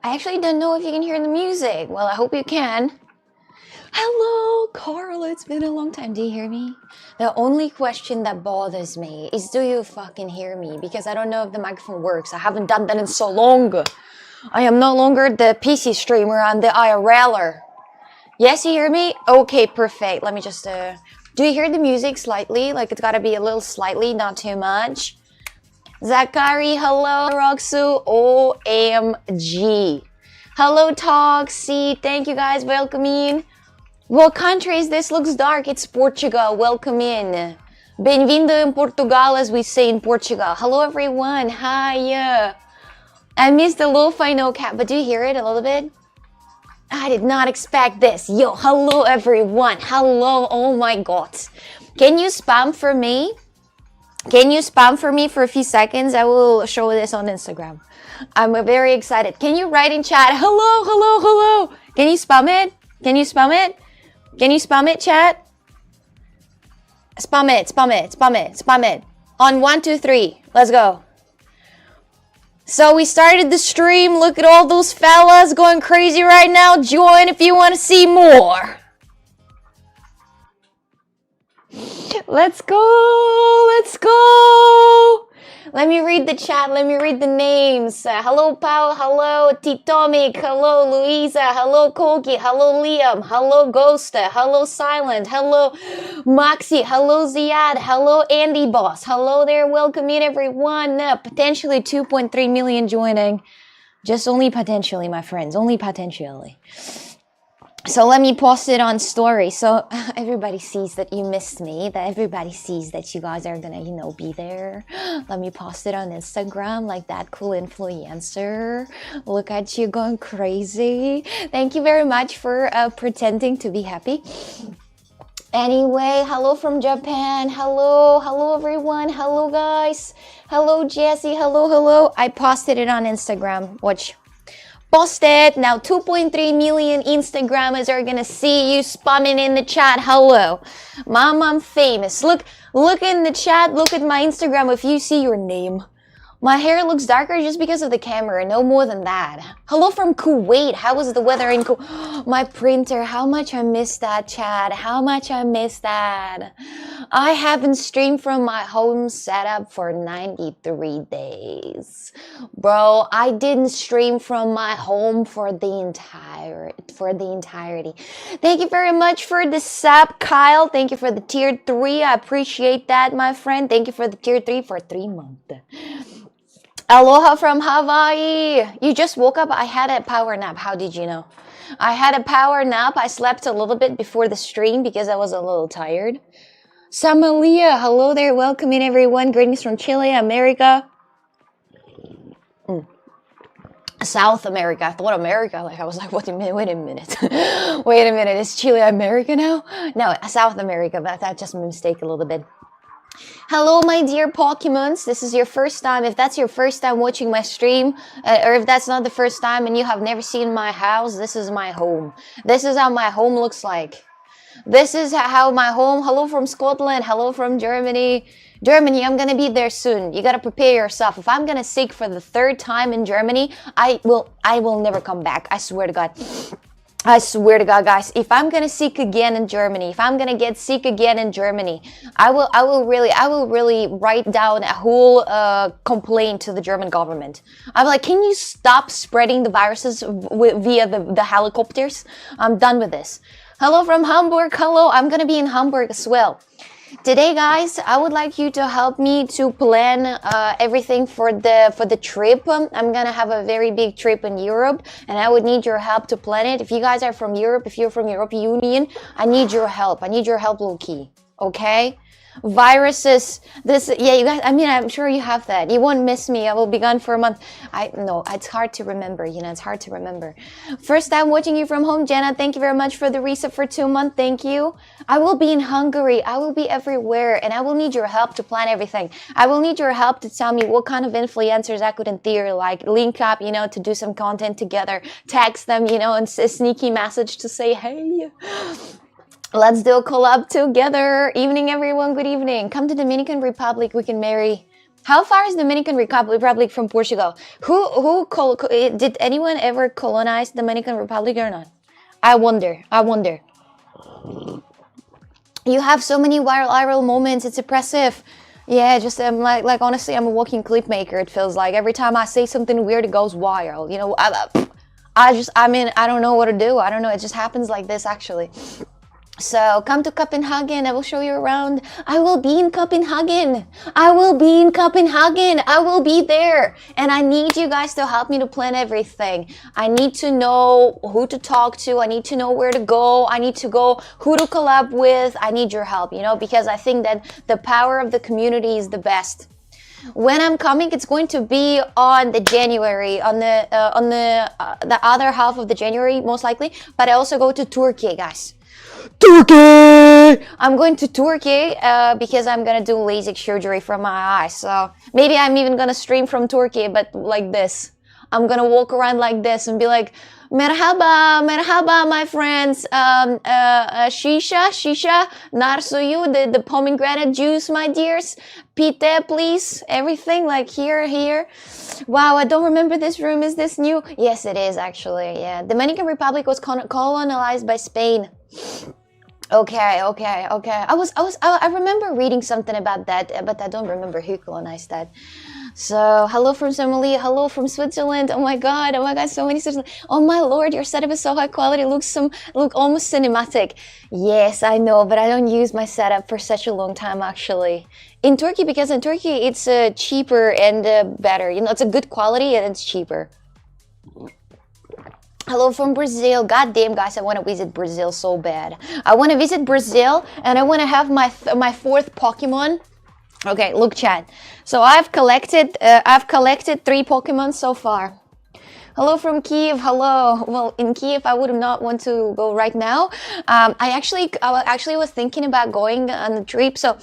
I actually don't know if you can hear the music. Well, I hope you can. Hello, Carl. It's been a long time. Do you hear me? The only question that bothers me is, do you fucking hear me? Because I don't know if the microphone works. I haven't done that in so long. I am no longer the PC streamer. I'm the IRLer. Yes, you hear me? Okay, perfect. Let me just, do you hear the music slightly? Like, it's gotta be a little slightly, not too much. Zachary, hello. Roxu, OMG. Hello, Toxie. Thank you guys. Welcome in. What country is this? Looks dark. It's Portugal. Welcome in. Bem-vindo em Portugal, as we say in Portugal. Hello, everyone. Hi. I missed the lo-fi no cat, but do you hear it a little bit? I did not expect this. Yo, hello, everyone. Hello. Oh, my God. Can you spam for me? Can you spam for me for a few seconds? I will show this on Instagram. I'm very excited. Can you write in chat? Hello, hello, hello. Can you spam it? Can you spam it? Can you spam it, chat? Spam it, spam it, spam it, spam it. On 1, 2, 3. Let's go. So we started the stream. Look at all those fellas going crazy right now. Join if you want to see more. Let's go. Let's go. Let me read the chat. Let me read the names. Hello, Paul. Hello, Titomic. Hello, Louisa. Hello, Koki. Hello, Liam. Hello, Ghosta. Hello, Silent. Hello, Moxie. Hello, Ziad. Hello, Andy Boss. Hello there. Welcome in, everyone. Potentially 2.3 million joining. Just only potentially, my friends. Only potentially. So let me post it on story. So everybody sees that you missed me, that everybody sees that you guys are gonna, be there. Let me post it on Instagram like that cool influencer. Look at you going crazy. Thank you very much for pretending to be happy. Anyway, hello from Japan. Hello everyone. Hello guys. Hello Jessie. Hello. I posted it on Instagram. Watch. Posted. Now 2.3 million Instagrammers are gonna see you spamming in the chat. Hello. Mom, I'm famous. Look in the chat. Look at my Instagram if you see your name. My hair looks darker just because of the camera. No more than that. Hello from Kuwait. How was the weather in Kuwait? My printer. How much I miss that, chat. How much I miss that. I haven't streamed from my home setup for 93 days. Bro, I didn't stream from my home for the entirety. Thank you very much for the sub, Kyle. Thank you for the tier 3. I appreciate that, my friend. Thank you for the tier 3 for 3 months. Aloha from Hawaii. You just woke up. I had a power nap. How did you know? I had a power nap. I slept a little bit before the stream because I was a little tired. Samalia, hello there. Welcome in, everyone. Greetings from Chile, America. South America. I thought America. Like I was like, wait a minute. Wait a minute. Is Chile America now? No, South America. But that's just a mistake a little bit. Hello, my dear Pokemons. This is your first time. If that's your first time watching my stream, or if that's not the first time and you have never seen my house, this is my home. This is how my home looks like. This is how my home. Hello from Scotland. Hello from Germany. Germany, I'm gonna be there soon. You gotta prepare yourself. If I'm gonna sick for the 3rd time in Germany, I will never come back. I swear to God. I swear to God, guys, if I'm gonna sick again in Germany, if I'm gonna get sick again in Germany, I will really write down a whole complaint to the German government. I'm like, can you stop spreading the viruses via the helicopters? I'm done with this. Hello from Hamburg. Hello, I'm gonna be in Hamburg as well. Today, guys, I would like you to help me to plan everything for the trip. I'm gonna have a very big trip in Europe, and I would need your help to plan it. If you guys are from Europe, if you're from European Union, I need your help. I need your help, low-key. Okay? Viruses, yeah, you guys, I mean, I'm sure you have that. You won't miss me. I will be gone for a month. No, it's hard to remember, it's hard to remember. First time watching you from home, Jenna. Thank you very much for the reset for 2 months. Thank you. I will be in Hungary. I will be everywhere, and I will need your help to plan everything. I will need your help to tell me what kind of influencers I could, in theory, like link up, to do some content together, text them, and a sneaky message to say, hey, let's do a collab together. Evening, everyone. Good evening. Come to Dominican Republic. We can marry How far is Dominican Republic from Portugal? Did anyone ever colonize Dominican Republic or not? I wonder. You have so many viral moments. It's impressive. Yeah, just like honestly, I'm a walking clip maker. It feels like every time I say something weird, it goes viral. You know, I don't know what to do. I don't know. It just happens like this, actually. So come to Copenhagen. I will show you around. I will be in Copenhagen. I will be there. And I need you guys to help me to plan everything. I need to know who to talk to. I need to know where to go. I need to go who to collab with. I need your help, you know, because I think that the power of the community is the best. When I'm coming, it's going to be on the January, on the other half of the January, most likely. But I also go to Turkey, guys. Turkey! I'm going to Turkey because I'm gonna do LASIK surgery for my eyes. So maybe I'm even gonna stream from Turkey, but like this. I'm gonna walk around like this and be like, merhaba, my friends. Shisha, nar suyu, the pomegranate juice, my dears. Pite, please. Everything like here. Wow, I don't remember this room. Is this new? Yes, it is actually. Yeah, Dominican Republic was colonized by Spain. Okay. I remember reading something about that, but I don't remember who colonized that. So, hello from Somalia, hello from Switzerland. Oh my god, so many Switzerland. Oh my lord, your setup is so high quality. Look almost cinematic. Yes, I know, but I don't use my setup for such a long time actually. In Turkey, because in Turkey it's cheaper and better. You know, it's a good quality and it's cheaper. Hello from Brazil. God damn, guys, I want to visit Brazil so bad. I want to visit Brazil and I want to have my fourth Pokemon. Okay, look, chat. So I've collected 3 Pokemon so far. Hello from Kiev. Hello. Well, in Kiev, I would not want to go right now. I actually was thinking about going on a trip. So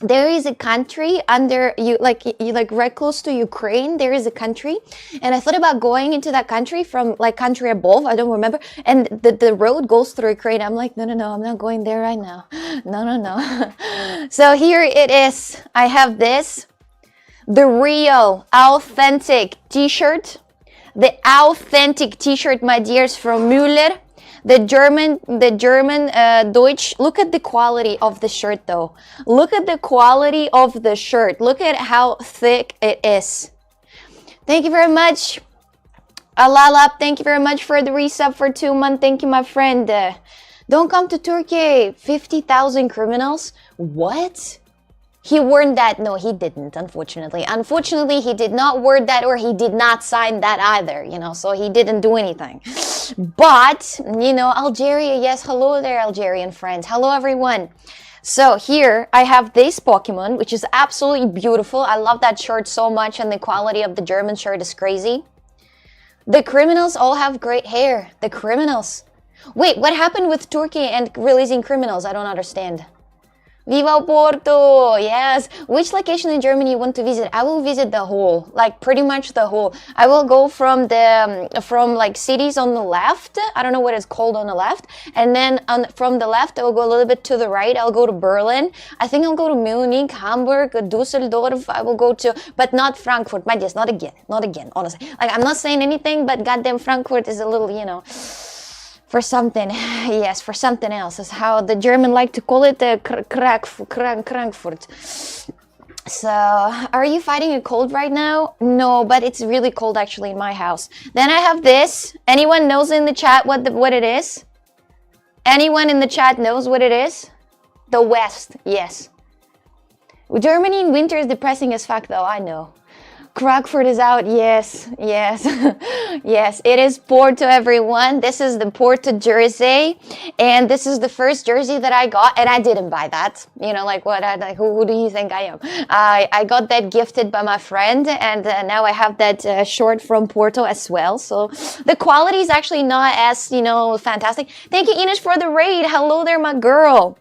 there is a country under you, like right close to Ukraine. There is a country, and I thought about going into that country from like country above. I don't remember, and the road goes through Ukraine. I'm like, no, I'm not going there right now. No. So here it is. I have this, the real authentic T-shirt, my dears, from Müller. The German Deutsch. Look at the quality of the shirt though. Look at the quality of the shirt. Look at how thick it is. Thank you very much. Alalap, thank you very much for the resub for 2 months. Thank you, my friend. Don't come to Turkey. 50,000 criminals? What? He worded that. No, he didn't, unfortunately. Unfortunately, he did not word that, or he did not sign that either, you know, so he didn't do anything. But, you know, Algeria, yes, hello there, Algerian friends. Hello, everyone. So here I have this Pokemon, which is absolutely beautiful. I love that shirt so much, and the quality of the German shirt is crazy. The criminals all have great hair. The criminals. Wait, what happened with Turkey and releasing criminals? I don't understand. Viva Porto! Yes. Which location in Germany you want to visit? I will visit the whole, like pretty much the whole. I will go from like cities on the left. I don't know what it's called on the left. And then from the left, I will go a little bit to the right. I'll go to Berlin. I think I'll go to Munich, Hamburg, Dusseldorf. I will go to, but not Frankfurt. My dear, not again, honestly. Like, I'm not saying anything, but goddamn Frankfurt is a little, you know, for something, yes, for something else. Is how the German like to call it, Frankfurt. So, are you fighting a cold right now? No, but it's really cold actually in my house. Then I have this. Anyone knows in the chat what it is? Anyone in the chat knows what it is? The West, yes. Germany in winter is depressing as fuck though, I know. Frankfurt is out, yes. Yes, it is Porto, everyone. This is the Porto jersey, and this is the first jersey that I got, and I didn't buy that. You know, like what? Who do you think I am? I got that gifted by my friend, and now I have that short from Porto as well. So the quality is actually not as, you know, fantastic. Thank you, Ines, for the raid. Hello there, my girl.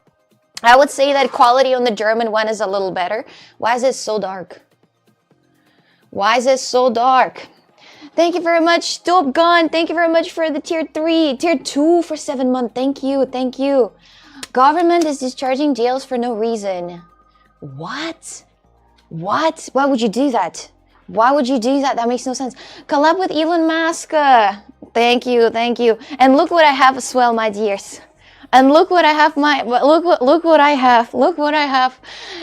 I would say that quality on the German one is a little better. Why is it so dark? Why is it so dark? Thank you very much, Top Gun. Thank you very much for the tier 3. Tier 2 for 7 months. Thank you. Government is discharging jails for no reason. What? What? Why would you do that? Why would you do that? That makes no sense. Collab with Elon Musk. Thank you, thank you. And look what I have as well, my dears. And look what I have, look what I have, look what I have.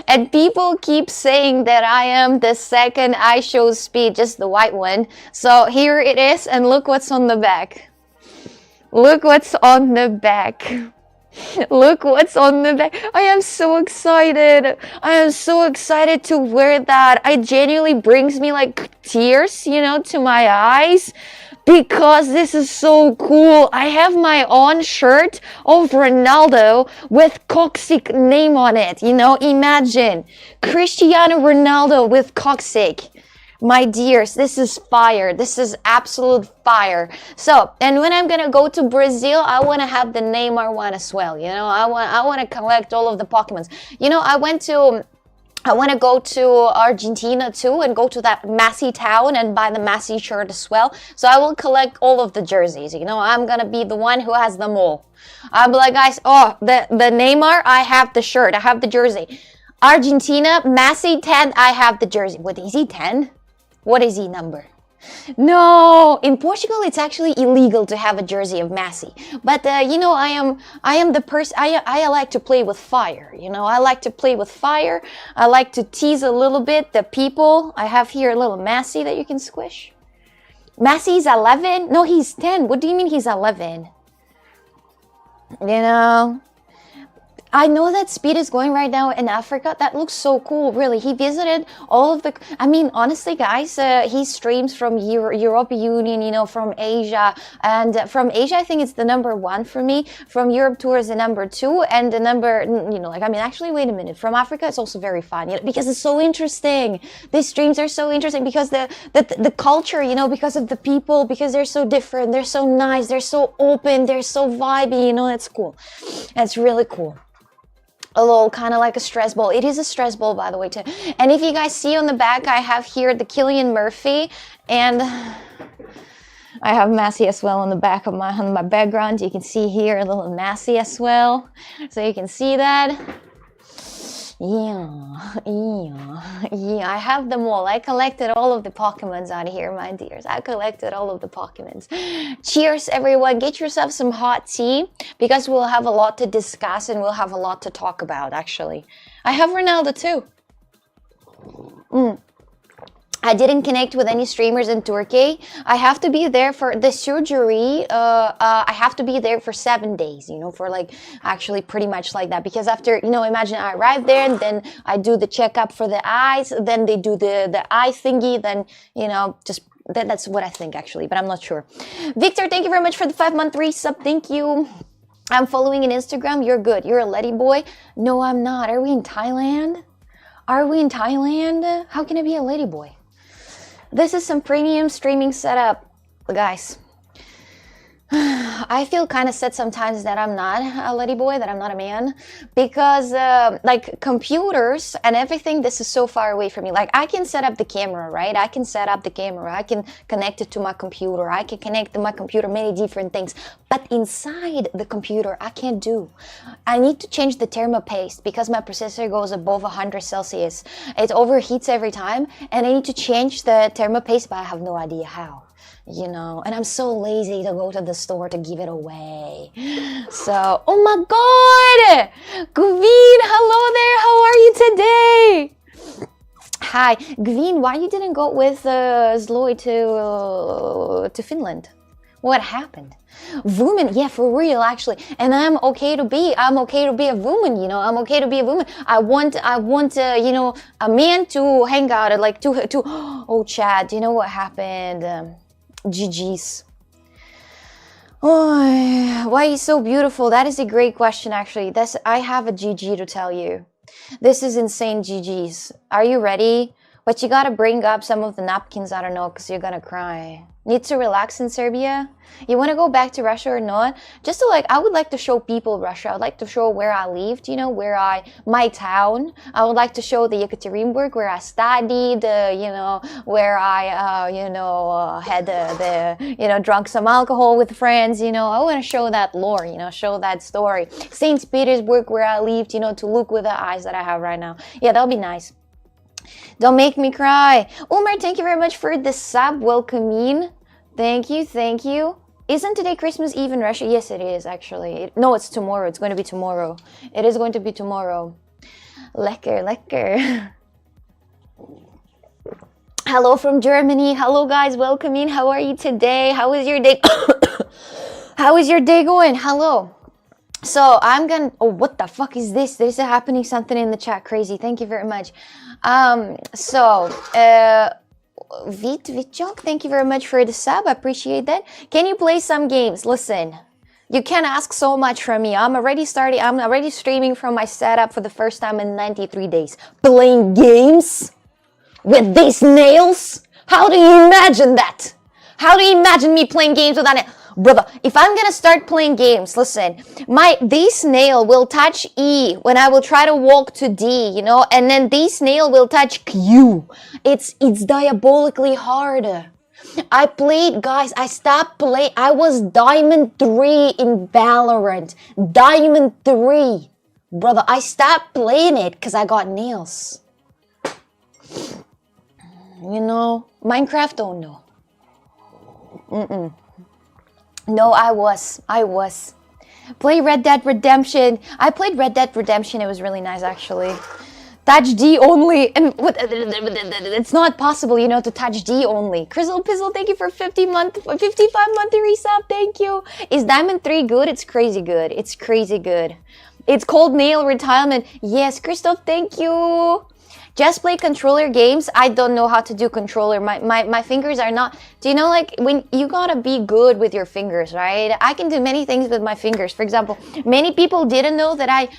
And people keep saying that I am the second iShowSpeed, just the white one. So here it is, and look what's on the back. Look what's on the back. Look what's on the back. I am so excited. I am so excited to wear that. It genuinely brings me like tears, you know, to my eyes. Because this is so cool. I have my own shirt of Ronaldo with Coccyx name on it. You know, imagine Cristiano Ronaldo with Coccyx. My dears, this is fire. This is absolute fire. So, and when I'm gonna go to Brazil, I want to have the Neymar one as well. You know, I want to collect all of the Pokemons. You know, I want to go to Argentina too and go to that Messi town and buy the Messi shirt as well. So I will collect all of the jerseys. You know, I'm going to be the one who has them all. I'll be like, guys, oh, the Neymar, I have the shirt. I have the jersey. Argentina, Messi 10, I have the jersey. What, is he 10? What is he number? No, in Portugal it's actually illegal to have a jersey of Messi. But you know, I am the person. I like to play with fire. You know, I like to play with fire. I like to tease a little bit the people. I have here a little Messi that you can squish. Messi's 11. No, he's 10. What do you mean he's 11? You know. I know that Speed is going right now in Africa. That looks so cool, really. He visited all of the... I mean, honestly, guys, he streams from European Union, you know, from Asia. And from Asia, I think it's the number 1 for me. From Europe Tour is the number 2. And the number, you know, like, I mean, actually, wait a minute. From Africa, it's also very fun, you know, because it's so interesting. These streams are so interesting because the culture, you know, because of the people, because they're so different, they're so nice, they're so open, they're so vibey, you know, that's cool. That's really cool. A little kind of like a stress ball. It is a stress ball, by the way, too. And if you guys see on the back, I have here the Cillian Murphy, and I have Messi as well on the back of my background. You can see here a little Messi as well, so you can see that. Yeah. I have them all. I collected all of the Pokemons out here, my dears. I collected all of the Pokemons. Cheers, everyone. Get yourself some hot tea because we'll have a lot to discuss and we'll have a lot to talk about, actually. I have Ronaldo too. I didn't connect with any streamers in Turkey. I have to be there for the surgery. I have to be there for 7 days, you know, for like actually pretty much like that. Because after, you know, imagine I arrive there and then I do the checkup for the eyes. Then they do the eye thingy. Then, you know, just that's what I think actually, but I'm not sure. Victor, thank you very much for the 5-month resub. Thank you. I'm following on Instagram. You're good. You're a Letty boy. No, I'm not. Are we in Thailand? Are we in Thailand? How can I be a lady boy? This is some premium streaming setup, guys. I feel kind of sad sometimes that I'm not a lady boy, that I'm not a man, because like computers and everything, this is so far away from me. Like I can set up the camera, right? I can set up the camera. I can connect it to my computer. I can connect to my computer many different things. But inside the computer, I can't do. I need to change the thermopaste because my processor goes above 100 Celsius. It overheats every time, and I need to change the thermopaste, but I have no idea how. You know, and I'm so lazy to go to the store to give it away. So, oh my God, Gveen, hello there. How are you today? Hi, Gveen. Why you didn't go with Zloy to Finland? What happened? Woman, yeah, for real, actually. And I'm okay to be a woman, you know. I'm okay to be a woman. I want, you know, a man to hang out at, like, to. Oh, Chad, you know what happened? GG's. Oh, why he's so beautiful? That is a great question, actually. I have a GG to tell you. This is insane GG's. Are you ready? But you gotta bring up some of the napkins, I don't know, because you're gonna cry. Need to relax in Serbia? You want to go back to Russia or not? Just to like, I would like to show people Russia. I'd like to show where I lived, you know, my town. I would like to show the Yekaterinburg, where I studied, you know, where I, you know, had you know, drunk some alcohol with friends, you know. I want to show that lore, you know, show that story. St. Petersburg, where I lived, you know, to look with the eyes that I have right now. Yeah, that'll be nice. Don't make me cry. Umar, thank you very much for the sub. Welcome in. Thank you, thank you. Isn't today Christmas Eve in Russia? Yes, it is actually. No, it's tomorrow. It's going to be tomorrow. It is going to be tomorrow. Lekker, lekker. Hello from Germany. Hello guys, welcome in. How are you today? How is your day? How is your day going? Hello. So I'm gonna, oh, what the fuck is this? There's happening something in the chat. Crazy. Thank you very much. Vitjok, thank you very much for the sub. I appreciate that. Can you play some games? Listen, you can't ask so much from me. I'm already streaming from my setup for the first time in 93 days. Playing games with these nails? How do you imagine that? How do you imagine me playing games with that nail? Brother, if I'm gonna start playing games, listen, this nail will touch E when I will try to walk to D, you know, and then this nail will touch Q. It's diabolically hard. I played, guys, I stopped playing. I was Diamond 3 in Valorant. Diamond 3. Brother, I stopped playing it because I got nails. You know, Minecraft don't know. No, I was. Play Red Dead Redemption. I played Red Dead Redemption. It was really nice, actually. Touch D only. And it's not possible, you know, to touch D only. Crystal Pizzle, thank you for 55 month resub. Thank you. Is Diamond 3 good? It's crazy good. It's crazy good. It's called Nail Retirement. Yes, Christoph, thank you. Just play controller games. I don't know how to do controller. My fingers are not... Do you know, like, when you gotta be good with your fingers, right? I can do many things with my fingers. For example, many people didn't know that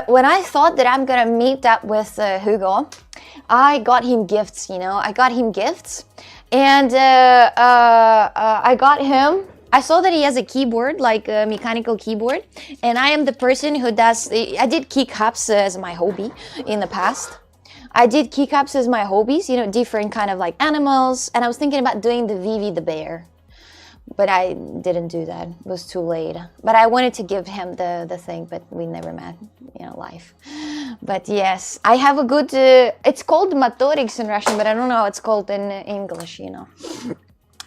when I thought that I'm gonna meet up with Hugo, I got him gifts, you know? I got him gifts. And I got him... I saw that he has a keyboard, like a mechanical keyboard, and I am the person who does, I did keycaps as my hobby in the past. I did keycaps as my hobbies, you know, different kind of like animals, and I was thinking about doing the Vivi the bear, but I didn't do that. It was too late. But I wanted to give him the thing, but we never met, you know, live. But yes, I have a good, it's called Matorix in Russian, but I don't know how it's called in English, you know.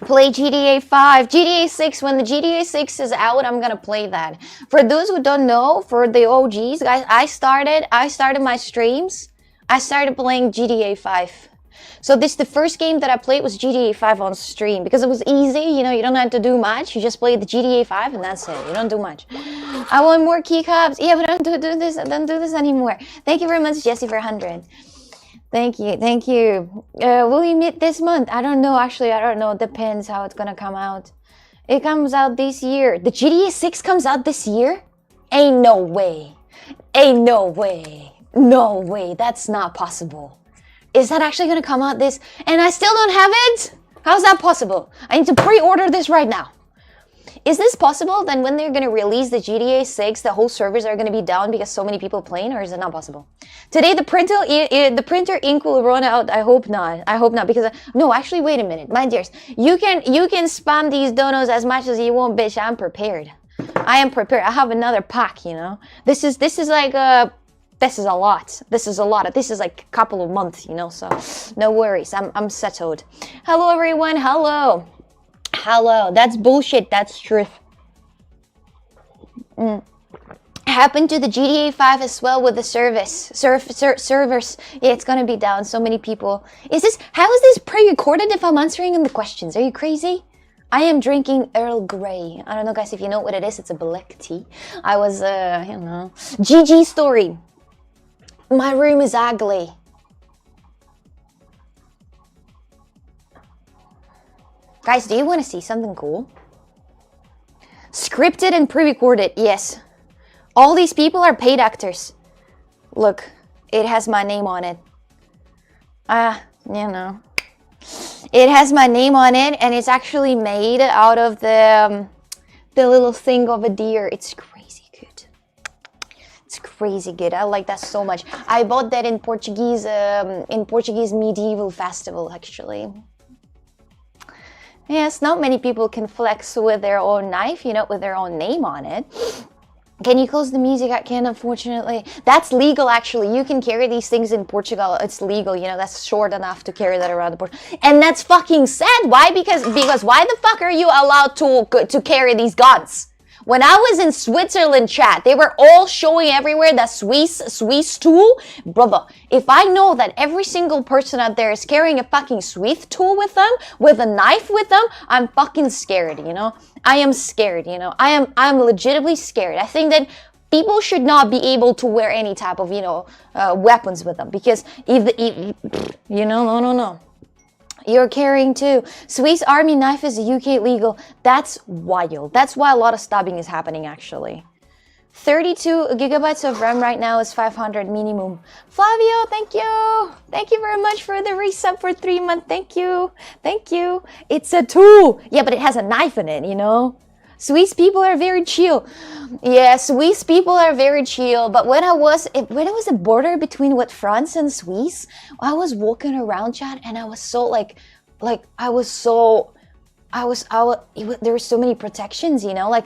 Play GTA 5, GTA 6. When the GTA 6 is out, I'm gonna play that. For those who don't know, for the OGs, guys, I started my streams. I started playing GTA 5. So this the first game that I played was GTA 5 on stream because it was easy. You know, you don't have to do much. You just play the GTA 5 and that's it. You don't do much. I want more keycaps. Yeah, but I don't do this. I don't do this anymore. Thank you very much, Jesse, for 100. Thank you, thank you. Will we meet this month? I don't know, actually, I don't know. Depends how it's gonna come out. It comes out this year. The GTA 6 comes out this year? Ain't no way. Ain't no way. No way, that's not possible. Is that actually gonna come out this? And I still don't have it? How's that possible? I need to pre-order this right now. Is this possible? Then when they're gonna release the GTA 6, the whole servers are gonna be down because so many people playing, or is it not possible? Today the printer ink will run out. I hope not. I hope not because no, actually, wait a minute, my dears. You can spam these donos as much as you want, bitch. I'm prepared. I am prepared. I have another pack. You know, this is like this is a lot. This is a lot. This is like a couple of months. You know, so no worries. I'm settled. Hello everyone. Hello. Hello, that's bullshit, that's truth. Happened to the GTA 5 as well with the servers. Yeah, it's gonna be down, so many people. How is this pre-recorded if I'm answering the questions? Are you crazy? I am drinking Earl Grey. I don't know, guys, if you know what it is. It's a black tea. I was, you know. GG story. My room is ugly. Guys, do you want to see something cool? Scripted and pre-recorded, yes. All these people are paid actors. Look, it has my name on it. You know. It has my name on it, and it's actually made out of the little thing of a deer. It's crazy good. It's crazy good. I like that so much. I bought that in Portuguese medieval festival, actually. Yes, not many people can flex with their own knife, you know, with their own name on it. Can you close the music? I can't, unfortunately. That's legal, actually. You can carry these things in Portugal. It's legal, you know, that's short enough to carry that around the port. And that's fucking sad. Why? Because why the fuck are you allowed to carry these guns? When I was in Switzerland, chat, they were all showing everywhere that Swiss tool. Brother, if I know that every single person out there is carrying a fucking Swiss tool with them, with a knife with them, I'm fucking scared, you know? I am scared, you know? I'm legitimately scared. I think that people should not be able to wear any type of, you know, weapons with them, because if you know, no. You're carrying too. Swiss Army knife is UK legal. That's wild. That's why a lot of stabbing is happening, actually. 32 gigabytes of RAM right now is 500 minimum. Flavio, thank you. Thank you very much for the resub for 3 months. Thank you. Thank you. It's a tool. Yeah, but it has a knife in it, you know? Swiss people are very chill. Yeah, Swiss people are very chill. But when I was at border between France and Swiss, I was walking around, chat, and I was so there were so many protections, you know, like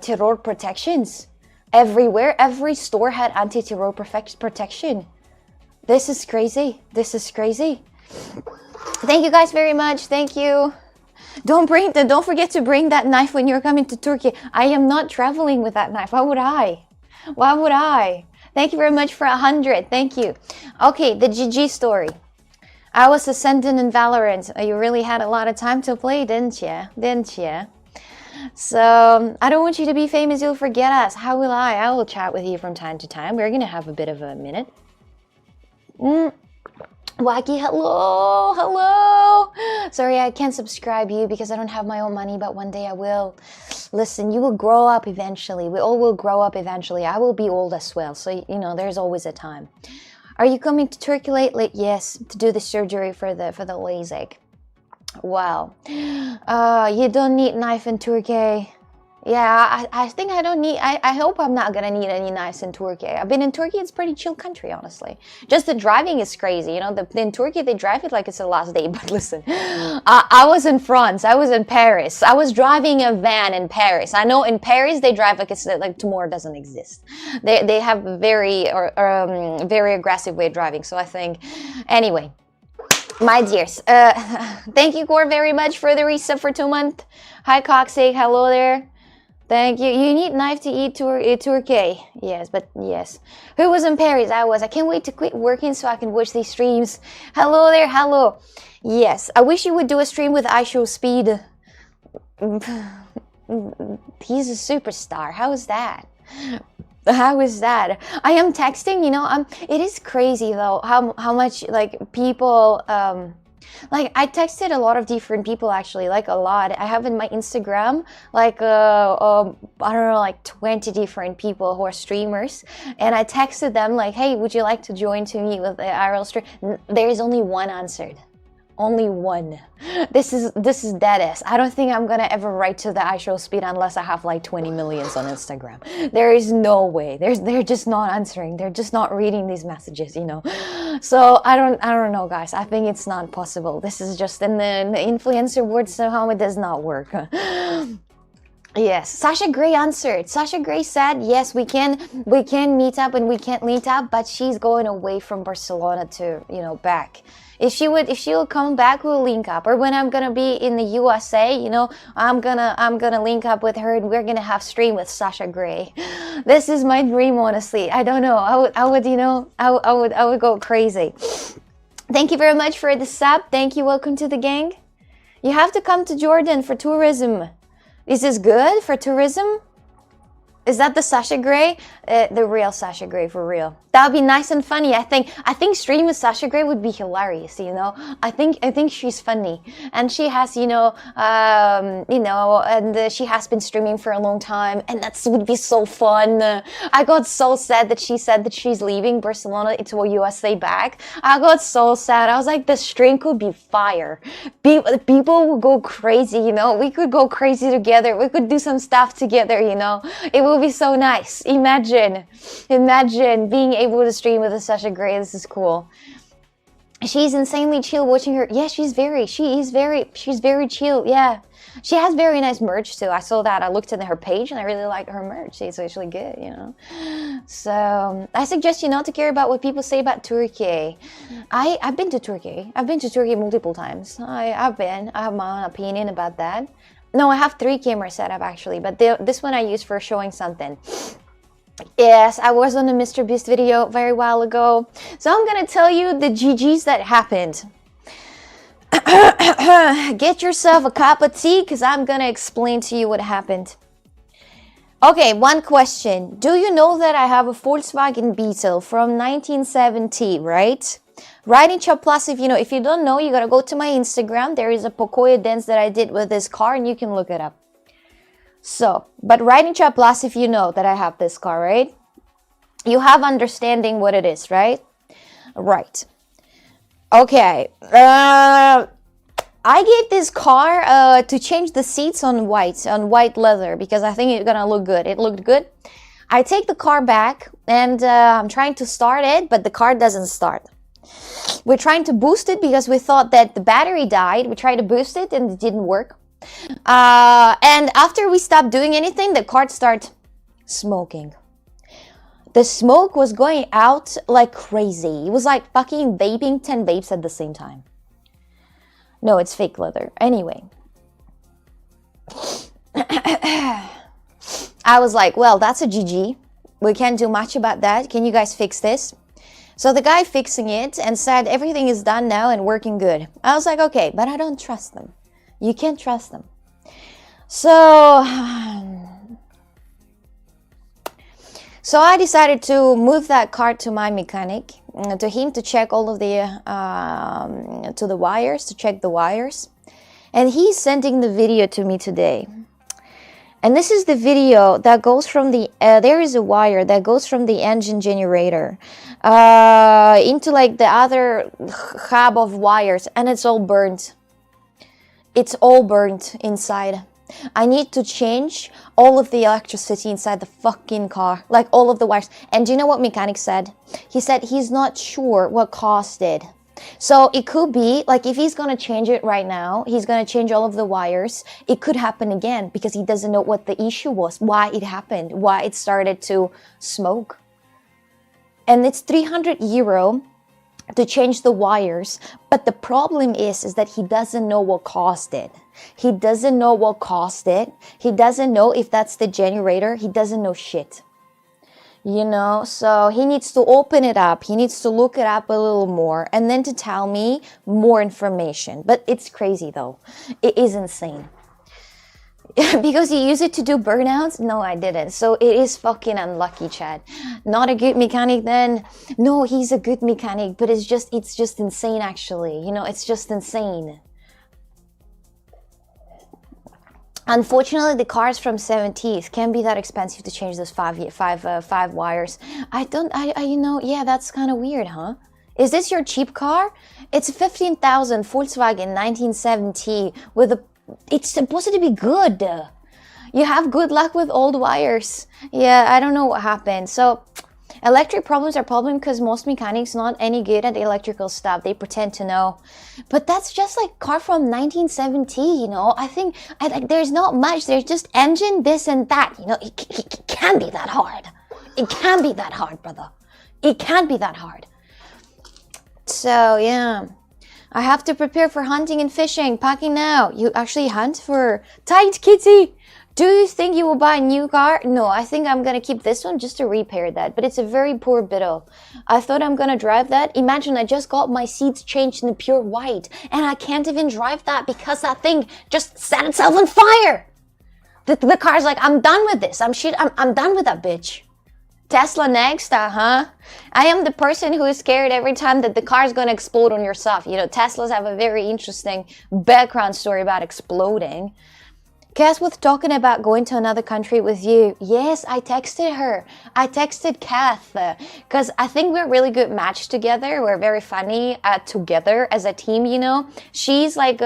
terror protections everywhere. Every store had anti-terror protection. This is crazy. This is crazy. Thank you guys very much. Thank you. Don't forget to bring that knife when you're coming to Turkey. I am not traveling with that knife. Why would I? Why would I? Thank you very much for 100. Thank you. Okay, the GG story. I was ascendant in Valorant. You really had a lot of time to play, didn't you? Didn't you? So, I don't want you to be famous. You'll forget us. How will I? I will chat with you from time to time. We're going to have a bit of a minute. Wacky, hello. Sorry, I can't subscribe you because I don't have my own money, but one day I will. Listen, you will grow up eventually. We all will grow up eventually. I will be old as well, so, you know, there's always a time. Are you coming to Turkey lately? Yes, to do the surgery for the LASIK. Wow. You don't need knife in Turkey. Yeah, I think I don't need, I hope I'm not gonna need any knives in Turkey. I've been in Turkey, it's a pretty chill country, honestly. Just the driving is crazy, you know, in Turkey they drive it like it's the last day, but listen, I was in France, I was in Paris, I was driving a van in Paris. I know in Paris they drive like it's like tomorrow doesn't exist. They have very aggressive way of driving, so I think, anyway. My dears, thank you, Gore, very much for the resub for 2 months. Hi, Coxig, hello there. Thank you. You need knife to eat Turkey. Yes, but yes. Who was in Paris? I was. I can't wait to quit working so I can watch these streams. Hello there, hello. Yes, I wish you would do a stream with IShowSpeed. He's a superstar. How is that? How is that? I am texting, you know, it is crazy though, how much, like, people, like, I texted a lot of different people, actually, like, a lot. I have in my Instagram, like, I don't know, like 20 different people who are streamers, and I texted them, like, hey, would you like to join to me with the IRL stream? There is only one answered. Only one. This is deadass. I don't think I'm gonna ever write to the IShowSpeed unless I have like 20 millions on Instagram. There is no way. They're just not answering. They're just not reading these messages, you know. So I don't know, guys. I think it's not possible. This is just in the influencer world, somehow it does not work. Yes, Sasha Grey answered. Sasha Grey said, yes, we can meet up and we can't meet up, but she's going away from Barcelona to, you know, back. If she will come back, we'll link up. Or when I'm gonna be in the USA, you know, I'm gonna link up with her and we're gonna have stream with Sasha Grey. This is my dream, honestly. I don't know. I would, you know, I would go crazy. Thank you very much for the sub. Thank you. Welcome to the gang. You have to come to Jordan for tourism. Is this good for tourism? Is that the Sasha Grey? The real Sasha Grey, for real. That would be nice and funny. I think stream with Sasha Grey would be hilarious, you know. I think she's funny, and she has, you know, and she has been streaming for a long time, and that would be so fun. I got so sad that she said that she's leaving Barcelona to a USA back. I got so sad. I was like, the stream could be fire. People would go crazy, you know. We could go crazy together. We could do some stuff together, you know. It would be so nice. Imagine being able to stream with a Sasha Grey. This is cool. She's insanely chill watching her. Yeah, she's very chill. Yeah. She has very nice merch too. I saw that. I looked at her page and I really like her merch. It's actually good, you know. So I suggest you not to care about what people say about Turkey. I've been to Turkey. I've been to Turkey multiple times. I have my own opinion about that. No, I have 3 cameras set up actually, but this one I use for showing something. Yes, I was on a Mr. Beast video very while ago. So I'm gonna tell you the GGs that happened. Get yourself a cup of tea because I'm gonna explain to you what happened. Okay, one question. Do you know that I have a Volkswagen Beetle from 1970, right? Riding Chat Plus, if you don't know, you gotta go to my Instagram. There is a Pocoyo dance that I did with this car and you can look it up. So, but Riding Chat Plus, if you know that I have this car, right? You have understanding what it is, right? Right. Okay. I gave this car to change the seats on white leather because I think it's gonna look good. It looked good. I take the car back and I'm trying to start it, but the car doesn't start. We're trying to boost it because we thought that the battery died. We tried to boost it and it didn't work. And after we stopped doing anything, the car started smoking. The smoke was going out like crazy. It was like fucking vaping 10 vapes at the same time. No, it's fake leather. Anyway. I was like, well, that's a GG. We can't do much about that. Can you guys fix this? So the guy fixing it and said everything is done now and working good. I was like, okay, but I don't trust them. You can't trust them. So I decided to move that car to my mechanic, to him to check all of the, to the wires, to check the wires. And he's sending the video to me today. And this is the video that goes from the, there is a wire that goes from the engine generator into like the other hub of wires, and it's all burnt. It's all burnt inside. I need to change all of the electricity inside the fucking car, like all of the wires. And do you know what mechanic said? He said he's not sure what caused it. So it could be like if he's gonna change it right now, he's gonna change all of the wires. It could happen again because he doesn't know what the issue was, why it happened, why it started to smoke. And it's €300 to change the wires, but the problem is that he doesn't know what caused it. He doesn't know what caused it. He doesn't know if that's the generator. He doesn't know shit. You know, so he needs to open it up. He needs to look it up a little more and then to tell me more information. But it's crazy though. It is insane. Because you use it to do burnouts? No, I didn't. So it is fucking unlucky, Chad. Not a good mechanic then. No, he's a good mechanic, but it's just insane actually. You know, it's just insane. Unfortunately, the cars from 70s can't be that expensive to change those five wires. You know, yeah, that's kind of weird, huh? Is this your cheap car? It's a 15,000 Volkswagen 1970 with a, it's supposed to be good. You have good luck with old wires. Yeah, I don't know what happened. So electric problems are problem because most mechanics not any good at electrical stuff. They pretend to know. But that's just like car from 1970, you know. I think there's not much. There's just engine, this and that. You know, it can't be that hard. It can't be that hard, brother. It can't be that hard. So, yeah. I have to prepare for hunting and fishing. Packing now. You actually hunt for Tight Kitty. Do you think you will buy a new car? No, I think I'm gonna keep this one just to repair that. But it's a very poor Beetle. I thought I'm gonna drive that. Imagine I just got my seats changed in the pure white. And I can't even drive that because that thing just set itself on fire. The car's like, I'm done with this. I'm done with that bitch. Tesla next, I am the person who is scared every time that the car is going to explode on your stuff. You know, Teslas have a very interesting background story about exploding. Cass was talking about going to another country with you. Yes, I texted her. I texted Kath because I think we're a really good match together. We're very funny together as a team, you know. She's like,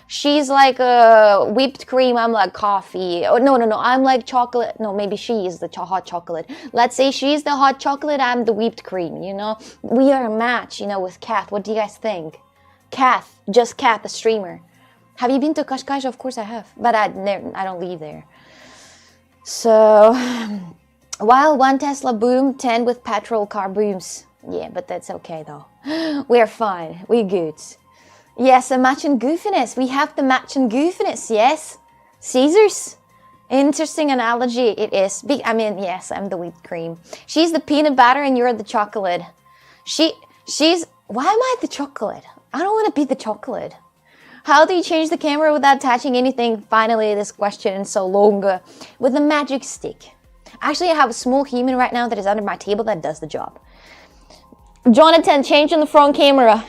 she's like whipped cream. I'm like coffee. Oh, no. I'm like chocolate. No, maybe she is the hot chocolate. Let's say she's the hot chocolate. I'm the whipped cream, you know. We are a match, you know, with Kath. What do you guys think? Kath, just Kath, the streamer. Have you been to Qashqai? Of course I have, but I don't live there. So, while 1 Tesla boom, 10 with petrol car booms. Yeah, but that's okay though. We're fine. We're good. Yes, a match and goofiness. We have the match and goofiness. Yes, Caesars. Interesting analogy. It is. I mean, yes, I'm the whipped cream. She's the peanut butter, and you're the chocolate. She's. Why am I the chocolate? I don't want to be the chocolate. How do you change the camera without touching anything? Finally, this question so long. With a magic stick. Actually, I have a small human right now that is under my table that does the job. Jonathan, change on the front camera.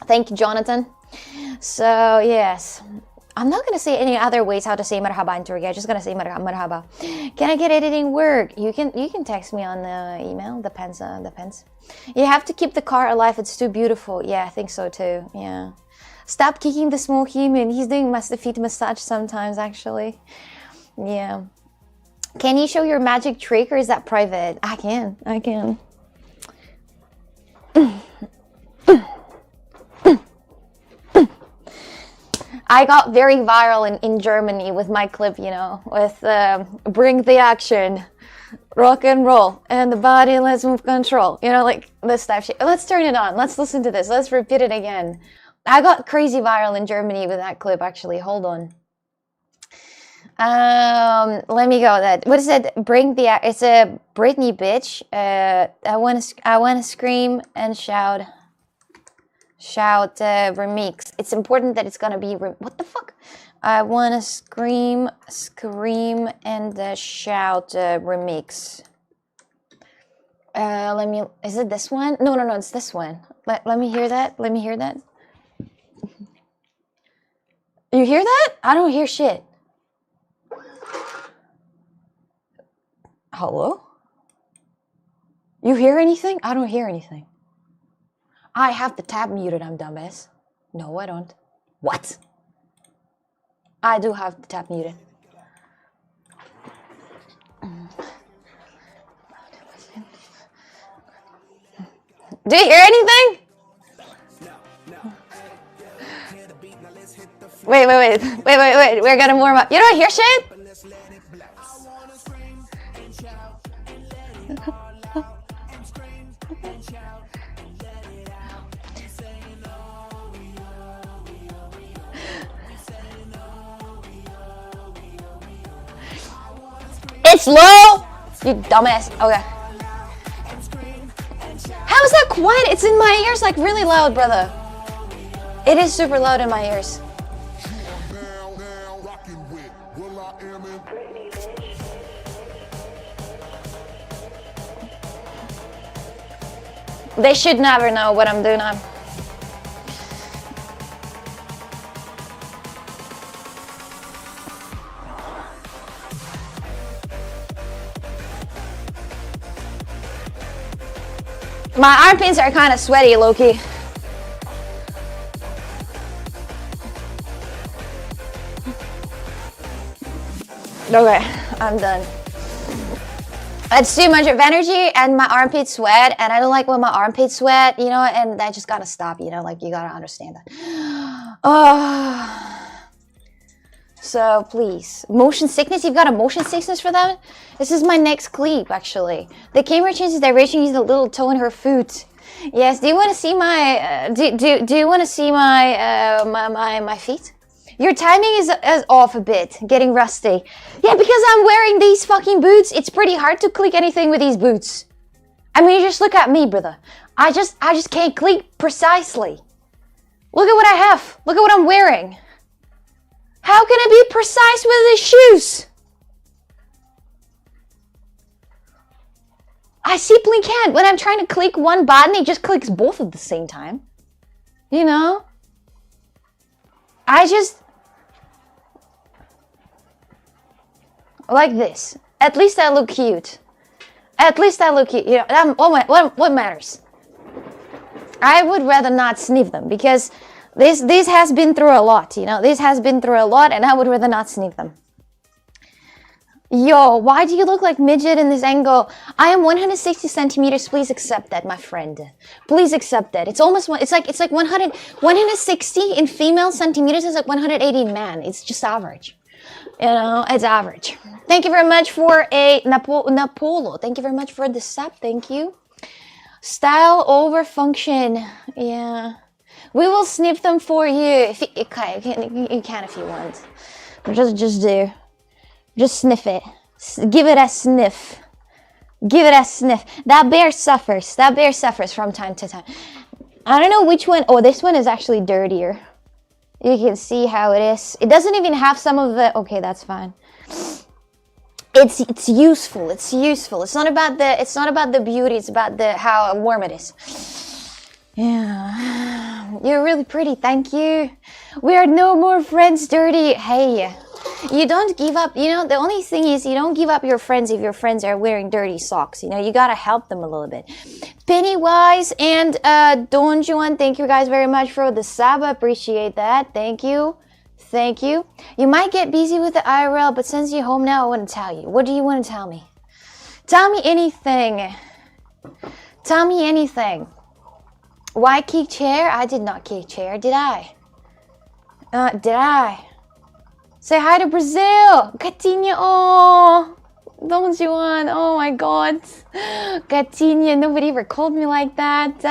Thank you, Jonathan. So, yes. I'm not going to say any other ways how to say marhaba in Turkey. I'm just going to say marhaba. Can I get editing work? You can text me on the email. Depends. You have to keep the car alive. It's too beautiful. Yeah, I think so too. Yeah. Stop kicking the small human. He's doing feet massage sometimes, actually. Yeah. Can you show your magic trick, or is that private? I can. I got very viral in Germany with my clip, you know, with bring the action, rock and roll, and the body, let's move control. You know, like this type of shit. Let's turn it on. Let's listen to this. Let's repeat it again. I got crazy viral in Germany with that clip, actually. Hold on. Let me go. What is it? It's a Britney bitch. I wanna scream and shout remix. It's important that it's gonna be what the fuck? I wanna scream and shout remix. Is it this one? No, it's this one. Let me hear that. You hear that? I don't hear shit. Hello? You hear anything? I don't hear anything. I have the tab muted, I'm dumbass. No, I don't. What? I do have the tab muted. Do you hear anything? Wait. We're gonna warm up. You don't hear shit? It's low! You dumbass. Okay. How is that quiet? It's in my ears like really loud, brother. It is super loud in my ears. They should never know what I'm doing. My armpits are kind of sweaty, Loki. Okay, I'm done. It's too much of energy and my armpits sweat, and I don't like when my armpits sweat, you know, and I just gotta stop, you know, like you gotta understand that. Oh. So please, motion sickness, you've got a motion sickness for that? This is my next clip, actually. The camera changes direction using the little toe in her foot. Yes, do you want to see my, do you want to see my feet? Your timing is off a bit, getting rusty. Yeah, because I'm wearing these fucking boots, it's pretty hard to click anything with these boots. I mean, just look at me, brother. I just can't click precisely. Look at what I have. Look at what I'm wearing. How can I be precise with these shoes? I simply can't. When I'm trying to click one button, it just clicks both at the same time. You know? Like this. At least I look cute. You know, what matters? I would rather not sniff them because this has been through a lot, you know. This has been through a lot and I would rather not sniff them. Yo, why do you look like midget in this angle? I am 160 centimeters. Please accept that, my friend. Please accept that. It's almost it's like 160 in female centimeters is like 180 in man. It's just average. You know, it's average. Thank you very much for a Napolo. Thank you very much for the sub. Thank you. Style over function. Yeah. We will snip them for you. If you, okay, you can if you want. Just do. Just sniff it. Give it a sniff. Give it a sniff. That bear suffers. That bear suffers from time to time. I don't know which one. Oh, this one is actually dirtier. You can see how it is. It doesn't even have some of the... Okay, that's fine. It's useful. It's useful. It's not about the beauty. It's about the how warm it is. Yeah. You're really pretty. Thank you. We are no more friends dirty. Hey. You don't give up. You know, the only thing is you don't give up your friends if your friends are wearing dirty socks. You know, you gotta help them a little bit. Pennywise and Don Juan, thank you guys very much for the sub. I appreciate that. Thank you. Thank you. You might get busy with the IRL, but since you're home now, I want to tell you. What do you want to tell me? Tell me anything. Tell me anything. Why kick chair? I did not kick chair, did I? Did I? Say hi to Brazil. Gatinha, oh. Don't you want? Oh my God. Gatinha, nobody ever called me like that.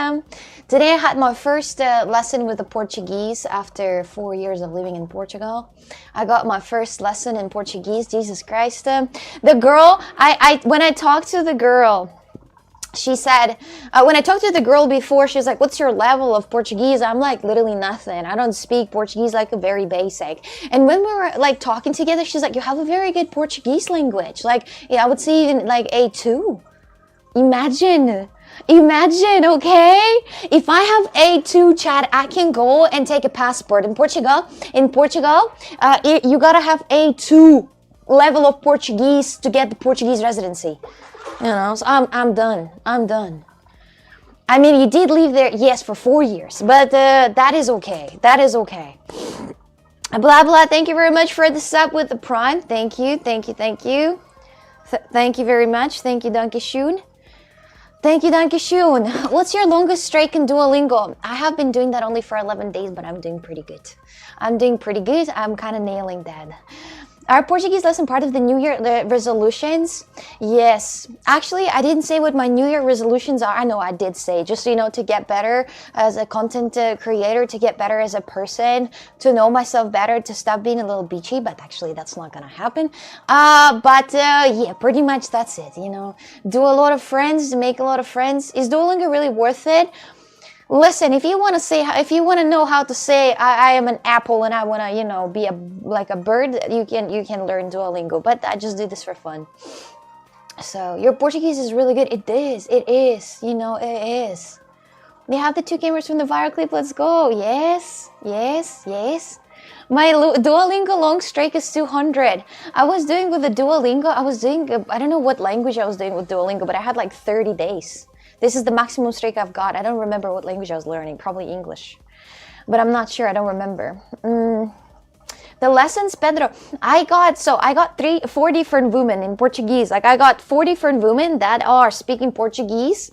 Today I had my first lesson with the Portuguese after 4 years of living in Portugal. I got my first lesson in Portuguese, Jesus Christ. The girl, when I talked to the girl, she said, when I talked to the girl before, she was like, what's your level of Portuguese? I'm like, literally nothing. I don't speak Portuguese, like a very basic. And when we were like talking together, she's like, you have a very good Portuguese language. Like, yeah, I would say even like A2. Imagine, okay? If I have A2, Chad, I can go and take a passport. In Portugal, you gotta have A2 level of Portuguese to get the Portuguese residency. You know, so I'm done. I'm done. I mean, you did live there, yes, for 4 years, but that is okay. That is okay. Blah, blah. Thank you very much for the sub with the Prime. Thank you. Thank you. Thank you. Thank you very much. Thank you, Dankeschön. Thank you, Dankeschön. What's your longest streak in Duolingo? I have been doing that only for 11 days, but I'm doing pretty good. I'm doing pretty good. I'm kind of nailing that. Are Portuguese lesson part of the New Year resolutions? Yes. Actually, I didn't say what my New Year resolutions are. I know I did say, just, you know, to get better as a content creator, to get better as a person, to know myself better, to stop being a little bitchy, but actually that's not gonna happen. Yeah, pretty much that's it, you know. Do a lot of friends, make a lot of friends. Is Duolingo really worth it? Listen, if you want to know how to say I am an apple and I want to, you know, be like a bird, you can learn Duolingo, but I just do this for fun. So, your Portuguese is really good. It is, you know, it is. We have the 2 gamers from the viral clip. Let's go. Yes. My Duolingo long streak is 200. I was doing with the Duolingo, I don't know what language I was doing with Duolingo, but I had like 30 days. This is the maximum streak I've got. I don't remember what language I was learning, probably English. But I'm not sure, I don't remember. The lessons, Pedro, I got 4 different women in Portuguese. Like I got 4 different women that are speaking Portuguese,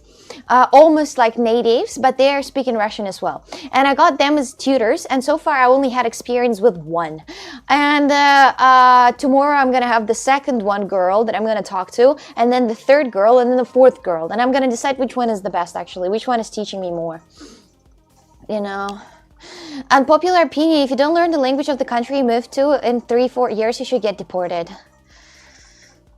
almost like natives, but they are speaking Russian as well. And I got them as tutors, and so far I only had experience with 1. And tomorrow I'm gonna have the second one girl that I'm gonna talk to, and then the 3rd girl, and then the 4th girl. And I'm gonna decide which one is the best, actually, which one is teaching me more. You know. Unpopular opinion, if you don't learn the language of the country you moved to in 3-4 years, you should get deported.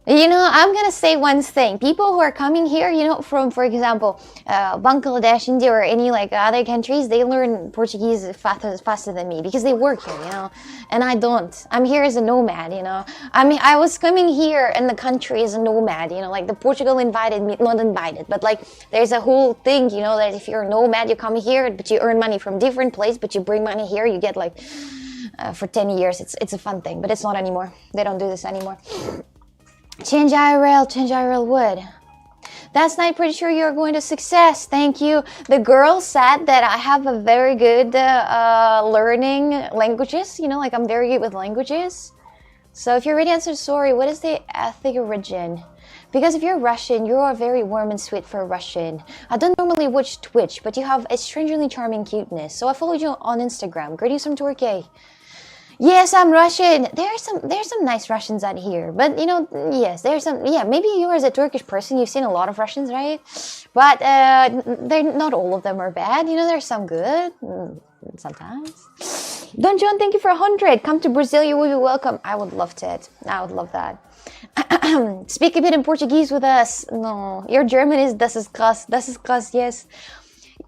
You know, I'm gonna say one thing. People who are coming here, you know, from, for example, Bangladesh, India, or any like other countries, they learn Portuguese faster than me because they work here, you know, and I don't. I'm here as a nomad, you know. I mean, I was coming here in the country as a nomad, you know, like the Portugal invited me, not invited, but like there's a whole thing, you know, that if you're a nomad, you come here, but you earn money from different places, but you bring money here, you get like, for 10 years, it's a fun thing, but it's not anymore. They don't do this anymore. Change IRL would. That's not pretty sure you're going to success. Thank you. The girl said that I have a very good learning languages. You know, like I'm very good with languages. So if you're ready to answer, sorry, what is the ethnic origin? Because if you're Russian, you are very warm and sweet for a Russian. I don't normally watch Twitch, but you have a strangely charming cuteness. So I followed you on Instagram. Greetings from Turkey. Yes, I'm Russian. There's some nice Russians out here. But, you know, yes, there's some, yeah, maybe you as a Turkish person, you've seen a lot of Russians, right? But they're not all of them are bad. You know, there's some good sometimes. Don John, thank you for 100. Come to Brazil, you will be welcome. I would love it. I would love that. Speak a bit in Portuguese with us. No, your German is das ist krass. Das ist krass, yes.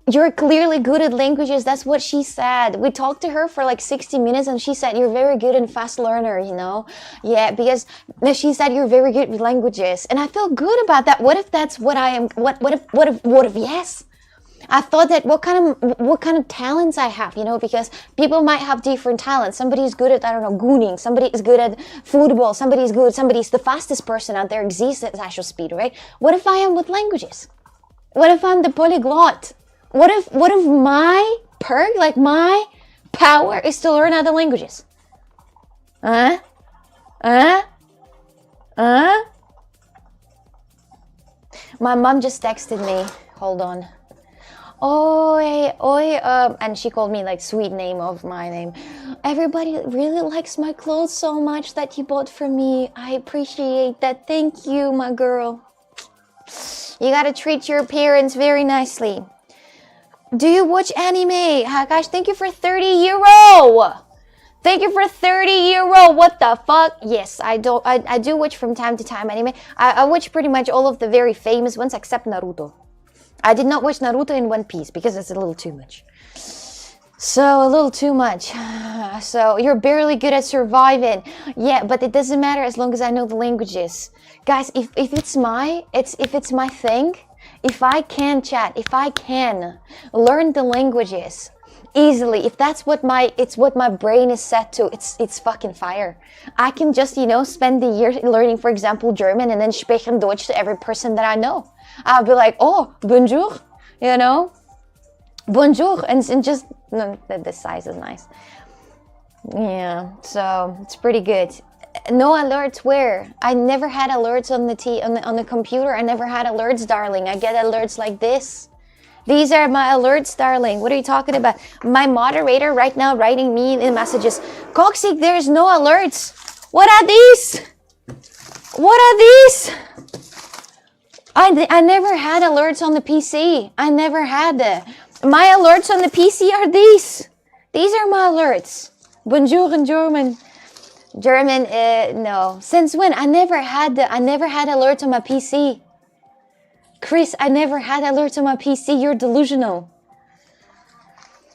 You're clearly good at languages. That's what she said. We talked to her for like 60 minutes and she said, you're very good and fast learner, you know? Yeah, because she said you're very good with languages. And I feel good about that. What if that's what I am? What if yes? I thought that what kind of talents I have, you know, because people might have different talents. Somebody's good at, I don't know, gooning. Somebody is good at football. Somebody's the fastest person out there exists at actual speed, right? What if I am with languages? What if I'm the polyglot? What if my perk, like my power is to learn other languages? My mom just texted me. Hold on. And she called me like sweet name of my name. Everybody really likes my clothes so much that you bought for me. I appreciate that. Thank you, my girl. You gotta treat your parents very nicely. Do you watch anime? Gosh, thank you for 30 euro. Thank you for 30 euro. What the fuck? Yes, I do watch from time to time anime. I watch pretty much all of the very famous ones except Naruto. I did not watch Naruto in One Piece because it's a little too much. So, a little too much. So, you're barely good at surviving. Yeah, but it doesn't matter as long as I know the languages. Guys, if it's my thing, if I can chat, if I can learn the languages easily, if that's what my brain is set to, it's fucking fire. I can just, you know, spend the year learning, for example, German and then sprechen Deutsch to every person that I know. I'll be like, oh, bonjour, you know, bonjour, and just, no, the size is nice. Yeah, so it's pretty good. No alerts where? I never had alerts on the computer. I never had alerts, darling. I get alerts like this. These are my alerts, darling. What are you talking about? My moderator right now writing me in messages. Coxic, there's no alerts. What are these? What are these? I never had alerts on the PC. I never had my alerts on the PC are these. These are my alerts. Bonjour in German. No. Since when? I never had alerts on my PC. Chris, I never had alerts on my PC. You're delusional.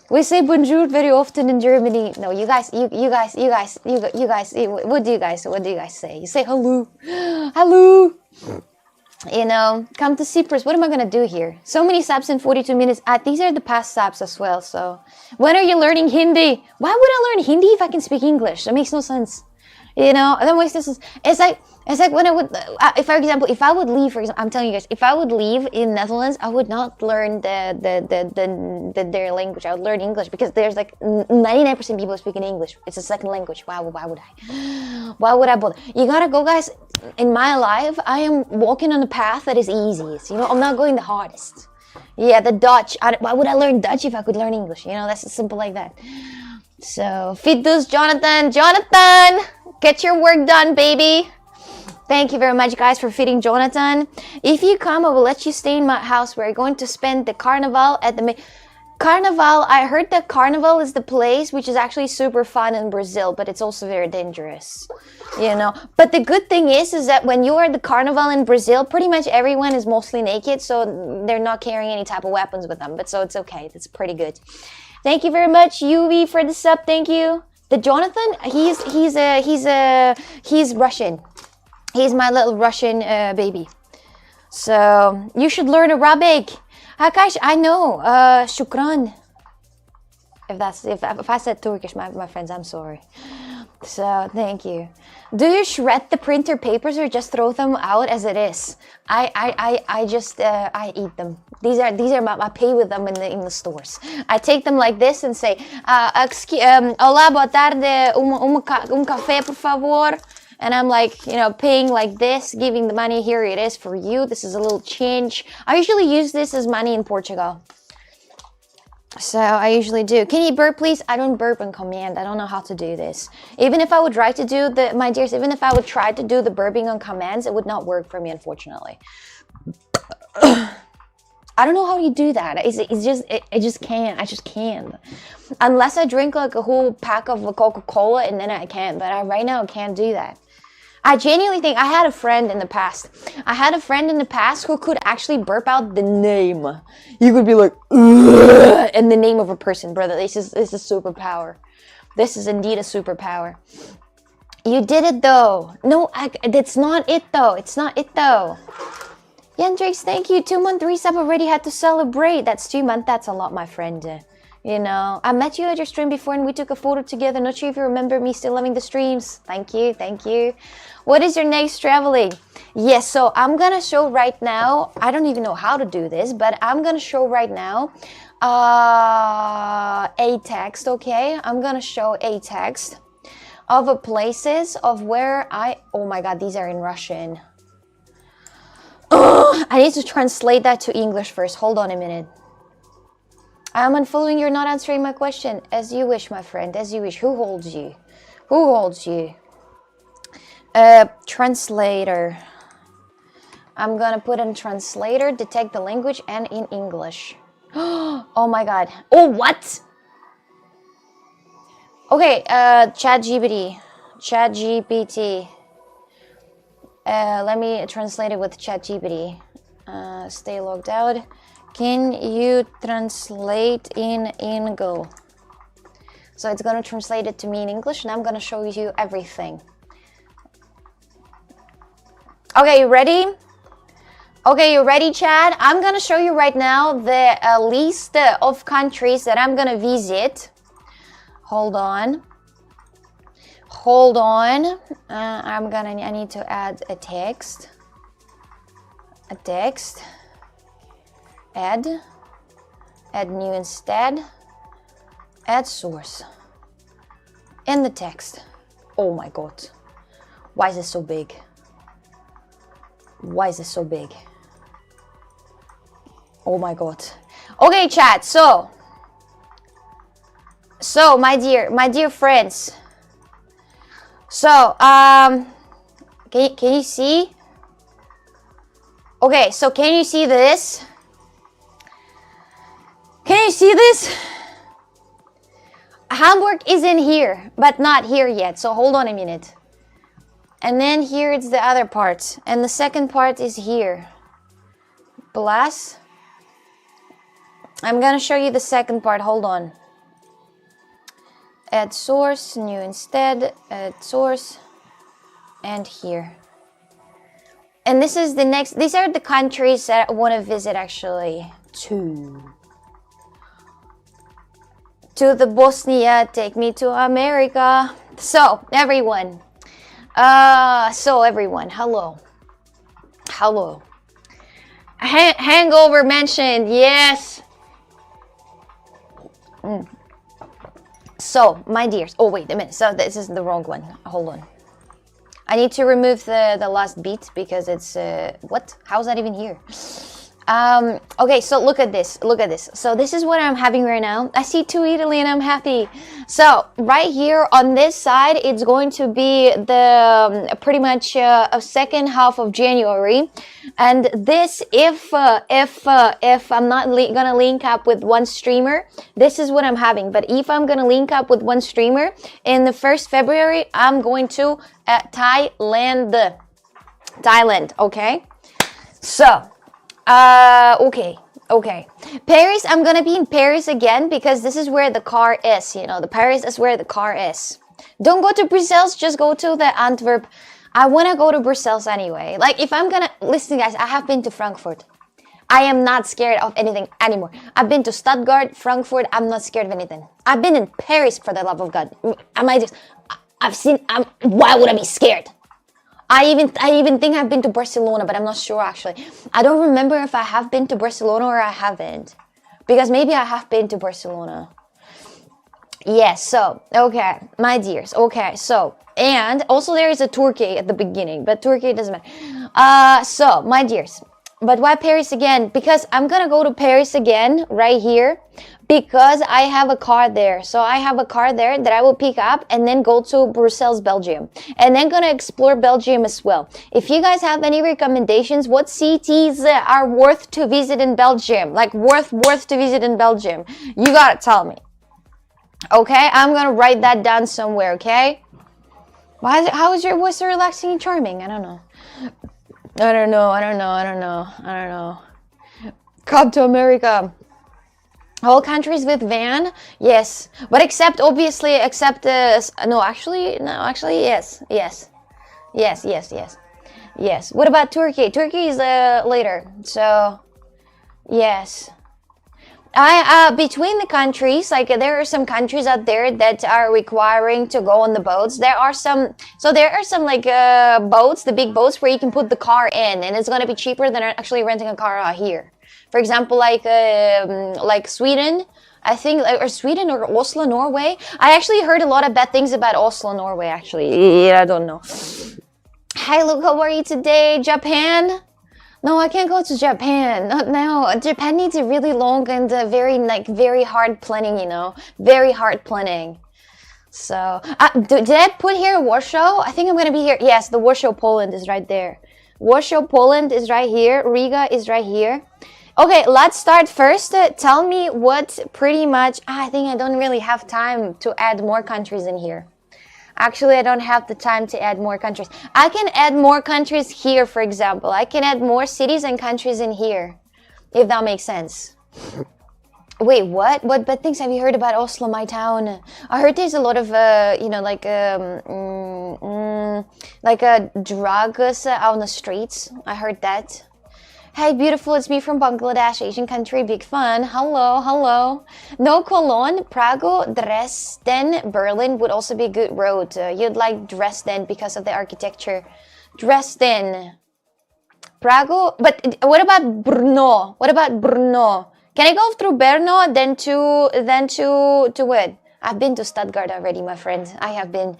We say bonjour very often in Germany. No, you guys. What do you guys say? You say hello, hello. You know, come to Cyprus. What am I gonna do here? So many subs in 42 minutes. These are the past subs as well. So, when are you learning Hindi? Why would I learn Hindi if I can speak English? That makes no sense. You know, otherwise it's like when I would, for example, if I would leave, I'm telling you guys, if I would leave in Netherlands, I would not learn their language. I would learn English because there's like 99% people speaking English. It's a second language. Why would I? Why would I bother? You gotta go, guys. In my life, I am walking on a path that is easiest. You know, I'm not going the hardest. Yeah, the Dutch. Why would I learn Dutch if I could learn English? You know, that's as simple like that. So, Fidus, Jonathan, get your work done, baby. Thank you very much, guys, for feeding Jonathan. If you come, I will let you stay in my house. We're going to spend the carnival at the... Carnival, I heard that Carnival is the place which is actually super fun in Brazil, but it's also very dangerous, you know. But the good thing is that when you are at the Carnival in Brazil, pretty much everyone is mostly naked, so they're not carrying any type of weapons with them. But so it's okay. It's pretty good. Thank you very much, Yuvi, for the sub. Thank you. The Jonathan, he's Russian. He's my little Russian baby. So you should learn Arabic. Akash, I know. Shukran. If I said Turkish, my friends, I'm sorry. So thank you. Do you shred the printer papers or just throw them out as it is? I just I eat them. These are my, I pay with them in the stores. I take them like this and say, hola, boa tarde, café por favor. And I'm like, you know, paying like this, giving the money. Here it is for you. This is a little change. I usually use this as money in Portugal. So I usually do. Can you burp, please? I don't burp on command. I don't know how to do this. Even if I would try to do my dears, even if I would try to do the burping on commands, it would not work for me, unfortunately. I don't know how you do that. I just can't. I just can't. Unless I drink like a whole pack of Coca-Cola and then I can. But right now I can't do that. I genuinely think I had a friend in the past. I had a friend in the past who could actually burp out the name. You could be like, ugh, and the name of a person, brother. This is a superpower. This is indeed a superpower. You did it though. No, that's not it though. It's not it though. Yandrix, thank you. 2 month resub already had to celebrate. That's 2 months. That's a lot, my friend. You know, I met you at your stream before and we took a photo together. Not sure if you remember me. Still loving the streams. Thank you. Thank you. What is your next traveling? Yes, so I'm going to show right now. I don't even know how to do this, but I'm going to show right now a text, okay? I'm going to show a text of a places of where oh my God, these are in Russian. I need to translate that to English first. Hold on a minute. I'm unfollowing. You're not answering my question. As you wish, my friend. As you wish. Who holds you? Who holds you? Translator. I'm gonna put in translator, detect the language, and in English. Oh my God. Oh, what? Okay, ChatGPT. ChatGPT. Let me translate it with ChatGPT. Stay logged out. Can you translate in English? So it's gonna translate it to me in English, and I'm gonna show you everything. Okay, you ready? Okay, you ready, Chad? I'm gonna show you right now the list of countries that I'm gonna visit. Hold on. Hold on. I need to add a text. A text. Add new instead. Add source. In the text. Oh my God. Why is it so big? Why is it so big? Oh my God. Okay, chat. So my dear friends. So can you see? Okay, so can you see this? Can you see this? Hamburg is in here, but not here yet. So hold on a minute. And then here it's the other part. And the second part is here. Plus. I'm gonna show you the second part. Hold on. Add source, new instead, add source, and here. And this is the next, these are the countries that I want to visit actually. To the Bosnia, take me to America. So everyone, hello. Hello. Hangover mentioned, yes. So, my dears, oh wait a minute, so this is the wrong one, hold on. I need to remove the last beat because it's, what? How's that even here? Okay, so look at this. So this is what I'm having right now. I see 2 Italy and I'm happy. So right here on this side, it's going to be the pretty much a second half of January. And this, if I'm not gonna link up with one streamer, this is what I'm having. But if I'm gonna link up with one streamer in the 1st February, I'm going to Thailand, okay? So, okay. Paris, I'm gonna be in Paris again because this is where the car is, you know, the Paris is where the car is. Don't go to Brussels, just go to the Antwerp. I wanna go to Brussels anyway. Like, if I'm gonna, listen guys, I have been to Frankfurt. I am not scared of anything anymore. I've been to Stuttgart, Frankfurt, I'm not scared of anything. I've been in Paris, for the love of God. I've seen. Why would I be scared? I even think I've been to Barcelona, but I'm not sure actually. I don't remember if I have been to Barcelona or I haven't, because maybe I have been to Barcelona. Yes. So okay, my dears. Okay. So and also there is a Turkey at the beginning, but Turkey doesn't matter. So my dears. But why Paris again? Because I'm gonna go to Paris again right here because I have a car there. So I have a car there that I will pick up and then go to Brussels, Belgium. And then gonna explore Belgium as well. If you guys have any recommendations, what cities are worth to visit in Belgium? Like worth to visit in Belgium? You gotta tell me. Okay, I'm gonna write that down somewhere, okay? Why is it, how is your voice so relaxing and charming? I don't know. I don't know. Come to America. All countries with van? Yes. But except, obviously, except, no, actually, yes. Yes. What about Turkey? Turkey is later. So, yes. Between the countries, like there are some countries out there that are requiring to go on the boats. There are some like boats, the big boats where you can put the car in, and it's gonna be cheaper than actually renting a car out here. For example, like Sweden, I think, or Sweden or Oslo, Norway. I actually heard a lot of bad things about Oslo, Norway. Actually, yeah, I don't know. Hi, Luke, how are you today? Japan? No, I can't go to Japan. Not now. Japan needs a really long and very hard planning, you know. Very hard planning. So, did I put here Warsaw? I think I'm gonna be here. Yes, the Warsaw, Poland is right there. Warsaw, Poland is right here. Riga is right here. Okay, let's start first. Tell me what pretty much... I think I don't really have time to add more countries in here. Actually, I don't have the time to add more countries. I can add more countries here, for example. I can add more cities and countries in here, if that makes sense. Wait, what? What bad things have you heard about Oslo, my town? I heard there's a lot of, you know, drugs out on the streets. I heard that. Hey, beautiful, it's me from Bangladesh, Asian country, big fun. Hello. No, Cologne, Prague, Dresden, Berlin would also be a good road. You'd like Dresden because of the architecture. Dresden, Prague, but what about Brno? Can I go through Brno, then to what? I've been to Stuttgart already, my friend. I have been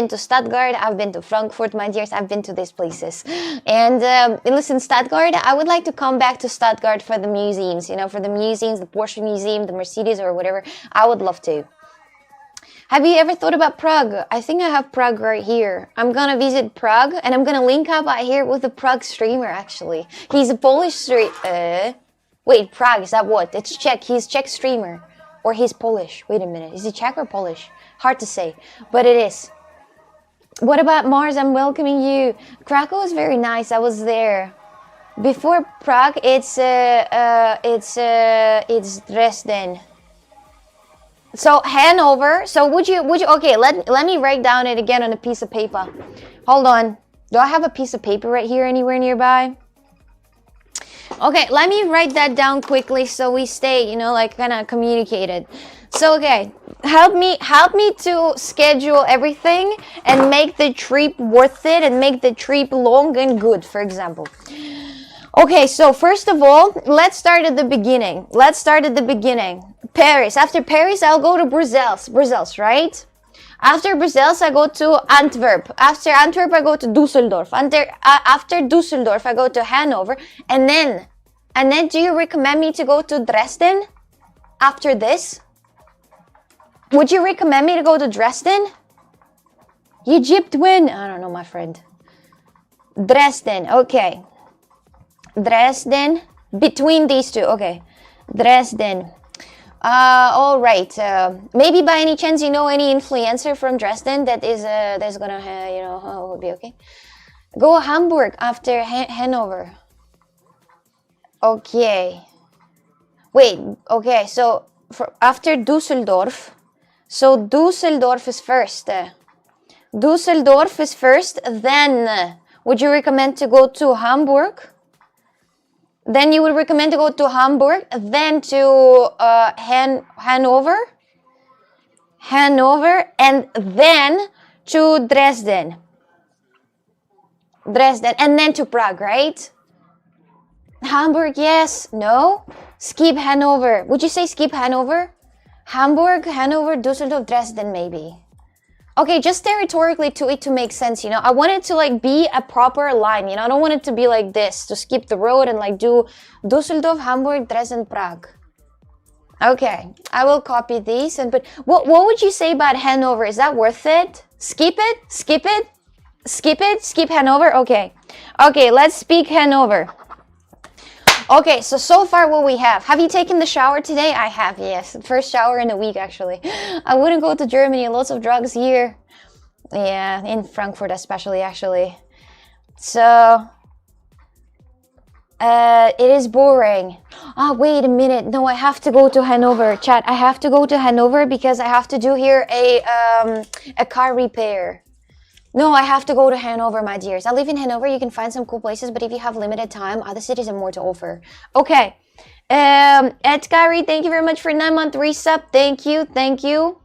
to Stuttgart. I've been to Frankfurt, my dears. I've been to these places. And listen, Stuttgart, I would like to come back to Stuttgart for the museums, you know, for the museums, the Porsche Museum, the Mercedes or whatever. I would love to. Have you ever thought about Prague? I think I have Prague right here. I'm gonna visit Prague and I'm gonna link up out here with a Prague streamer, actually. He's a Polish streamer. Wait, Prague, is that what? It's Czech. He's Czech streamer. Or he's Polish. Wait a minute. Is he Czech or Polish? Hard to say, but it is. What about Mars? I'm welcoming you. Krakow is very nice. I was there. Before Prague, it's Dresden. So Hanover. So would you? Okay, let me write down it again on a piece of paper. Hold on. Do I have a piece of paper right here anywhere nearby? Okay, let me write that down quickly so we stay, you know, like kind of communicated. So, okay, help me to schedule everything and make the trip worth it and make the trip long and good, for example. Okay, so first of all, let's start at the beginning. Paris. After Paris, I'll go to Brussels, right? After Brussels, I go to Antwerp. After Antwerp, I go to Düsseldorf. After Düsseldorf, I go to Hanover. And then do you recommend me to go to Dresden? After this? Would you recommend me to go to Dresden? Egypt win? I don't know, my friend. Dresden, okay. Dresden, between these two, okay. Dresden. All right. Maybe by any chance you know any influencer from Dresden that is that's gonna you know will be okay. Go Hamburg after Hanover. Okay. Wait. Okay. So after Düsseldorf. So Düsseldorf is first. Düsseldorf is first. Then would you recommend to go to Hamburg? Then you would recommend to go to Hamburg, then to Hanover, and then to Dresden. Dresden, and then to Prague, right? Hamburg, yes, no? Skip Hanover. Would you say skip Hanover? Hamburg, Hanover, Dusseldorf, Dresden, maybe. Okay, just territorically to it to make sense, you know? I want it to like be a proper line, you know? I don't want it to be like this, to skip the road and like do Dusseldorf, Hamburg, Dresden, Prague. Okay, I will copy these. And but what would you say about Hanover? Is that worth it? Skip it? Skip it? Skip it? Skip Hanover? Okay. Okay, let's speak Hanover. Okay, so far what we have you taken the shower today? I have, yes. First shower in a week, actually. I wouldn't go to Germany. Lots of drugs here. Yeah, in Frankfurt especially, actually. So, it is boring. Ah, wait a minute. No, I have to go to Hanover. Chat, I have to go to Hanover because I have to do here a car repair. No, I have to go to Hanover, my dears. I live in Hanover. You can find some cool places, but if you have limited time, other cities have more to offer. Okay. Ed Kyrie, thank you very much for 9-month resub. Thank you. Thank you.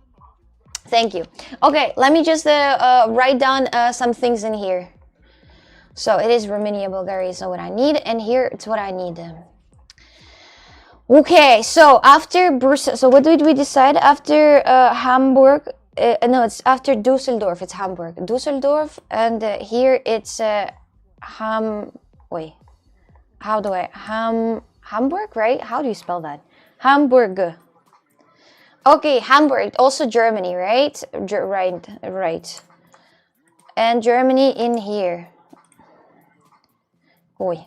Thank you. Okay, let me just write down some things in here. So it is Romania, Bulgaria is what I need, and here it's what I need. Okay, so after Brussels, so what did we decide? After Hamburg, no, it's after Dusseldorf, it's Hamburg. Dusseldorf, and here it's wait, how do I, Hamburg, right? How do you spell that? Hamburg. Okay, Hamburg, also Germany, right? Right. And Germany in here. Oi,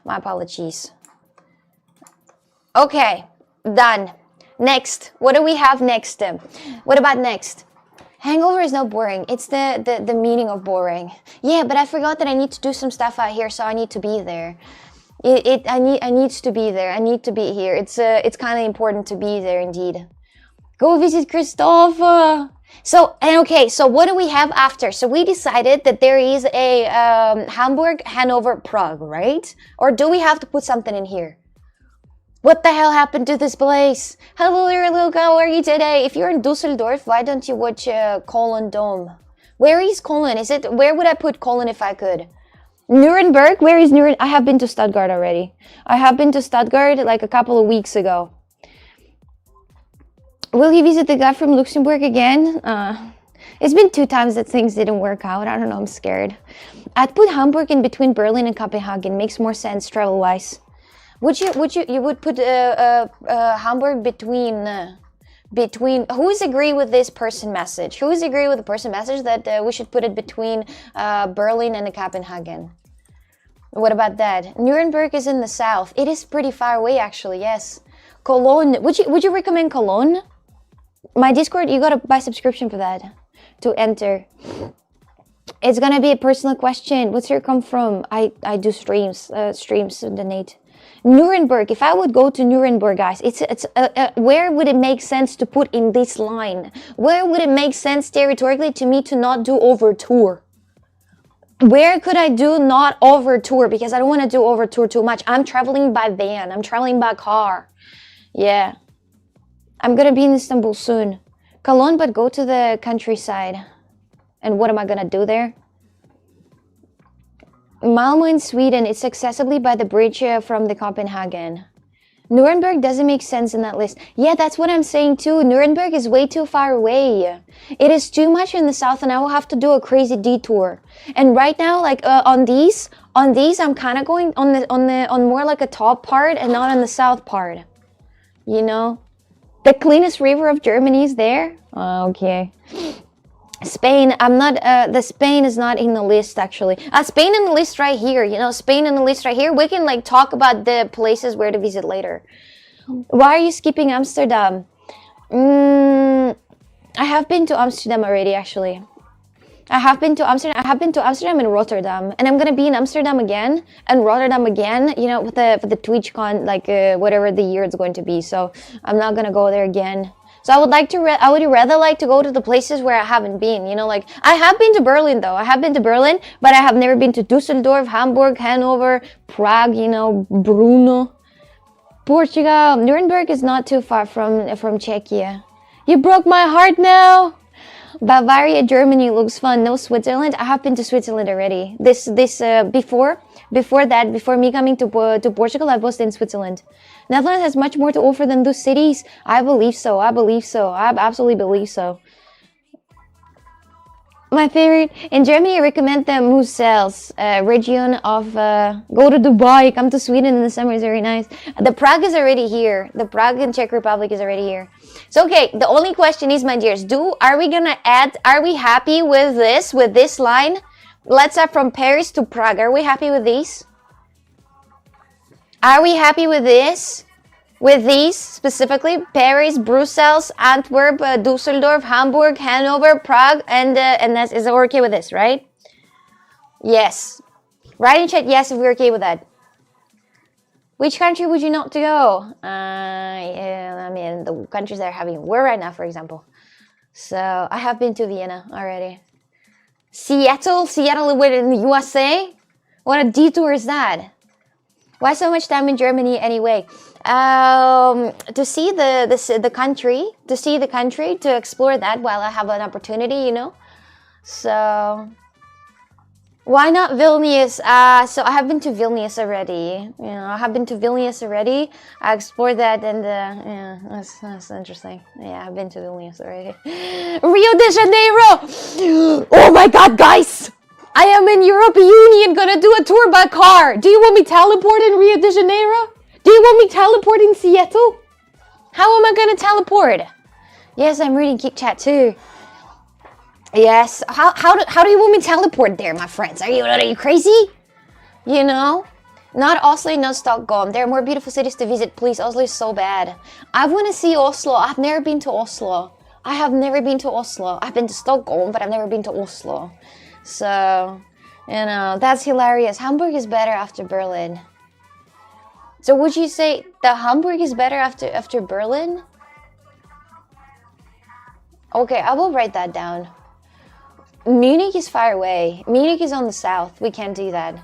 my apologies. Okay, done. Next, what do we have next? What about next? Hangover is not boring. It's the meaning of boring. Yeah, but I forgot that I need to do some stuff out here, so I need to be there. I need to be there. I need to be here. It's kind of important to be there indeed. Go visit Christoph. So what do we have after? So we decided that there is a Hamburg, Hanover, Prague, right? Or do we have to put something in here? What the hell happened to this place? Hello there, Luca. How are you today? If you're in Dusseldorf, why don't you watch Cologne Dome? Where is Cologne? Where would I put Cologne if I could? Nuremberg? Where is Nuremberg? I have been to Stuttgart already. I have been to Stuttgart like a couple of weeks ago. Will you visit the guy from Luxembourg again? It's been 2 times that things didn't work out. I don't know, I'm scared. I'd put Hamburg in between Berlin and Copenhagen. Makes more sense travel-wise. You would put Hamburg between who's agree with this person message? Who's agree with the person message that we should put it between Berlin and Copenhagen? What about that? Nuremberg is in the south. It is pretty far away, actually. Yes. Cologne. Would you recommend Cologne? My Discord, you gotta buy subscription for that to enter. It's gonna be a personal question. What's your come from? I do streams donate. Nuremberg. If I would go to Nuremberg, guys, where would it make sense to put in this line? Where would it make sense territorially to me to not do over tour? Where could I do not over tour? Because I don't want to do over tour too much. I'm traveling by van. I'm traveling by car. Yeah. I'm gonna be in Istanbul soon. Cologne, but go to the countryside. And what am I gonna do there? Malmö in Sweden, it's accessibly by the bridge from the Copenhagen. Nuremberg doesn't make sense in that list. Yeah, that's what I'm saying too. Nuremberg is way too far away. It is too much in the south and I will have to do a crazy detour. And right now, like on these, I'm kind of going on more like a top part and not on the south part. You know? The cleanest river of Germany is there? Okay. Spain, I'm not, the Spain is not in the list actually. Spain in the list right here, you know, Spain in the list right here. We can like talk about the places where to visit later. Why are you skipping Amsterdam? I have been to Amsterdam already actually. I have been to Amsterdam and Rotterdam. And I'm gonna be in Amsterdam again and Rotterdam again, you know, for the TwitchCon, like whatever the year it's going to be. So I'm not gonna go there again. So I would rather like to go to the places where I haven't been, you know, like I have been to Berlin though. I have been to Berlin, but I have never been to Dusseldorf, Hamburg, Hanover, Prague, you know, Brno, Portugal. Nuremberg is not too far from Czechia. You broke my heart now. Bavaria, Germany looks fun. No, Switzerland. I have been to Switzerland already. Before me coming to Portugal, I was in Switzerland. Netherlands has much more to offer than those cities. I believe so. I absolutely believe so. My favorite in Germany, I recommend the Moselles region of. Go to Dubai, come to Sweden in the summer, is very nice. The Prague is already here. The Prague in Czech Republic is already here. So okay, the only question is, my dears, are we happy with this line? Let's start from Paris to Prague. Are we happy with these? Are we happy with this? With these specifically, Paris, Brussels, Antwerp, Dusseldorf, Hamburg, Hanover, Prague, and that's, is it okay with this, right? Yes. Write in chat yes if we're okay with that. Which country would you not to go? Yeah, I mean, the countries that are having war right now, for example. So I have been to Vienna already. Seattle in the USA? What a detour is that? Why so much time in Germany anyway? To see the country, to explore that while I have an opportunity, you know. So why not Vilnius? So I have been to Vilnius already. I explored that, and yeah, that's interesting. Yeah, I've been to Vilnius already. Rio de Janeiro. Oh my God, guys! I am in European Union, gonna do a tour by car. Do you want me teleport in Rio de Janeiro? Do you want me teleport in Seattle? How am I gonna teleport? Yes, I'm reading Keep Chat too. Yes, how do you want me teleport there, my friends? Are you crazy? You know? Not Oslo, not Stockholm. There are more beautiful cities to visit, please. Oslo is so bad. I want to see Oslo. I've never been to Oslo. I've been to Stockholm, but I've never been to Oslo. So, you know, that's hilarious. Hamburg is better after Berlin. So would you say the Hamburg is better after Berlin? Okay, I will write that down. Munich is far away. Munich is on the south. We can't do that.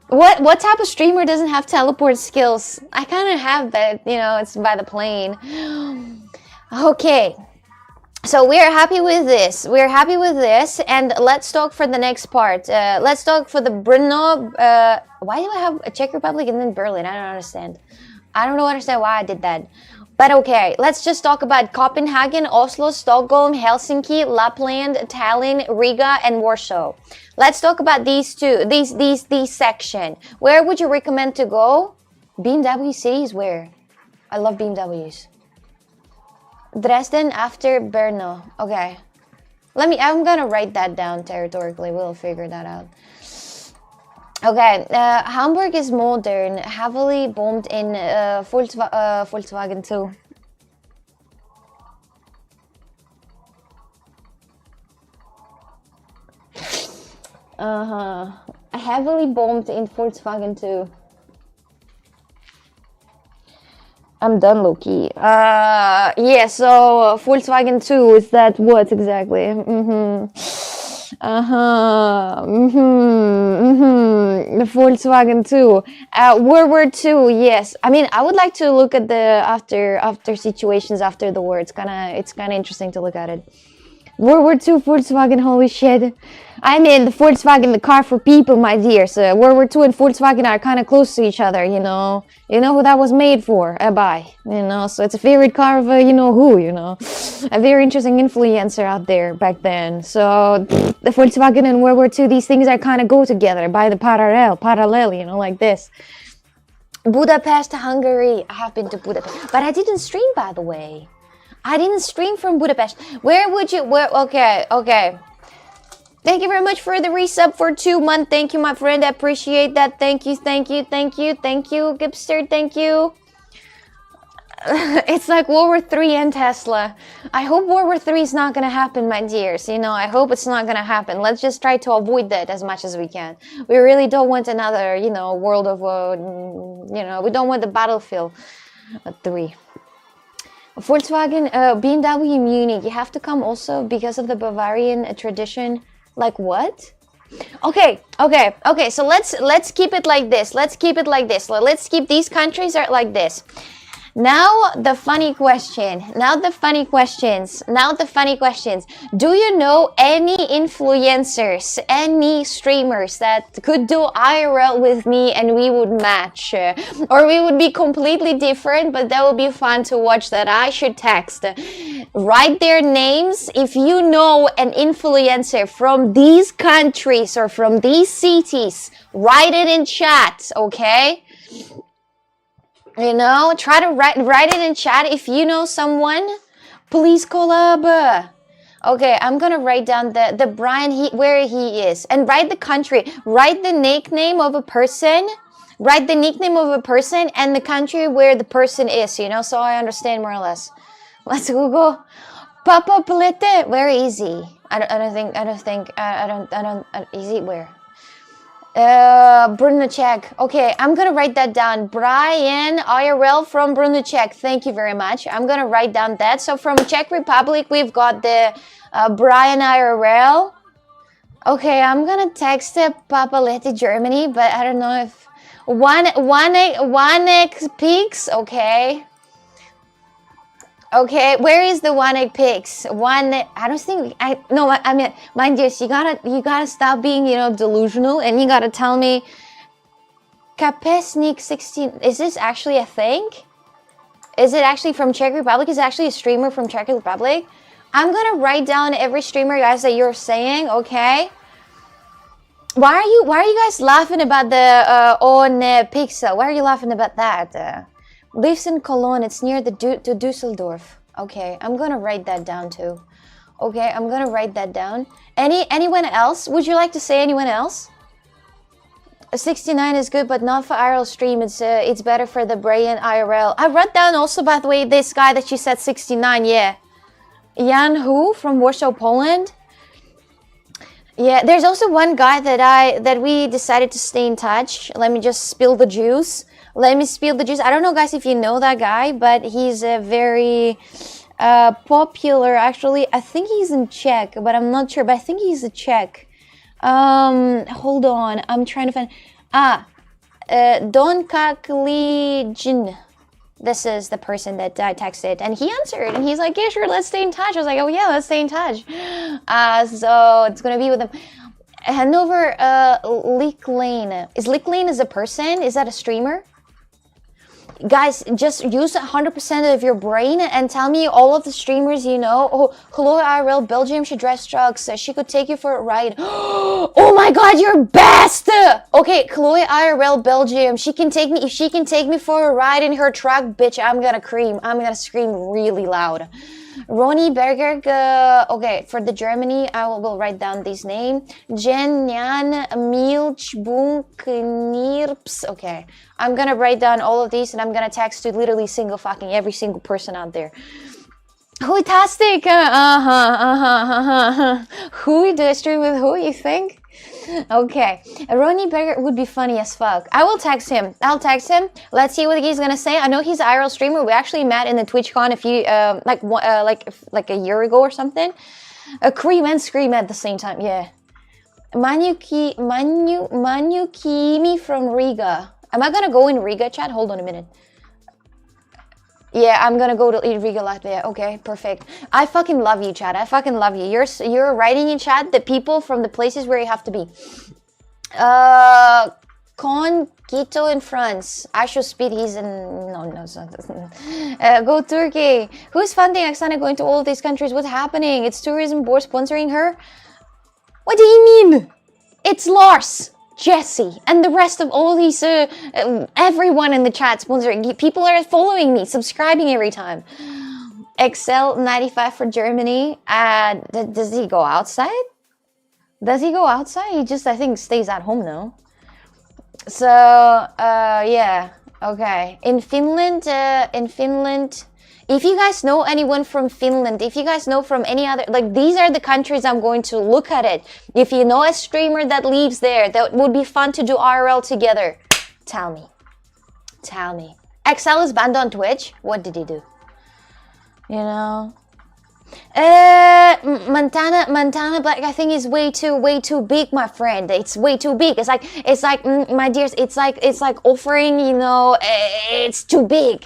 What type of streamer doesn't have teleport skills? I kind of have, but you know, it's by the plane. Okay. So we're happy with this. And let's talk for the next part. Let's talk for the Brno. Why do I have a Czech Republic and then Berlin? I don't understand. I don't understand why I did that. But okay, let's just talk about Copenhagen, Oslo, Stockholm, Helsinki, Lapland, Tallinn, Riga, and Warsaw. Let's talk about these two. These section. Where would you recommend to go? BMW cities. Where? I love BMWs. Dresden after Brno. Okay. I'm gonna write that down territorically. We'll figure that out. Okay. Hamburg is modern, heavily bombed in Volkswagen too. Heavily bombed in Volkswagen too. I'm done, Loki. Yeah, so Volkswagen 2, is that what exactly? The Volkswagen 2. World War 2, yes. I mean, I would like to look at the after situations after the war. It's kinda interesting to look at it. World War 2 Volkswagen, holy shit. I mean, the Volkswagen, the car for people, my dear. So World War 2 and Volkswagen are kind of close to each other, you know. You know who that was made for? By, you know. So it's a favorite car of you know who, you know. A very interesting influencer out there back then. So the Volkswagen and World War 2, these things are kind of go together by the parallel, you know, like this. Budapest, Hungary. I have been to Budapest, but I didn't stream, by the way. I didn't stream from Budapest. Okay. Thank you very much for the resub for 2 months. Thank you, my friend. I appreciate that. Thank you, Gipster. Thank you. It's like World War 3 and Tesla. I hope World War 3 is not gonna happen, my dears. You know, I hope it's not gonna happen. Let's just try to avoid that as much as we can. We really don't want another, you know, world of, you know, we don't want the battlefield 3. Volkswagen, BMW Munich. You have to come also because of the Bavarian tradition. Like what? Okay. So let's keep it like this. Let's keep these countries are like this. Now the funny question. Now the funny questions. Now the funny questions. Do you know any influencers, any streamers that could do IRL with me and we would match? Or we would be completely different, but that would be fun to watch that I should text. Write their names. If you know an influencer from these countries or from these cities, write it in chat, okay? You know, try to write it in chat if you know someone. Please collab. Okay, I'm gonna write down the Brian where he is, and write the country. Write the nickname of a person. Write the nickname of a person and the country where the person is. You know, so I understand more or less. Let's Google. Papa Plete. Where is he? I don't think. Is he where? Brunacek. Okay, I'm gonna write that down. Brian IRL from Brunacek. Thank you very much. I'm gonna write down that. So from Czech Republic, we've got the Brian IRL. Okay, I'm gonna text Papalete Germany, but I don't know if one X Peaks. Okay. Okay, where is the one egg pigs? I don't think I mean, mind you, you gotta stop being, you know, delusional, and you gotta tell me Kapesnik 16, is this actually a thing? Is it actually from Czech Republic? Is it actually a streamer from Czech Republic? I'm gonna write down every streamer, guys, that you're saying, okay? Why are you guys laughing about the on Pixel? Why are you laughing about that? Lives in Cologne. It's near the to Dusseldorf. Okay, I'm gonna write that down too. Okay, I'm gonna write that down. Anyone else? Would you like to say anyone else? 69 is good, but not for IRL stream. It's better for the Brian IRL. I wrote down also, by the way, this guy that you said 69. Yeah, Jan who from Warsaw, Poland. Yeah, there's also one guy that we decided to stay in touch. Let me just spill the juice. Let me spill the juice. I don't know, guys, if you know that guy, but he's a very popular. Actually, I think he's in Czech, but I'm not sure. But I think he's a Czech. Hold on, I'm trying to find. Don Kaklijin. This is the person that I texted, and he answered, and he's like, "Yeah, sure, let's stay in touch." I was like, "Oh yeah, let's stay in touch." So it's gonna be with him. Hanover, Lick Lane. Is Lick Lane a person? Is that a streamer? Guys, just use 100% of your brain and tell me all of the streamers you know. Oh, Chloe IRL Belgium, she drives trucks. She could take you for a ride. Oh my god, you're best! Okay, Chloe IRL Belgium, she can take me. If she can take me for a ride in her truck, bitch, I'm gonna scream really loud. Ronnie Berger, okay, for the Germany, I will write down this name. Jen Nyan Milchbunk Nirps. Okay, I'm gonna write down all of these and I'm gonna text to literally every single person out there. Who-tastic! Who? Do I stream with who, you think? Okay, Ronnie Berger would be funny as fuck. I will text him. I'll text him. Let's see what he's gonna say. I know he's an IRL streamer. We actually met in the TwitchCon a few, like a year ago or something. Cream and scream at the same time. Yeah. Manukimi from Riga. Am I gonna go in Riga, chat? Hold on a minute. Yeah, I'm gonna go to Riga, Latvia. Okay, perfect. I fucking love you, chat. I fucking love you. You're writing in chat the people from the places where you have to be. Quito in France. Asho Speed, he's in... No, it's not. Go Turkey. Who's funding Oksana going to all of these countries? What's happening? It's tourism board sponsoring her? What do you mean? It's Lars, Jesse, and the rest of all these, everyone in the chat sponsoring. People are following me, subscribing every time. Excel 95 for Germany. Does he go outside? Does he go outside? He just, I think, stays at home now. So, yeah, okay. In Finland, if you guys know anyone from Finland, if you guys know from any other, like, these are the countries I'm going to look at it. If you know a streamer that lives there, that would be fun to do IRL together, tell me. Tell me. XL is banned on Twitch? What did he do? You know? Montana Black, I think is way too big, my friend. It's way too big. It's like, my dears, it's like offering, you know, it's too big.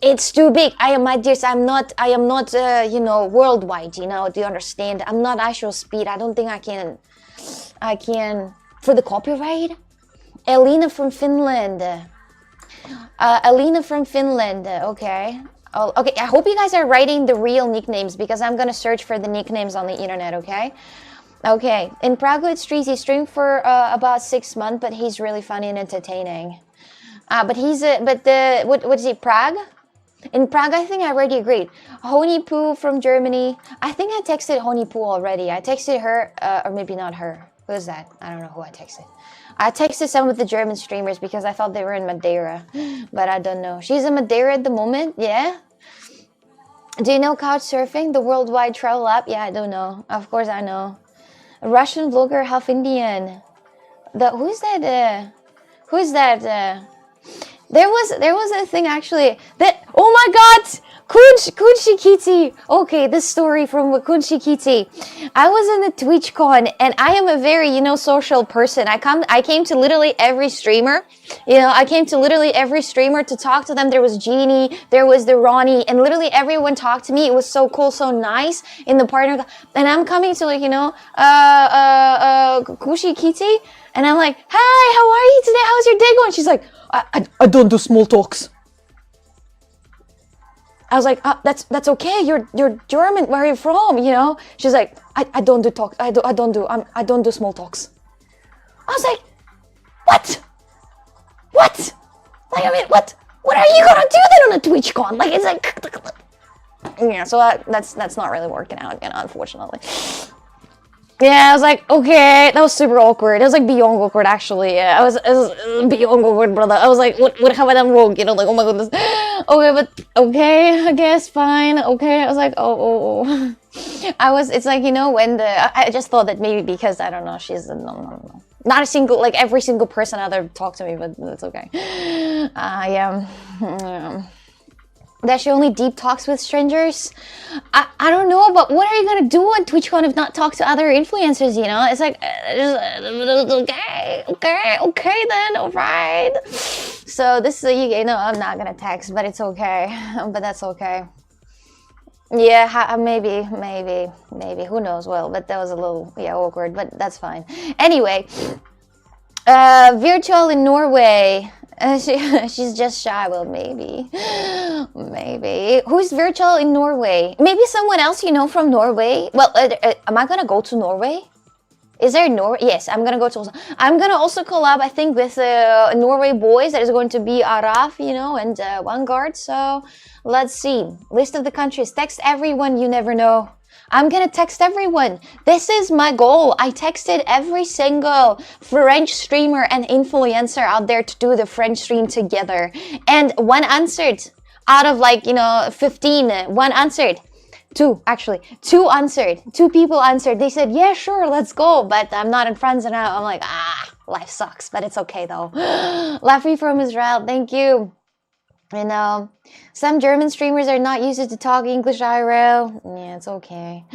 It's too big. I am, my dears, I am not, you know, worldwide, you know, do you understand? I'm not actual speed. I don't think I can, for the copyright? Elena from Finland. Alina from Finland, okay. Oh, okay, I hope you guys are writing the real nicknames because I'm gonna search for the nicknames on the internet, okay? Okay, in Prague it's Trees. He streamed for about 6 months, but he's really funny and entertaining. But he's what is he, Prague? In Prague, I think I already agreed. Honey Poo from Germany. I think I texted Honey Poo already. I texted her, or maybe not her. Who is that? I don't know who I texted. I texted some of the German streamers because I thought they were in Madeira, but I don't know. She's in Madeira at the moment, yeah? Do you know couch surfing, the worldwide travel app? Yeah, I don't know. Of course I know. A Russian vlogger, half Indian. Who's that? Who's that? There was a thing actually that, oh my god, Kunshikiti. Okay, this story from Kunshikiti. I was in a TwitchCon and I am a very, you know, social person. I came to literally every streamer. You know, I came to literally every streamer to talk to them. There was Jeannie, there was the Ronnie, and literally everyone talked to me. It was so cool, so nice in the partner. And I'm coming to, like, you know, Kunshikiti, and I'm like, hi, how are you today? How's your day going? She's like, I don't do small talks. I was like, that's okay. You're German. Where are you from? You know? She's like, I don't do talk. I don't do small talks. I was like, what? What? Like, I mean, what are you gonna do then on a TwitchCon? Like, it's like, yeah. So that's not really working out, you know, unfortunately. Yeah, I was like, okay, that was super awkward. It was like beyond awkward, actually. Yeah, it was beyond awkward, brother. I was like, what have I done wrong? You know, like, oh my goodness. Okay, but okay, I guess, fine. Okay, I was like, oh. It's like, you know, when I just thought that maybe because, I don't know, she's, no. Not a single, like, every single person out there talked to me, but that's okay. Yeah. That she only deep talks with strangers. I don't know, but what are you gonna do on TwitchCon if not talk to other influencers, you know? It's like, okay then, alright. So this is, you know, I'm not gonna text, but it's okay. But that's okay. Yeah, maybe, who knows? Well, but that was a little, yeah, awkward, but that's fine. Anyway, virtual in Norway. She's just shy. Well, maybe. Who's virtual in Norway? Maybe someone else you know from Norway. Well, am I gonna go to Norway? Is there Norway? Yes, I'm gonna go to. I'm gonna also collab, I think, with Norway boys. That is going to be Araf, you know, and Vanguard. So let's see. List of the countries. Text everyone you never know. I'm gonna text everyone. This is my goal. I texted every single French streamer and influencer out there to do the French stream together. And one answered. Out of, like, you know, 15, one answered. Two answered. Two people answered. They said, yeah, sure, let's go. But I'm not in France now. I'm like, life sucks, but it's okay though. Laffy from Israel, thank you. You know, some German streamers are not used to talk English IRL. Yeah, it's okay.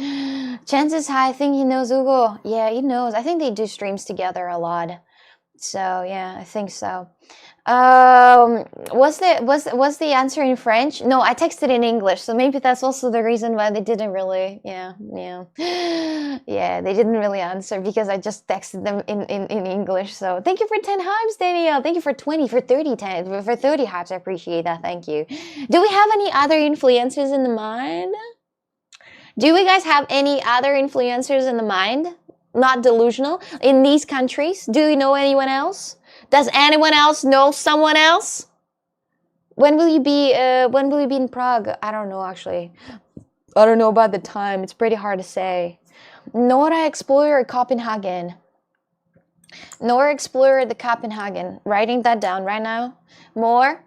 Chances high, I think he knows Hugo. Yeah, he knows. I think they do streams together a lot. So yeah, I think so. Was the answer in French? No, I texted in English, so maybe that's also the reason why they didn't really, yeah, they didn't really answer because I just texted them in English. So thank you for 10 hypes, Danielle. Thank you for 20, for 30, 10, for 30 hypes. I appreciate that. Thank you. Do we have any other influencers in the mind? Do we guys have any other influencers in the mind? Not delusional in these countries? Do you know anyone else? Does anyone else know someone else? When will you be in Prague? I don't know, actually. I don't know about the time. It's pretty hard to say. Nora Explorer Copenhagen. Nora Explorer the Copenhagen. Writing that down right now. More.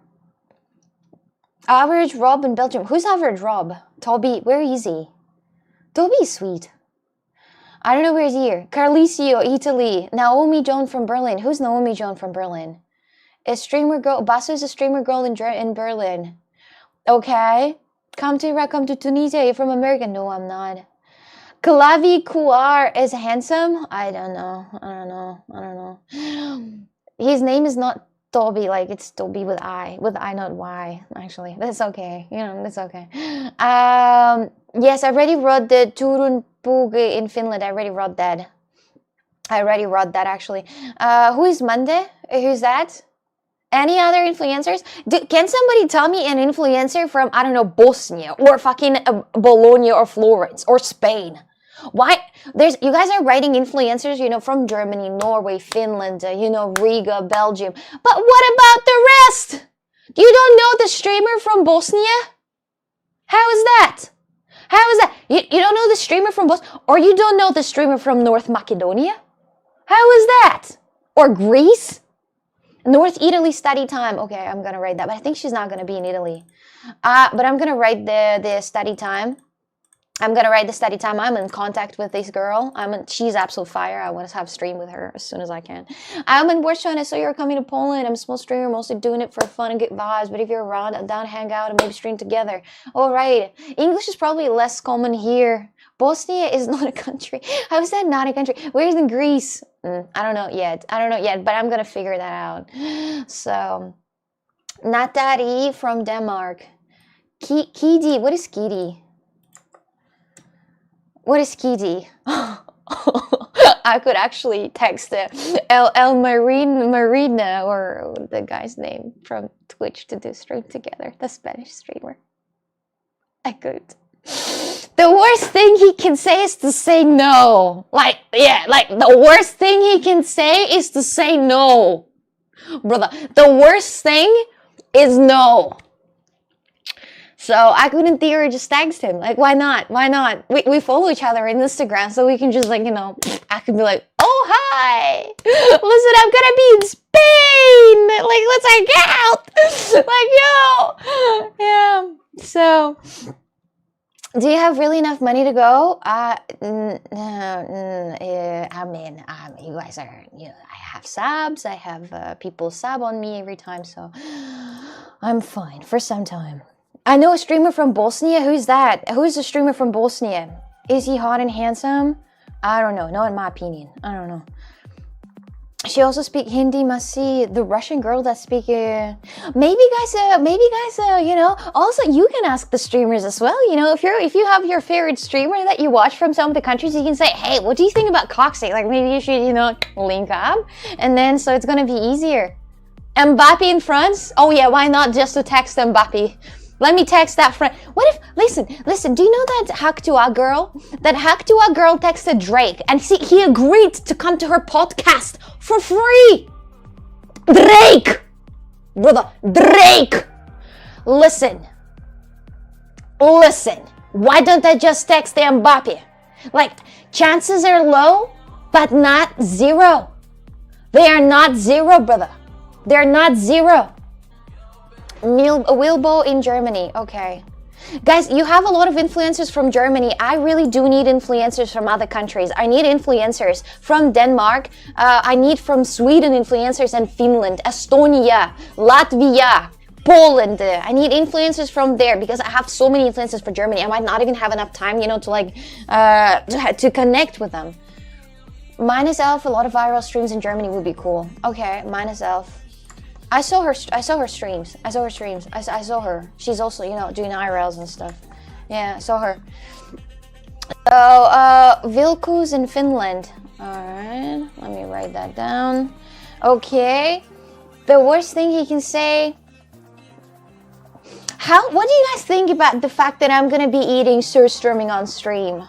Average Rob in Belgium. Who's Average Rob? Toby. Where is he? Toby's sweet. I don't know where he's here. Carlisio, Italy. Naomi Joan from Berlin. Who's Naomi Joan from Berlin? A streamer girl. Basu is a streamer girl in Berlin. Okay. Come to Tunisia. You're from America. No, I'm not. Kalavi Kuar is handsome? I don't know. His name is not Dolby, like it's Dolby with I, not Y, actually. That's okay. That's okay. Yes, I already wrote the Turun Pugi in Finland. I already wrote that. Actually. Who is Mande? Who's that? Any other influencers? Can somebody tell me an influencer from, I don't know, Bosnia or fucking Bologna or Florence or Spain? Why? You guys are writing influencers, from Germany, Norway, Finland, Riga, Belgium. But what about the rest? You don't know the streamer from Bosnia? How is that? You don't know the streamer from Bosnia? Or you don't know the streamer from North Macedonia? How is that? Or Greece? North Italy study time. Okay, I'm going to write that. But I think she's not going to be in Italy. But I'm going to write the study time. I'm in contact with this girl. She's absolute fire. I want to have stream with her as soon as I can. I'm in Warsaw and I saw you're coming to Poland. I'm a small streamer, mostly doing it for fun and good vibes. But if you're around, I'm down, hang out, and maybe stream together. All right. English is probably less common here. Bosnia is not a country. How is that not a country? Where's in Greece? I don't know yet, but I'm going to figure that out. So, Natari from Denmark. Kidi, what is Kidi? What is Kidi? I could actually text El Marina or the guy's name from Twitch to do stream together, the Spanish streamer. I could. The worst thing he can say is to say no. The worst thing he can say is to say no. Brother, the worst thing is no. So I could, in theory, just text him. Like, why not? We follow each other on Instagram, so we can just, I could be like, oh, hi. Listen, I'm going to be in Spain. Let's hang out. Yo. Yeah. So, do you have really enough money to go? You guys are, I have subs. I have people sub on me every time, so I'm fine for some time. I know a streamer from Bosnia. Who's that? Who's the streamer from Bosnia? Is he hot and handsome? I don't know. Not in my opinion. I don't know. She also speaks Hindi. Must see the Russian girl that speak. Maybe guys. Also you can ask the streamers as well. If you have your favorite streamer that you watch from some of the countries, you can say, hey, what do you think about Coxie? Like maybe you should link up, and then so it's gonna be easier. Mbappe in France? Oh yeah, why not just to text Mbappe? Let me text that friend. What if, listen, do you know that Hack2A girl? That Hack2A girl texted Drake and he agreed to come to her podcast for free. Drake! Brother, Drake! Listen. Why don't I just text the Mbappe? Chances are low, but not zero. They are not zero, brother. They're not zero. Wilbo in Germany. Okay. Guys, you have a lot of influencers from Germany. I really do need influencers from other countries. I need influencers from Denmark. I need from Sweden influencers and Finland, Estonia, Latvia, Poland. I need influencers from there because I have so many influencers for Germany. I might not even have enough time, to connect with them. Minus Elf, a lot of viral streams in Germany would be cool. Okay, Minus Elf. I saw her streams. I saw her. She's also, doing IRLs and stuff. Yeah, I saw her. So, Vilkus in Finland. Alright, let me write that down. Okay. The worst thing he can say. What do you guys think about the fact that I'm gonna be eating surströmming on stream?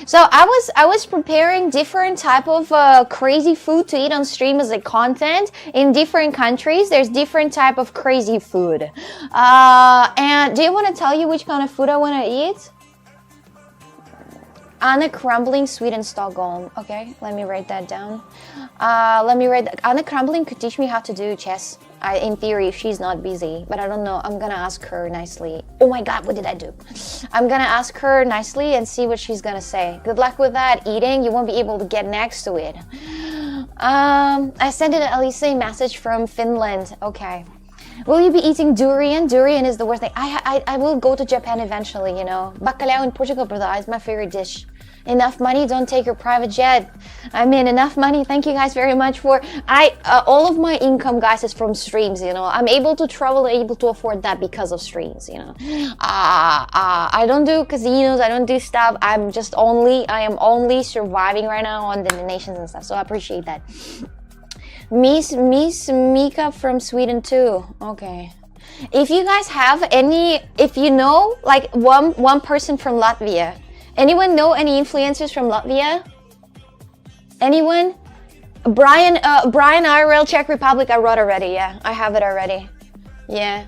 So I was preparing different type of crazy food to eat on stream as a content in different countries. There's different type of crazy food. And do you want to tell you which kind of food I want to eat? Anna Crumbling, Sweden, Stockholm. Okay, let me write that down. Anna Crumbling could teach me how to do chess. In theory, if she's not busy, but I don't know. I'm gonna ask her nicely. Oh my God, what did I do? I'm gonna ask her nicely and see what she's gonna say. Good luck with that eating. You won't be able to get next to it. I sent an Elise message from Finland. Okay. Will you be eating durian? Durian is the worst thing. I will go to Japan eventually, Bacalhau in Portugal, brother, is my favorite dish. Enough money, don't take your private jet. I mean, enough money. Thank you guys very much for all of my income, guys, is from streams. You know, I'm able to travel, able to afford that because of streams. You know, I don't do casinos, I don't do stuff. I am only surviving right now on the donations and stuff. So I appreciate that. Miss Mika from Sweden too. Okay. If you guys have any, if you know like one person from Latvia, anyone know any influencers from Latvia? Anyone? Brian IRL Czech Republic. I wrote already. Yeah, I have it already. Yeah.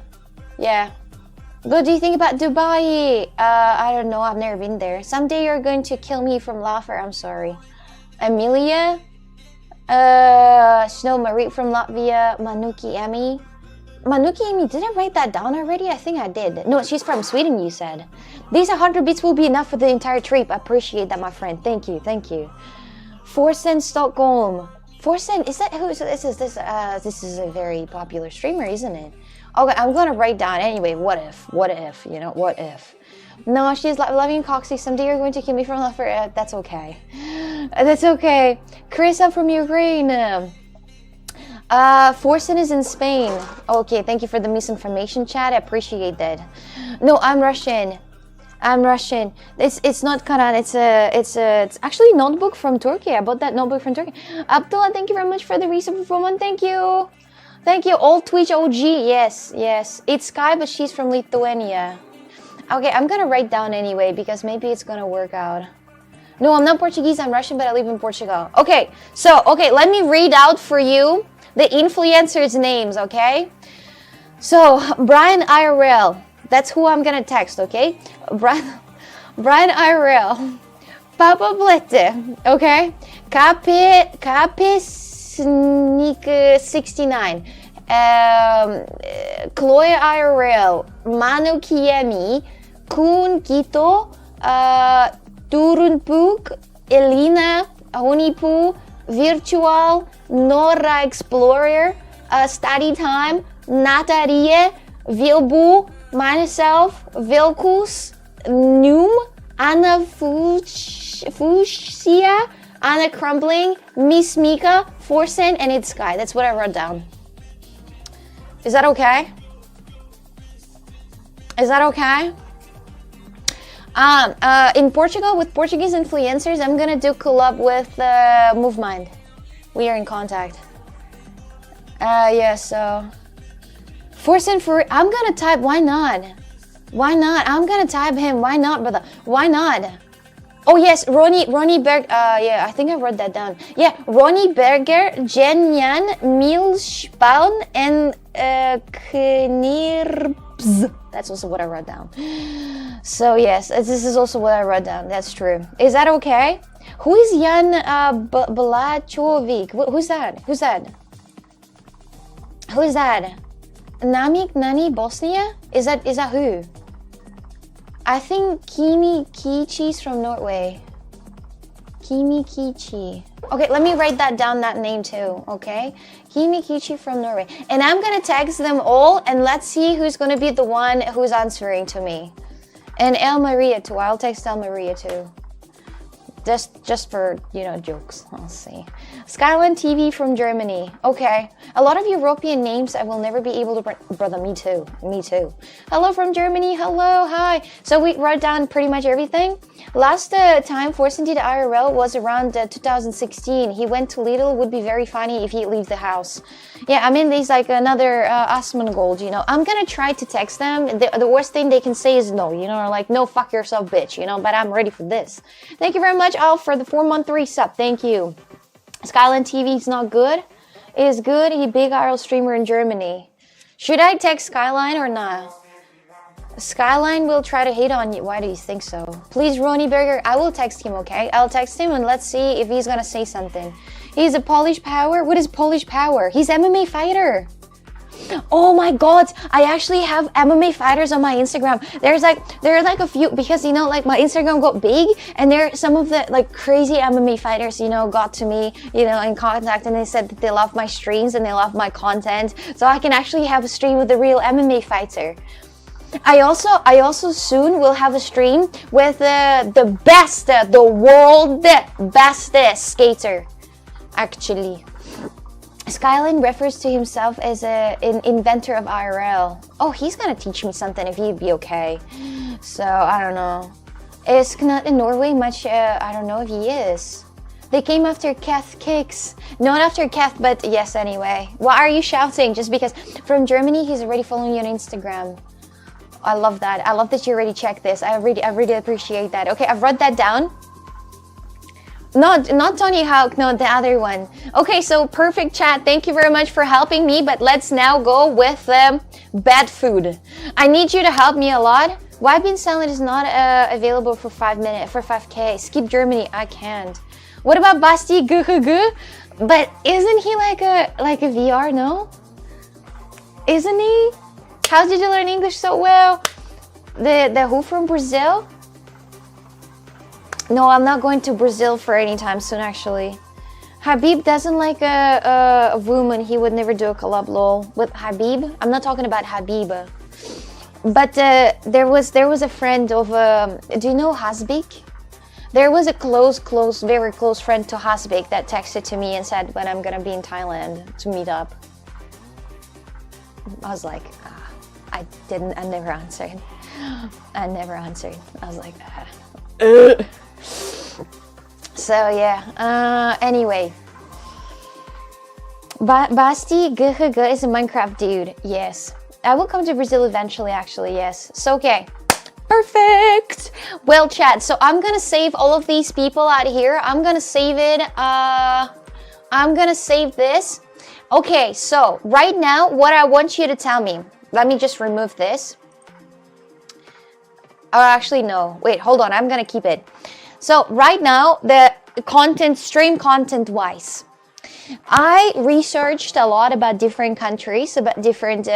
What do you think about Dubai? I don't know. I've never been there. Someday you're going to kill me from laughter. I'm sorry. Amelia. Snow Marie from Latvia. Manuki Emmy. Did I write that down already? I think I did. No, she's from Sweden, you said. These 100 bits will be enough for the entire trip. I appreciate that, my friend. Thank you. Forsen Stockholm. Forsen, is that who is this? This is a very popular streamer, isn't it? Okay, I'm gonna write down anyway. What if? You know, what if? No, she's loving Coxie. Someday you're going to kill me from laughter. That's okay. That's okay. Chris, I'm from Ukraine. Forsen is in Spain. Okay, thank you for the misinformation, chat. I appreciate that. No, I'm Russian. It's not Quran. It's actually a notebook from Turkey. I bought that notebook from Turkey. Abdullah, thank you very much for the resub for one. Thank you. Old Twitch OG. Yes. It's Sky, but she's from Lithuania. Okay, I'm gonna write down anyway because maybe it's gonna work out. No, I'm not Portuguese. I'm Russian, but I live in Portugal. Okay, let me read out for you the influencers' names, okay? So, Brian IRL, that's who I'm gonna text, okay? Brian IRL, Papa Blette, okay? Kapisnik 69, Chloe IRL, Manu Kiemi, Kun Kito, Turunpuk, Elina, Honipu, Virtual, Nora Explorer, Study Time, Natarie, Vilbu, myself, Vilkus, Noom, Anna Fuchsia, Anna Crumbling, Miss Mika, Forsen, and it's Sky. That's what I wrote down. Is that okay? In Portugal, with Portuguese influencers, I'm gonna do collab with MoveMind. We are in contact. So Forsen I'm gonna type. Why not? I'm gonna type him. Why not, brother? Why not? Oh yes, Ronnie Berg. I think I wrote that down. Yeah, Ronnie Berger, Jenyan, Milspawn, and Knirps. That's also what I wrote down. So yes, this is also what I wrote down. That's true. Is that okay? Who is Jan Blachovic? Who's that? Nani Bosnia? Is that who? I think Kimi Kichi's from Norway. Kimi Kichi. Okay, let me write that down, that name too, okay? Kimi Kichi from Norway. And I'm gonna text them all and let's see who's gonna be the one who's answering to me. And El Maria too. I'll text El Maria too. Just for, jokes. I'll see. Skyline TV from Germany. Okay. A lot of European names I will never be able to... Brother, me too. Hello from Germany. Hello. Hi. So we wrote down pretty much everything. Last time Forsen did IRL was around 2016. He went to Lidl. Would be very funny if he leaves the house. Yeah, I mean, there's like another Asmongold, I'm going to try to text them. The worst thing they can say is no, or like, no, fuck yourself, bitch, but I'm ready for this. Thank you very much, Alf, for the 4-month resub. Thank you. Skyline TV is not good. It is good. He big IRL streamer in Germany. Should I text Skyline or not? Skyline will try to hate on you. Why do you think so? Please, Ronnie Berger, I will text him, okay? I'll text him and let's see if he's going to say something. He's a Polish power? What is Polish power? He's MMA fighter. Oh my god, I actually have MMA fighters on my Instagram. There are like a few, because like my Instagram got big and some of the like crazy MMA fighters got to me in contact, and they said that they love my streams and they love my content, so I can actually have a stream with a real MMA fighter. I also soon will have a stream with the best, the world best skater, actually. Skyline refers to himself as an inventor of IRL. Oh, he's gonna teach me something if he'd be okay. So, I don't know. Is Knut in Norway much, I don't know if he is. They came after Kath Kicks. Not after Kath, but yes, anyway. Why are you shouting? Just because from Germany, he's already following you on Instagram. I love that. I love that you already checked this. I really appreciate that. Okay, I've wrote that down. Not Tony Hawk, no, the other one. Okay, so perfect chat. Thank you very much for helping me, but let's now go with bad food. I need you to help me a lot. Why bean salad is not available for 5K? Skip Germany, I can't. What about Basti Guhugu? But isn't he like a VR, no? Isn't he? How did you learn English so well? The who from Brazil? No, I'm not going to Brazil for any time soon, actually. Habib doesn't like a woman. He would never do a collab, lol. With Habib? I'm not talking about Habib. But there was a friend of, do you know Hasbik? There was a very close friend to Hasbik that texted to me and said when I'm gonna be in Thailand to meet up. I was like, I never answered. I never answered. I was like, So yeah, anyway. Basti Guhugu is a Minecraft dude, yes. I will come to Brazil eventually, actually, yes. So, okay. Perfect! Well, chat, so I'm gonna save all of these people out here. I'm gonna save it, I'm gonna save this. Okay, so, right now, what I want you to tell me. Let me just remove this. Oh, actually, no. Wait, hold on, I'm gonna keep it. So, right now, the content, stream content-wise, I researched a lot about different countries, about different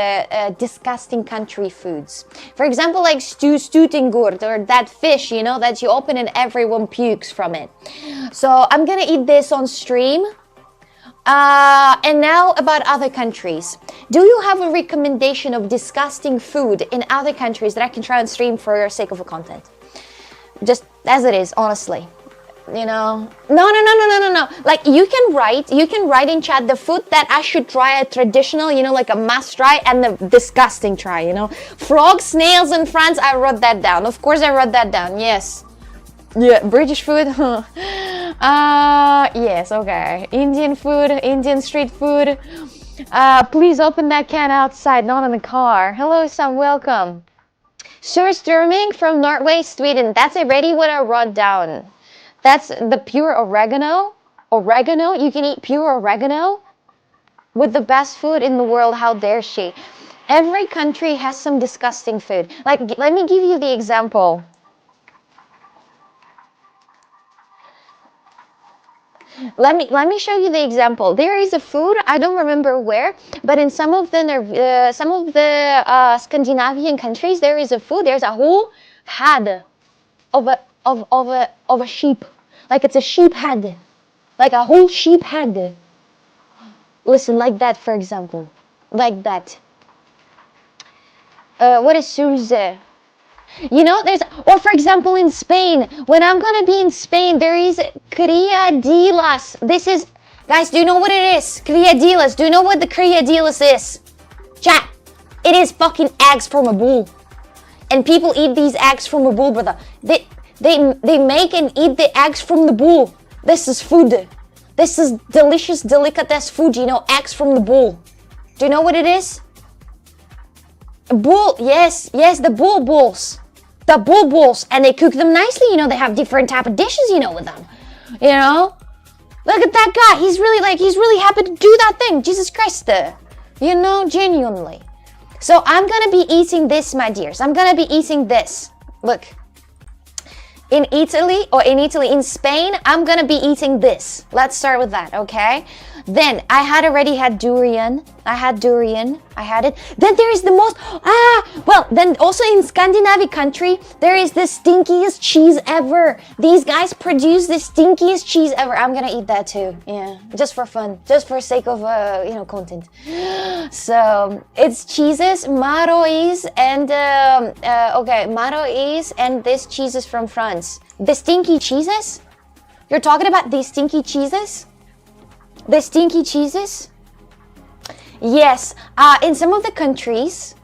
disgusting country foods. For example, like stutengurt, or that fish, you know, that you open and everyone pukes from it. So I'm gonna eat this on stream. And now about other countries. Do you have a recommendation of disgusting food in other countries that I can try on stream for your sake of the content? Just as it is, honestly. You know, no. Like you can write in chat the food that I should try, a traditional, you know, like a must try, and the disgusting try, you know. Frogs, snails in France, I wrote that down. Of course I wrote that down, yes. Yeah, British food, yes, okay. Indian food, Indian street food. Please open that can outside, not in the car. Hello, Sam, welcome. Surströmming from Norway, Sweden. That's already what I wrote down. That's the pure oregano. Oregano, you can eat pure oregano with the best food in the world. How dare she? Every country has some disgusting food. Like, let me give you the example. Let me show you the example. There is a food, I don't remember where, but in some of the Scandinavian countries, there is a food. There's a whole head of a sheep, like it's a sheep head, like a whole sheep head. Listen, like that, for example, like that. What is Suze? You know, or for example, in Spain, when I'm gonna be in Spain, there is criadillas. This is, guys, do you know what it is? Criadillas. Do you know what the criadillas is? Chat, it is fucking eggs from a bull, and people eat these eggs from a bull, brother. They make and eat the eggs from the bull. This is food. This is delicious, delicatessen food, you know, eggs from the bull. Do you know what it is? Bull, yes, the bull bulls. The bull bulls. And they cook them nicely, you know, they have different type of dishes, you know, with them. You know? Look at that guy. He's really happy to do that thing. Jesus Christ. You know, genuinely. So I'm gonna be eating this, my dears. I'm gonna be eating this. Look. In Spain, I'm gonna be eating this. Let's start with that, okay? Then I had already had durian. I had durian. I had it. Then there is the most well, then also in Scandinavian country, there is the stinkiest cheese ever. These guys produce the stinkiest cheese ever. I'm gonna eat that too. Yeah, just for fun, just for sake of you know, content. So it's cheeses, Marois, and okay, Marois, and this cheese is from France. The stinky cheeses? You're talking about these stinky cheeses? The stinky cheeses? Yes. In some of the countries,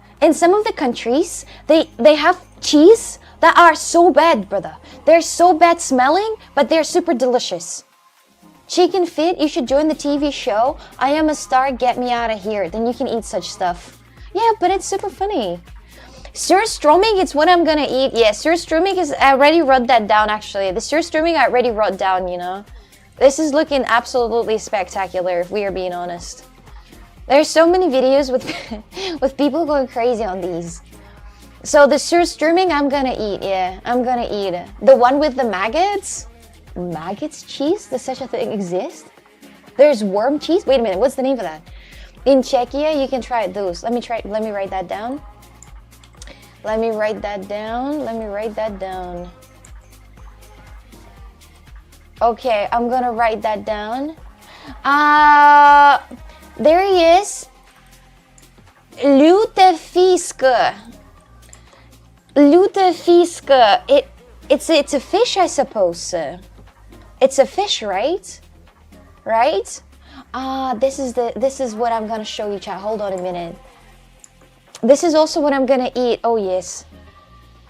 they have cheese that are so bad, brother. They're so bad smelling, but they're super delicious. Chicken Fit, you should join the TV show. I Am a Star, Get Me Out of Here. Then you can eat such stuff. Yeah, but it's super funny. Surströmming, it's what I'm gonna eat. Yeah, surströmming is, I already wrote that down actually. The surströmming I already wrote down, you know. This is looking absolutely spectacular, if we are being honest. There's so many videos with with people going crazy on these. So the surströmming I'm gonna eat, yeah. I'm gonna eat it. The one with the maggots? Maggots cheese? Does such a thing exist? There's worm cheese? Wait a minute, what's the name of that? In Czechia, you can try those. Let me write that down. Let me write that down. Okay, I'm gonna write that down. There he is. Lutefisk. Lutefisk. It's a fish, I suppose. It's a fish, right? Right? This is what I'm gonna show you, chat. Hold on a minute. This is also what I'm gonna eat. Oh yes.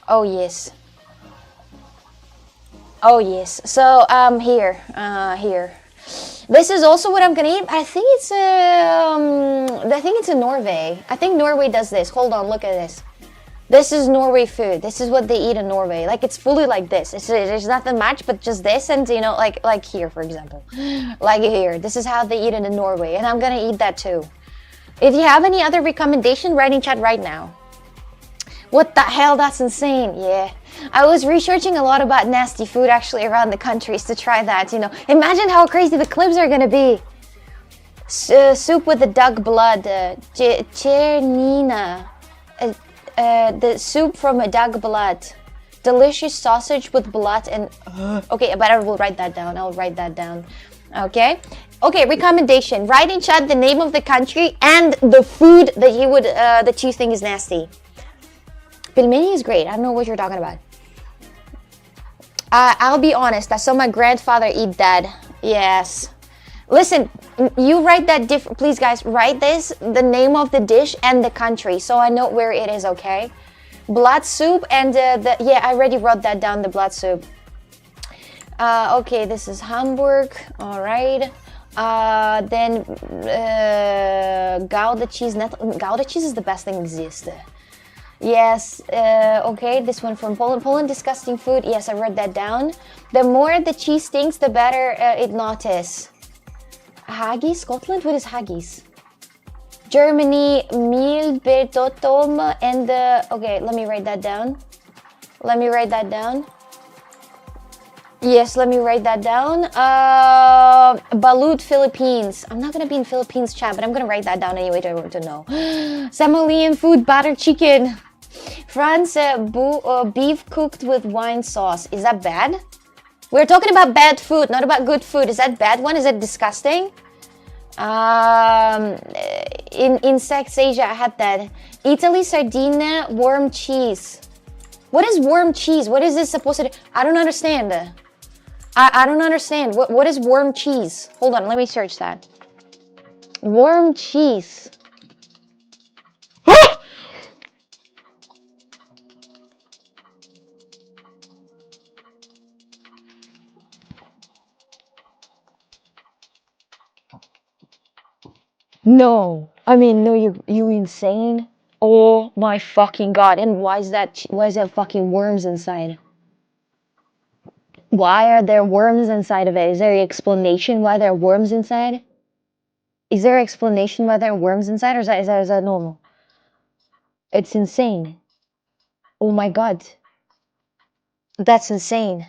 Oh yes. Oh yes. So here. This is also what I'm gonna eat. I think it's in Norway. I think Norway does this. Hold on, look at this. This is Norway food. This is what they eat in Norway. Like, it's fully like this. There's nothing much, but just this, and you know, like here, for example, like here. This is how they eat it in Norway, and I'm gonna eat that too. If you have any other recommendation, write in chat right now. What the hell? That's insane. Yeah. I was researching a lot about nasty food actually around the countries to try that, you know. Imagine how crazy the clips are gonna be. Soup with the duck blood. Chernina. The soup from a duck blood. Delicious sausage with blood and... Okay, but I will write that down. I'll write that down. Okay. Okay, recommendation. Write in chat the name of the country and the food that you would that you think is nasty. Pilmeni is great. I don't know what you're talking about. I'll be honest. I saw my grandfather eat that. Yes. Listen, you write that please, guys. Write the name of the dish and the country, so I know where it is. Okay. Blood soup and yeah, I already wrote that down. The blood soup. Okay, this is Hamburg. All right. Then Gouda cheese. Gouda cheese is the best thing exists. Yes. Okay, this one from Poland. Poland, disgusting food. Yes, I wrote that down. The more the cheese stinks, the better it not is. Haggis, Scotland. What is haggis? Germany, mealbetotom, and okay. Let me write that down. Yes, let me write that down. Balut, Philippines. I'm not gonna be in Philippines, chat, but I'm gonna write that down anyway to know. Somalian food, battered chicken. France, beef cooked with wine sauce. Is that bad? We're talking about bad food, not about good food. Is that bad one? Is that disgusting? In Insects Asia, I had that. Italy, Sardinia, worm cheese. What is worm cheese? What is this supposed to do? I don't understand. I don't understand. What is worm cheese? Hold on, let me search that. Worm cheese. No, I mean, no, you insane? Oh my fucking god! And why is that fucking worms inside? Why are there worms inside of it? Is there an explanation why there are worms inside? Is there an explanation why there are worms inside, or is that normal? It's insane. Oh my god, that's insane.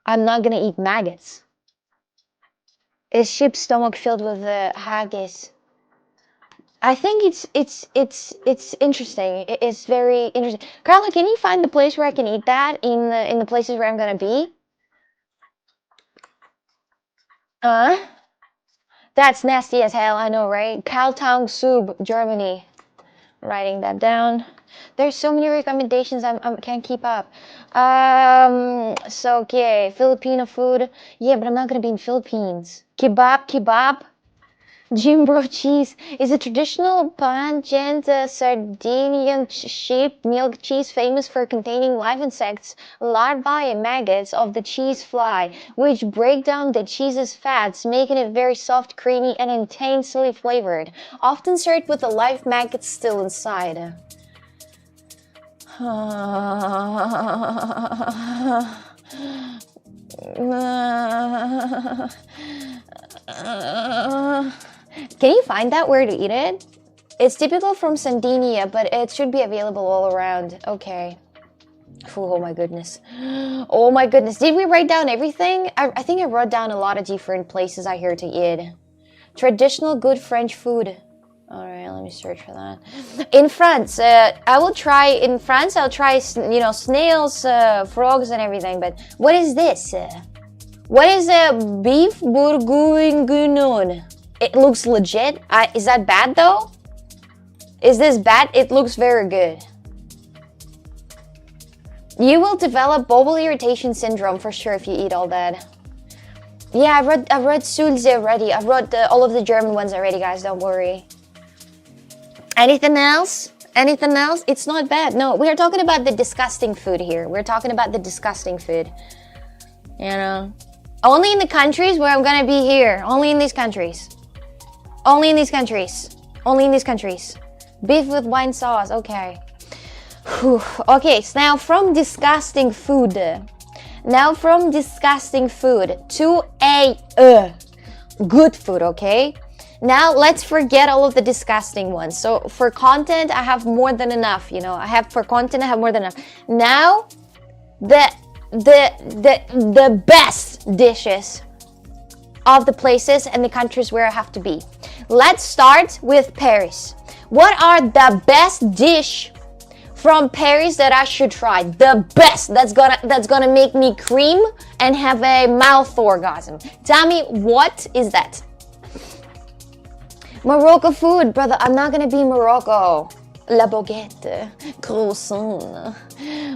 I'm not gonna eat maggots. Is sheep's stomach filled with haggis? I think it's interesting. It's very interesting. Carla, can you find the place where I can eat that in the places where I'm gonna be? That's nasty as hell. I know, right? Kaltang soup, Germany. Writing that down. There's so many recommendations. I can't keep up. So okay, Filipino food. Yeah, but I'm not gonna be in Philippines. Kebab. Jimbo cheese is a traditional pungent Sardinian sheep milk cheese famous for containing live insects, larvae, and maggots of the cheese fly, which break down the cheese's fats, making it very soft, creamy, and intensely flavored, often served with the live maggots still inside. Can you find that where to eat it? It's typical from Sardinia, but it should be available all around. Okay. Oh my goodness. Oh my goodness. Did we write down everything? I think I wrote down a lot of different places I hear to eat. Traditional good French food. Alright, let me search for that. In France, I'll try, snails, frogs and everything, but what is this? What is a beef bourguignon? It looks legit. Is that bad though? Is this bad? It looks very good. You will develop bowel irritation syndrome for sure if you eat all that. Yeah, I read Sulze already. I wrote all of the German ones already, guys. Don't worry. Anything else? Anything else? It's not bad. No, we are talking about the disgusting food here. We're talking about the disgusting food. You know, only in the countries where I'm gonna be here. Only in these countries. Only in these countries. Only in these countries. Beef with wine sauce. Okay. Whew. Okay, so now from disgusting food. Now from disgusting food to a good food, okay? Now let's forget all of the disgusting ones. So for content, I have more than enough, you know. I have more than enough. Now the best dishes of the places and the countries where I have to be. Let's start with Paris. What are the best dish from Paris that I should try? The best that's gonna make me cream and have a mouth orgasm. Tell me, what is that? Morocco food, brother. I'm not gonna be in Morocco. La baguette, croissant.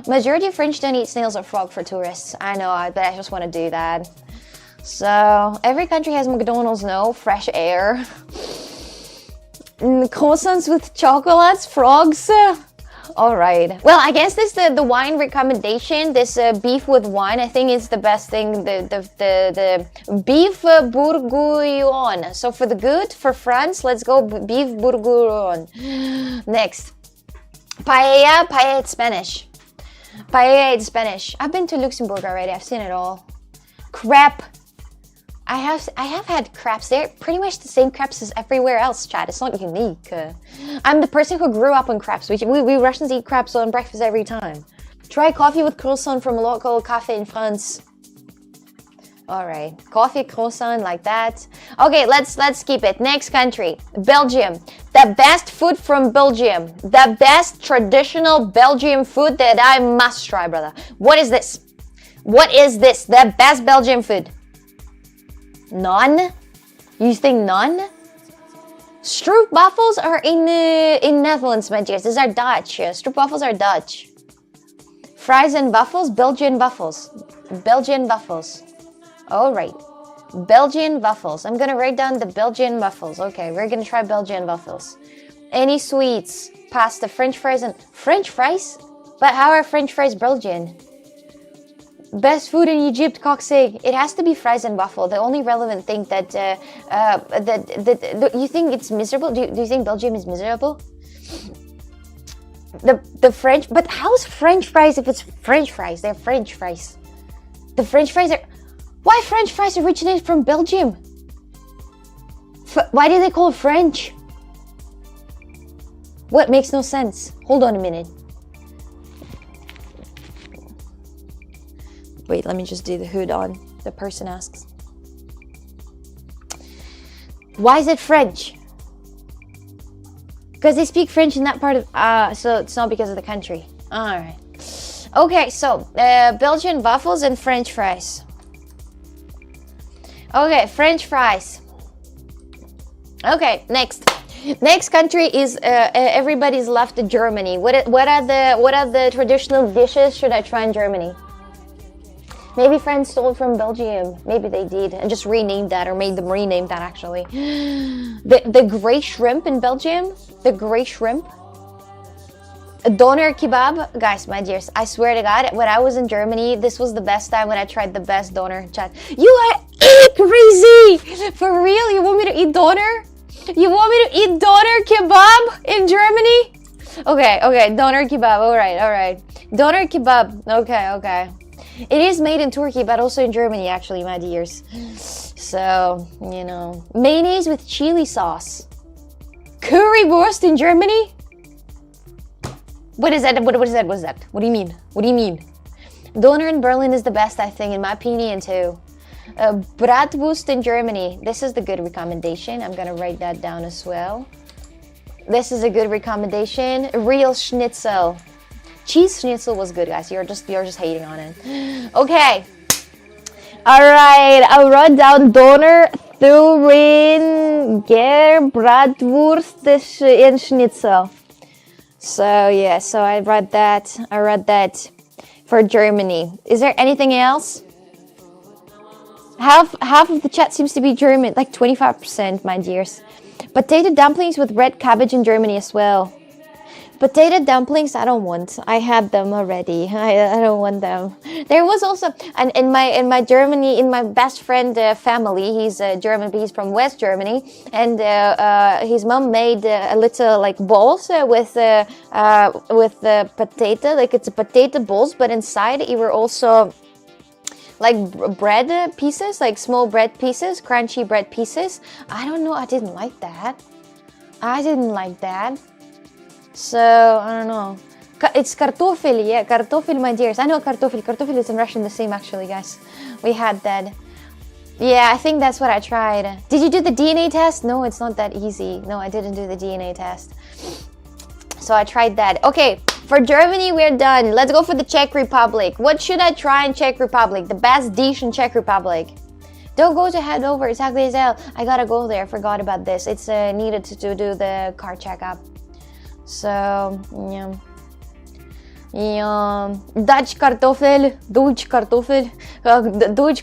Majority of French don't eat snails or frog for tourists. I know, but I just want to do that. So every country has McDonald's, no? Fresh air. Croissants with chocolates, frogs. All right. Well, I guess this the wine recommendation. This beef with wine, I think is the best thing. The beef bourguignon. So for the good, for France, let's go beef bourguignon. Next, paella. Paella in Spanish. Paella in Spanish. I've been to Luxembourg already. I've seen it all. Crepe. I have had crepes. They're pretty much the same crepes as everywhere else, Chad. It's not unique. I'm the person who grew up on crepes. We Russians eat crepes on breakfast every time. Try coffee with croissant from a local cafe in France. All right, coffee croissant like that. Okay, let's keep it. Next country, Belgium. The best food from Belgium. The best traditional Belgian food that I must try, brother. What is this? What is this? The best Belgian food. None? You think none? Stroopwafels are in Netherlands, my dears. These are Dutch. Stroopwafels are Dutch. Fries and waffles, Belgian waffles. Belgian waffles. All right. Belgian waffles. I'm gonna write down the Belgian waffles. Okay, we're gonna try Belgian waffles. Any sweets? Pasta, French fries, and French fries? But how are French fries Belgian? Best food in Egypt, coxegg. It has to be fries and waffle. The only relevant thing that you think it's miserable. Do you think Belgium is miserable? The French, but how's French fries if it's French fries? They're French fries. The French fries are. Why French fries originate from Belgium? Why do they call it French? What makes no sense? Hold on a minute. Wait, let me just do the hood on. The person asks. Why is it French? Because they speak French in that part of... so it's not because of the country. Alright. Okay, so Belgian waffles and French fries. Okay, French fries. Okay, next. Next country is everybody's left Germany. What are the traditional dishes should I try in Germany? Maybe friends stole from Belgium. Maybe they did and just renamed that or made them rename that actually. The grey shrimp in Belgium. The grey shrimp. A doner kebab. Guys, my dears, I swear to God, when I was in Germany, this was the best time when I tried the best doner. Chat. You are crazy! For real? You want me to eat doner? You want me to eat doner kebab in Germany? Okay, doner kebab. All right. Doner kebab. Okay. It is made in Turkey, but also in Germany, actually, my dears. So, you know. Mayonnaise with chili sauce. Currywurst in Germany? What is that? What is that? What do you mean? What do you mean? Doner in Berlin is the best, I think, in my opinion, too. Bratwurst in Germany. This is the good recommendation. I'm gonna write that down as well. This is a good recommendation. Real schnitzel. Cheese schnitzel was good, guys. You're just hating on it. Okay. All right. I wrote down Doner, Thüringer, Bratwurst, and Schnitzel. So yeah. So I read that. For Germany. Is there anything else? Half of the chat seems to be German, like 25%, my dears. Potato dumplings with red cabbage in Germany as well. Potato dumplings, I don't want. I had them already. I don't want them. There was also, and in my Germany, in my best friend family, he's German, but he's from West Germany, and his mom made a little like balls with potato, like it's a potato balls, but inside it were also like bread pieces, like small bread pieces, crunchy bread pieces. I don't know. I didn't like that. So, I don't know. It's kartoffel, yeah, kartoffel, my dears. I know kartoffel. Kartoffel is in Russian the same, actually, guys. We had that. Yeah, I think that's what I tried. Did you do the DNA test? No, it's not that easy. No, I didn't do the DNA test. So I tried that. Okay, for Germany, we're done. Let's go for the Czech Republic. What should I try in Czech Republic? The best dish in Czech Republic. Don't go to head over. Exactly as hell. I gotta go there. Forgot about this. It's needed to do the car checkup. So, yeah. Dutch kartoffel, Deutsch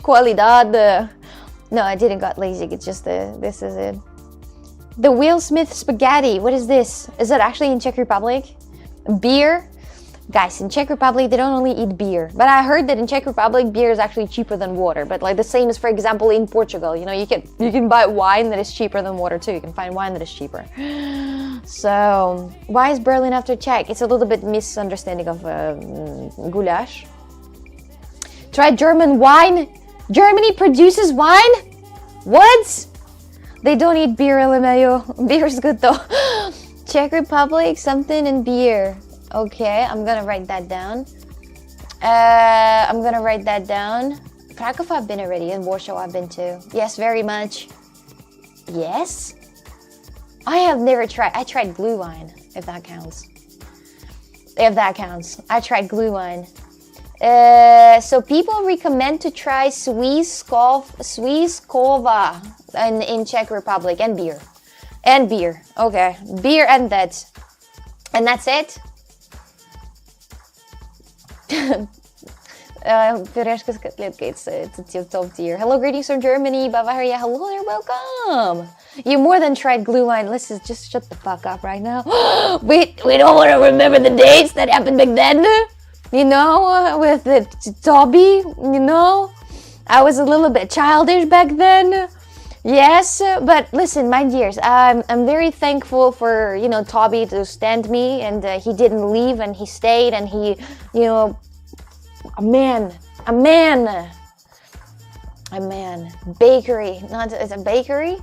qualidad. No, I didn't got lazy. It's just this is it. The Will Smith spaghetti. What is this? Is it actually in Czech Republic? Beer? Guys, in Czech Republic, they don't only eat beer. But I heard that in Czech Republic, beer is actually cheaper than water. But like the same as, for example, in Portugal. You know, you can buy wine that is cheaper than water too. You can find wine that is cheaper. So, why is Berlin after Czech? It's a little bit misunderstanding of goulash. Try German wine. Germany produces wine? What? They don't eat beer, LMAO. Beer is good though. Czech Republic, something in beer. Okay, I'm gonna write that down. Krakow I've been already, and Warsaw I've been to. Yes, very much. Yes? I have never tried. I tried Glühwein, if that counts. I tried Glühwein. So people recommend to try Svízkova in Czech Republic, and beer. Okay, beer and that. And that's it? Pyreshka z kotletka, it's a top tier. Hello, greetings from Germany, Bavaria. Hello there, welcome. You more than tried Glühwein. Let's just shut the fuck up right now. we don't want to remember the dates that happened back then. You know, with the Toby, you know. I was a little bit childish back then. Yes, but listen, my dears, I'm very thankful for, you know, Toby to stand me, and he didn't leave, and he stayed, and he, you know, a man. Bakery, not it's a bakery.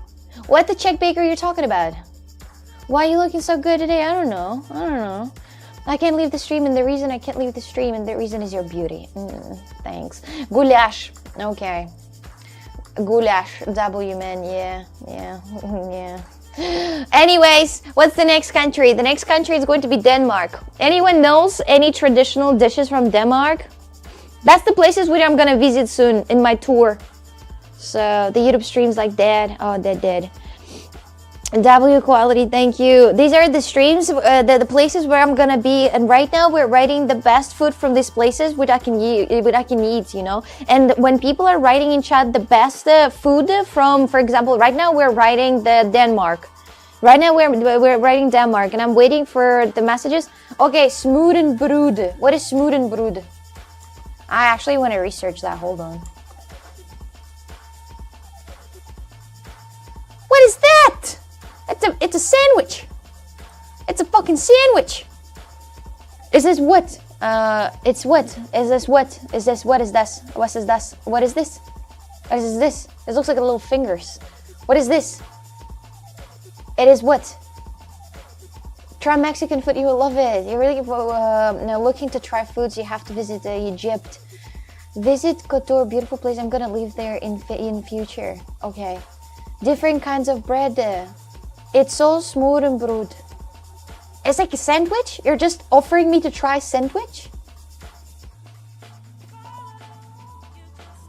What the Czech bakery you're talking about? Why are you looking so good today? I don't know. I can't leave the stream, and the reason I can't leave the stream, and the reason is your beauty. Thanks. Goulash. Okay. Goulash. W, man. Yeah. Anyways, what's the next country? The next country is going to be Denmark. Anyone knows any traditional dishes from Denmark? That's the places which I'm gonna visit soon in my tour. So the YouTube streams like dead. Oh, they're dead. W quality, thank you. These are the streams, the places where I'm gonna be, and right now we're writing the best food from these places which I can eat, you know. And when people are writing in chat the best food from, for example, right now we're writing the Denmark. Right now we're writing Denmark, and I'm waiting for the messages. Okay, Smoorenbrød. What is Smoorenbrød? I actually want to research that. Hold on. What is that? It's a sandwich. It's a fucking sandwich. Is this what? It's what? Is this what? Is this what is this? What is this? What is this? What is this? It looks like a little fingers. What is this? It is what? Try Mexican food, you will love it. You're really looking to try foods, you have to visit Egypt. Visit Kotor, beautiful place. I'm gonna live there in future. Okay. Different kinds of bread. It's so smoorenbrød. It's like a sandwich? You're just offering me to try sandwich?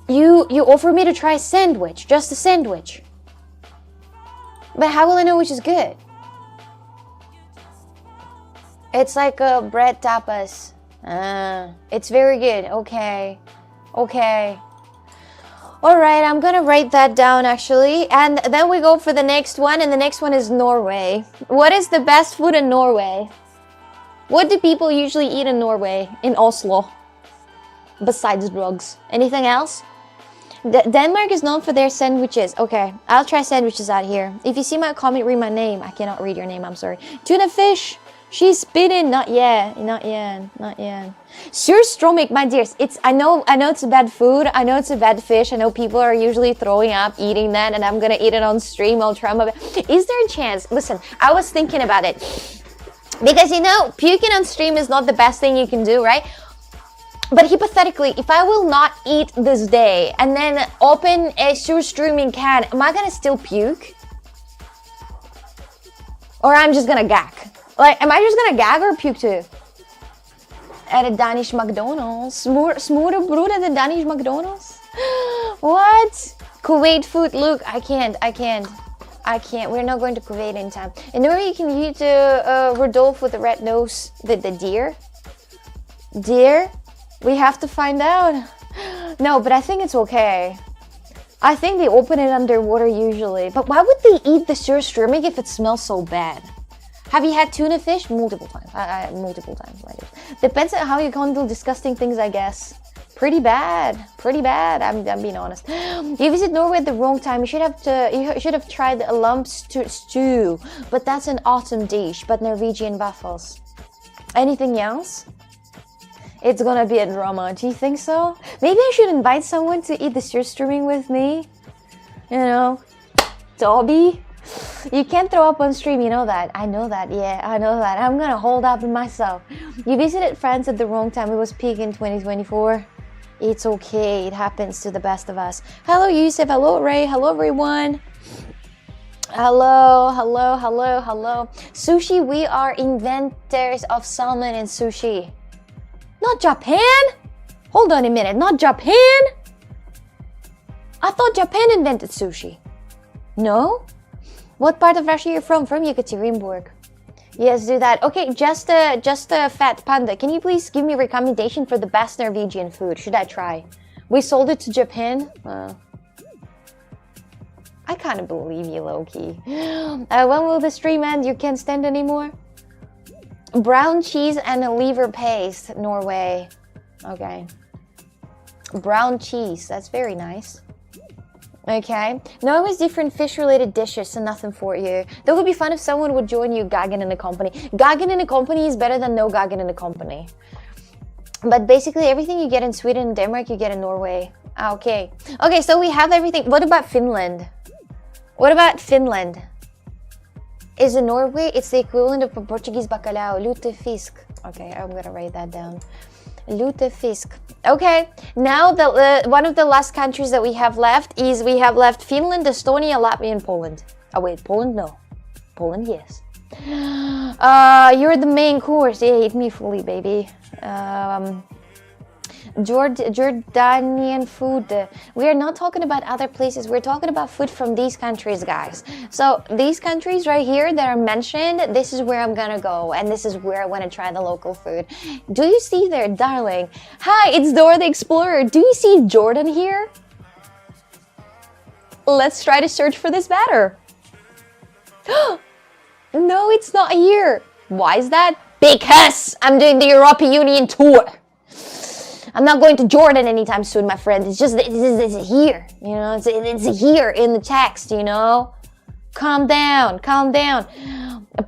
You offer me to try sandwich, just a sandwich. But how will I know which is good? It's like a bread tapas. It's very good. Okay. Alright, I'm gonna write that down actually. And then we go for the next one, and the next one is Norway. What is the best food in Norway? What do people usually eat in Norway, in Oslo? Besides drugs. Anything else? Denmark is known for their sandwiches. Okay, I'll try sandwiches out here. If you see my comment, read my name. I cannot read your name, I'm sorry. Tuna fish. She's spitting. Not yet. Surströmming, my dears. I know it's a bad food. I know it's a bad fish. I know people are usually throwing up eating that, and I'm gonna eat it on stream. I'll try my best. Is there a chance? Listen, I was thinking about it. Because you know, puking on stream is not the best thing you can do, right? But hypothetically, if I will not eat this day and then open a surströmming can, am I gonna still puke? Or I'm just gonna gag? Like, am I just gonna gag or puke too? At a Danish McDonald's. Smoorenbrød at the Danish McDonald's? What? Kuwait food. Look, I can't. We're not going to Kuwait in time. In Norway, you can eat Rodolphe with the red nose. The deer? Deer? We have to find out. No, but I think it's okay. I think they open it underwater usually. But why would they eat the surströmming if it smells so bad? Have you had tuna fish? Multiple times. Multiple times. Depends on how you handle disgusting things, I guess. Pretty bad. I'm being honest. You visit Norway at the wrong time. You should have tried a lump stew. But that's an autumn dish. But Norwegian waffles. Anything else? It's gonna be a drama. Do you think so? Maybe I should invite someone to eat the surströmming with me. You know, Dobby. You can't throw up on stream, you know that. I know that, yeah, I know that. I'm gonna hold up in myself. You visited France at the wrong time. It was peak in 2024. It's okay, it happens to the best of us. Hello, Yusuf. Hello, Ray. Hello, everyone. Hello. Sushi, we are inventors of salmon and sushi. Not Japan? Hold on a minute, not Japan? I thought Japan invented sushi. No? What part of Russia are you from? From Yekaterinburg. Yes, do that. Okay, just a fat panda. Can you please give me a recommendation for the best Norwegian food? Should I try? We sold it to Japan. I kind of believe you, Loki. When will the stream end? You can't stand anymore? Brown cheese and a liver paste, Norway. Okay. Brown cheese, that's very nice. Okay. No, it was different fish-related dishes, so nothing for you. That would be fun if someone would join you gagging in a company. Gagging in a company is better than no gagging in a company. But basically, everything you get in Sweden and Denmark, you get in Norway. Okay. Okay, so we have everything. What about Finland? What about Finland? Is in Norway, it's the equivalent of a Portuguese bacalhau, lutefisk. Okay, I'm gonna write that down. Lutefisk. Okay, now the one of the last countries that we have left is we have left Finland, Estonia, Latvia, and Poland. Oh wait, Poland no. Poland, yes. You're the main course. Yeah, eat me fully, baby. Jordanian food. We are not talking about other places. We're talking about food from these countries, guys. So these countries right here that are mentioned, this is where I'm gonna go, and this is where I want to try the local food. Do you see there, darling? Hi, it's Dora the Explorer. Do you see Jordan here? Let's try to search for this batter. No, it's not here. Why is that? Because I'm doing the European Union tour. I'm not going to Jordan anytime soon, my friend. It's just, it's here, you know, it's here in the text, you know. Calm down, calm down.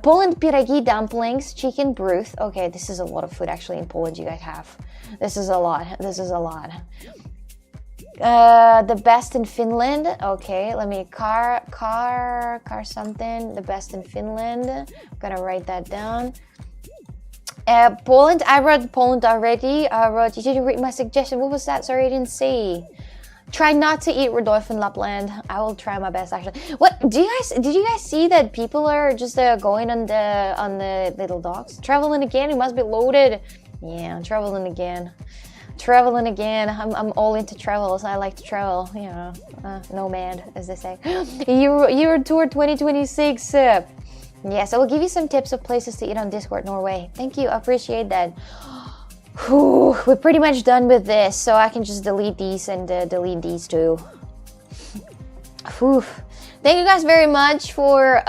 Poland pierogi, dumplings, chicken broth. Okay, this is a lot of food actually in Poland you guys have. This is a lot, this is a lot. The best in Finland. Okay, let me, car something. The best in Finland. I'm gonna write that down. Poland, I read Poland already. You didn't read my suggestion. What was that? Sorry, I didn't see. Try not to eat Rodolph in Lapland. I will try my best actually. What did you guys see that people are just going on the little dogs? Traveling again, it must be loaded. Yeah, traveling again. Traveling again. I'm all into travels. I like to travel, you know. Nomad, as they say. Euro Tour 2026. Yes, I will give you some tips of places to eat on Discord Norway. Thank you, I appreciate that. Whew, we're pretty much done with this, so I can just delete these and delete these too. Whew. Thank you guys very much for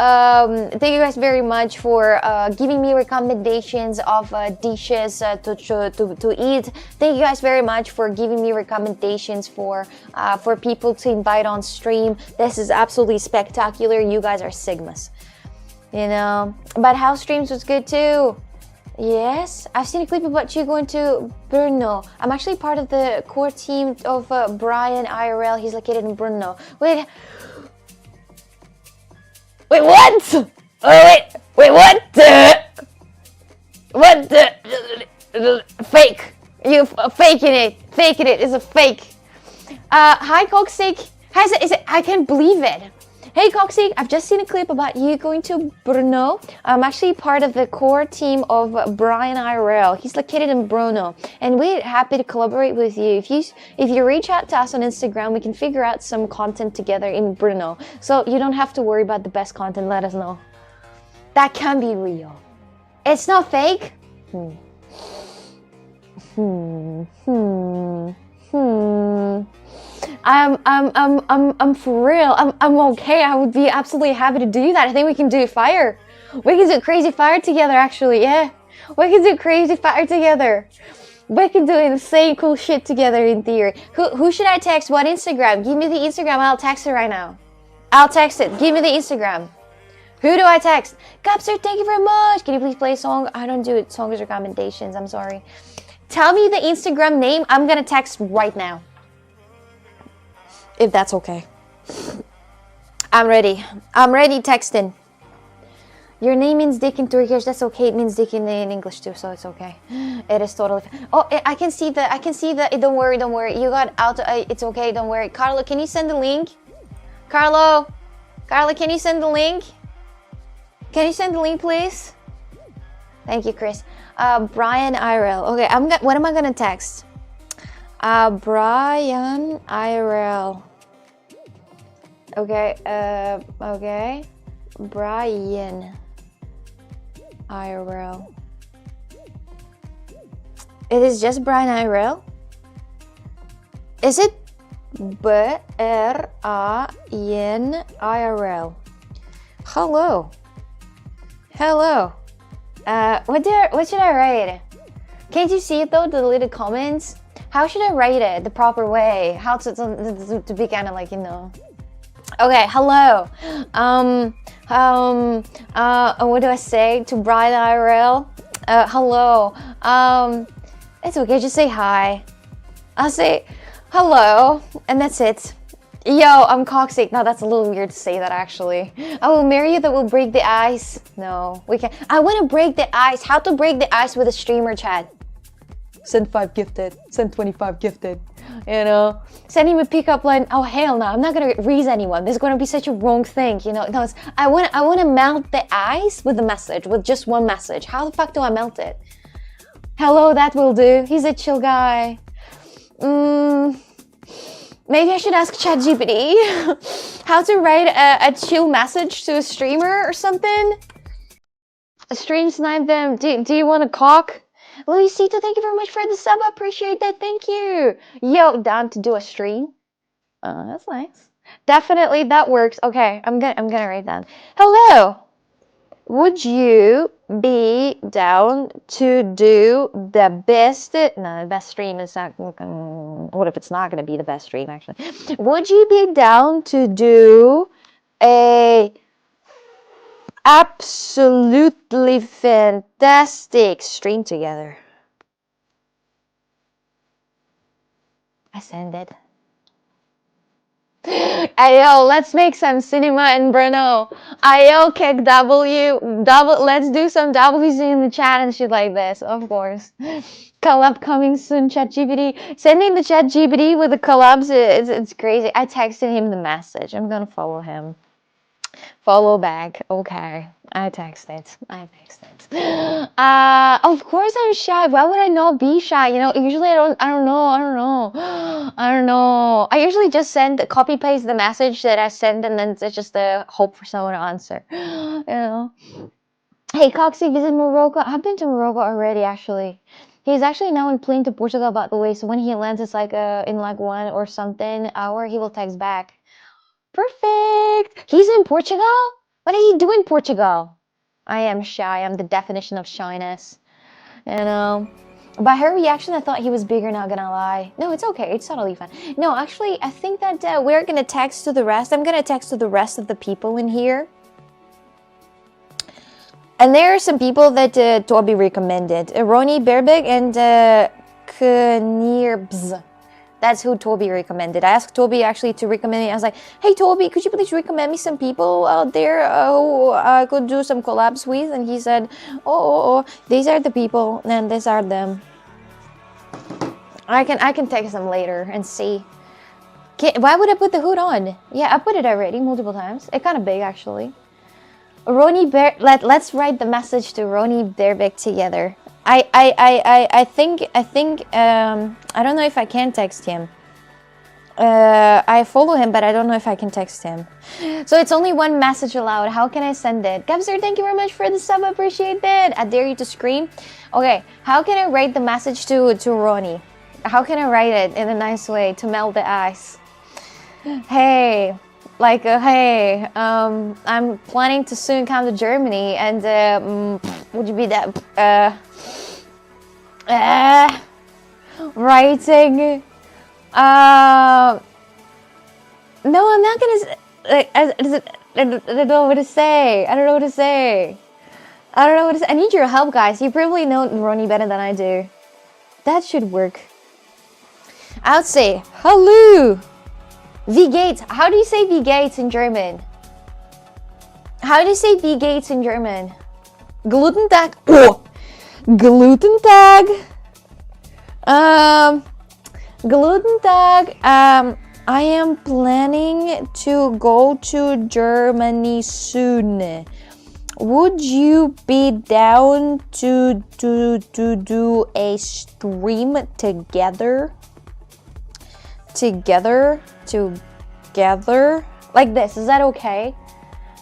giving me recommendations of dishes to eat. Thank you guys very much for giving me recommendations for people to invite on stream. This is absolutely spectacular. You guys are Sigmas. You know, but house streams was good too. Yes, I've seen a clip about you going to Brno. I'm actually part of the core team of Brian IRL. He's located in Brno. Wait, what? Wait, what? What the? Fake. You faking it. Faking it is a fake. Hi, Coxic. Is it? I can't believe it. Hey Coxie, I've just seen a clip about you going to Brno. I'm actually part of the core team of Brian IRL. He's located in Brno, and we're happy to collaborate with you. If you reach out to us on Instagram, we can figure out some content together in Brno. So you don't have to worry about the best content. Let us know. That can be real. It's not fake. I'm for real. I'm okay. I would be absolutely happy to do that. I think we can do fire. We can do crazy fire together, actually. Yeah, we can do crazy fire together. We can do insane cool shit together in theory. Who should I text? What Instagram? Give me the Instagram. I'll text it right now. I'll text it. Give me the Instagram. Who do I text? Gapster, thank you very much. Can you please play a song? I don't do it. Songs recommendations. I'm sorry. Tell me the Instagram name. I'm gonna text right now. If that's okay. I'm ready. I'm ready texting. Your name means dick in Turkish. That's okay. It means dick in English too, so it's okay. It is totally fine. Oh, I can see the. Don't worry. You got out. It's okay. Don't worry. Carlo, can you send the link? Carlo, can you send the link? Can you send the link, please? Thank you, Chris. Brian IRL. Okay, what am I gonna text? Brian IRL. Okay, okay. Brian IRL. It is just Brian IRL? Is it B-R-A-N IRL? Hello. Hello. What should I write? Can't you see it though, the deleted comments? How should I write it the proper way? How to be kind of like, you know. Okay, hello. What do I say to Brian IRL? Hello. It's okay, just say hi. I'll say hello, and that's it. Yo, I'm Coxic. No, that's a little weird to say that actually. I will marry you, that will break the ice. No, we can't. I want to break the ice. How to break the ice with a streamer chat? Send 5 gifted. Send 25 gifted. You know, send him a pickup line. Oh hell no! I'm not gonna read anyone. This is gonna be such a wrong thing. You know, because I want to melt the ice with the message, with just one message. How the fuck do I melt it? Hello, that will do. He's a chill guy. Maybe I should ask ChatGPT how to write a chill message to a streamer or something. A stream snipe them. Do you want to cock? Luisito, thank you very much for the sub. I appreciate that. Thank you. Yo, down to do a stream. That's nice. Definitely that works. Okay, I'm gonna write that. Hello. Would you be down to do the best? No, the best stream is not. What if it's not gonna be the best stream? Actually, would you be down to do a absolutely fantastic stream together? I send it. Ayo, let's make some cinema and Bruno. Ayo, kick let's do some W's in the chat and shit like this, of course. Collab coming soon, ChatGPT. Sending the ChatGPT with the collabs, it's crazy. I texted him the message. I'm gonna follow him. Follow back. Okay. I texted. Of course I'm shy. Why would I not be shy? You know, usually I don't know. I usually just copy paste the message that I send and then it's just hope for someone to answer. You know. Hey, Coxie, visit Morocco. I've been to Morocco already, actually. He's actually now in plane to Portugal, by the way. So when he lands, it's like in like 1 or something hour, he will text back. Perfect. He's in Portugal? What did he do in Portugal? I am shy. I'm the definition of shyness. You know. By her reaction, I thought he was bigger, not gonna lie. No, it's okay. It's totally fine. No, actually, I think that we're gonna text to the rest. I'm gonna text to the rest of the people in here. And there are some people that Toby recommended. Ronnie Berbig and Knirbs. That's who Toby recommended. I asked Toby actually to recommend me. I was like, hey Toby, could you please recommend me some people out there who I could do some collabs with? And he said, oh, these are the people and these are them. I can text them later and see. Why would I put the hood on? Yeah, I put it already multiple times. It's kind of big actually. Let's write the message to Ronnie Berbig together. I think I don't know if I can text him. I follow him, but I don't know if I can text him. So it's only one message allowed. How can I send it? Gabster, thank you very much for the sub. I appreciate that. I dare you to scream. Okay, how can I write the message to Ronnie? How can I write it in a nice way to melt the ice? Hey. Like, hey, I'm planning to soon come to Germany, and would you be that writing? No, I'm not gonna. I don't know what to say. I don't know what to say. I need your help, guys. You probably know Ronnie better than I do. That should work. I would say hello. Wie geht's? How do you say wie geht's in German? How do you say wie geht's in German? Guten Tag. Oh. Guten Tag. Guten Tag. I am planning to go to Germany soon. Would you be down to do a stream together? Together like this, is that okay?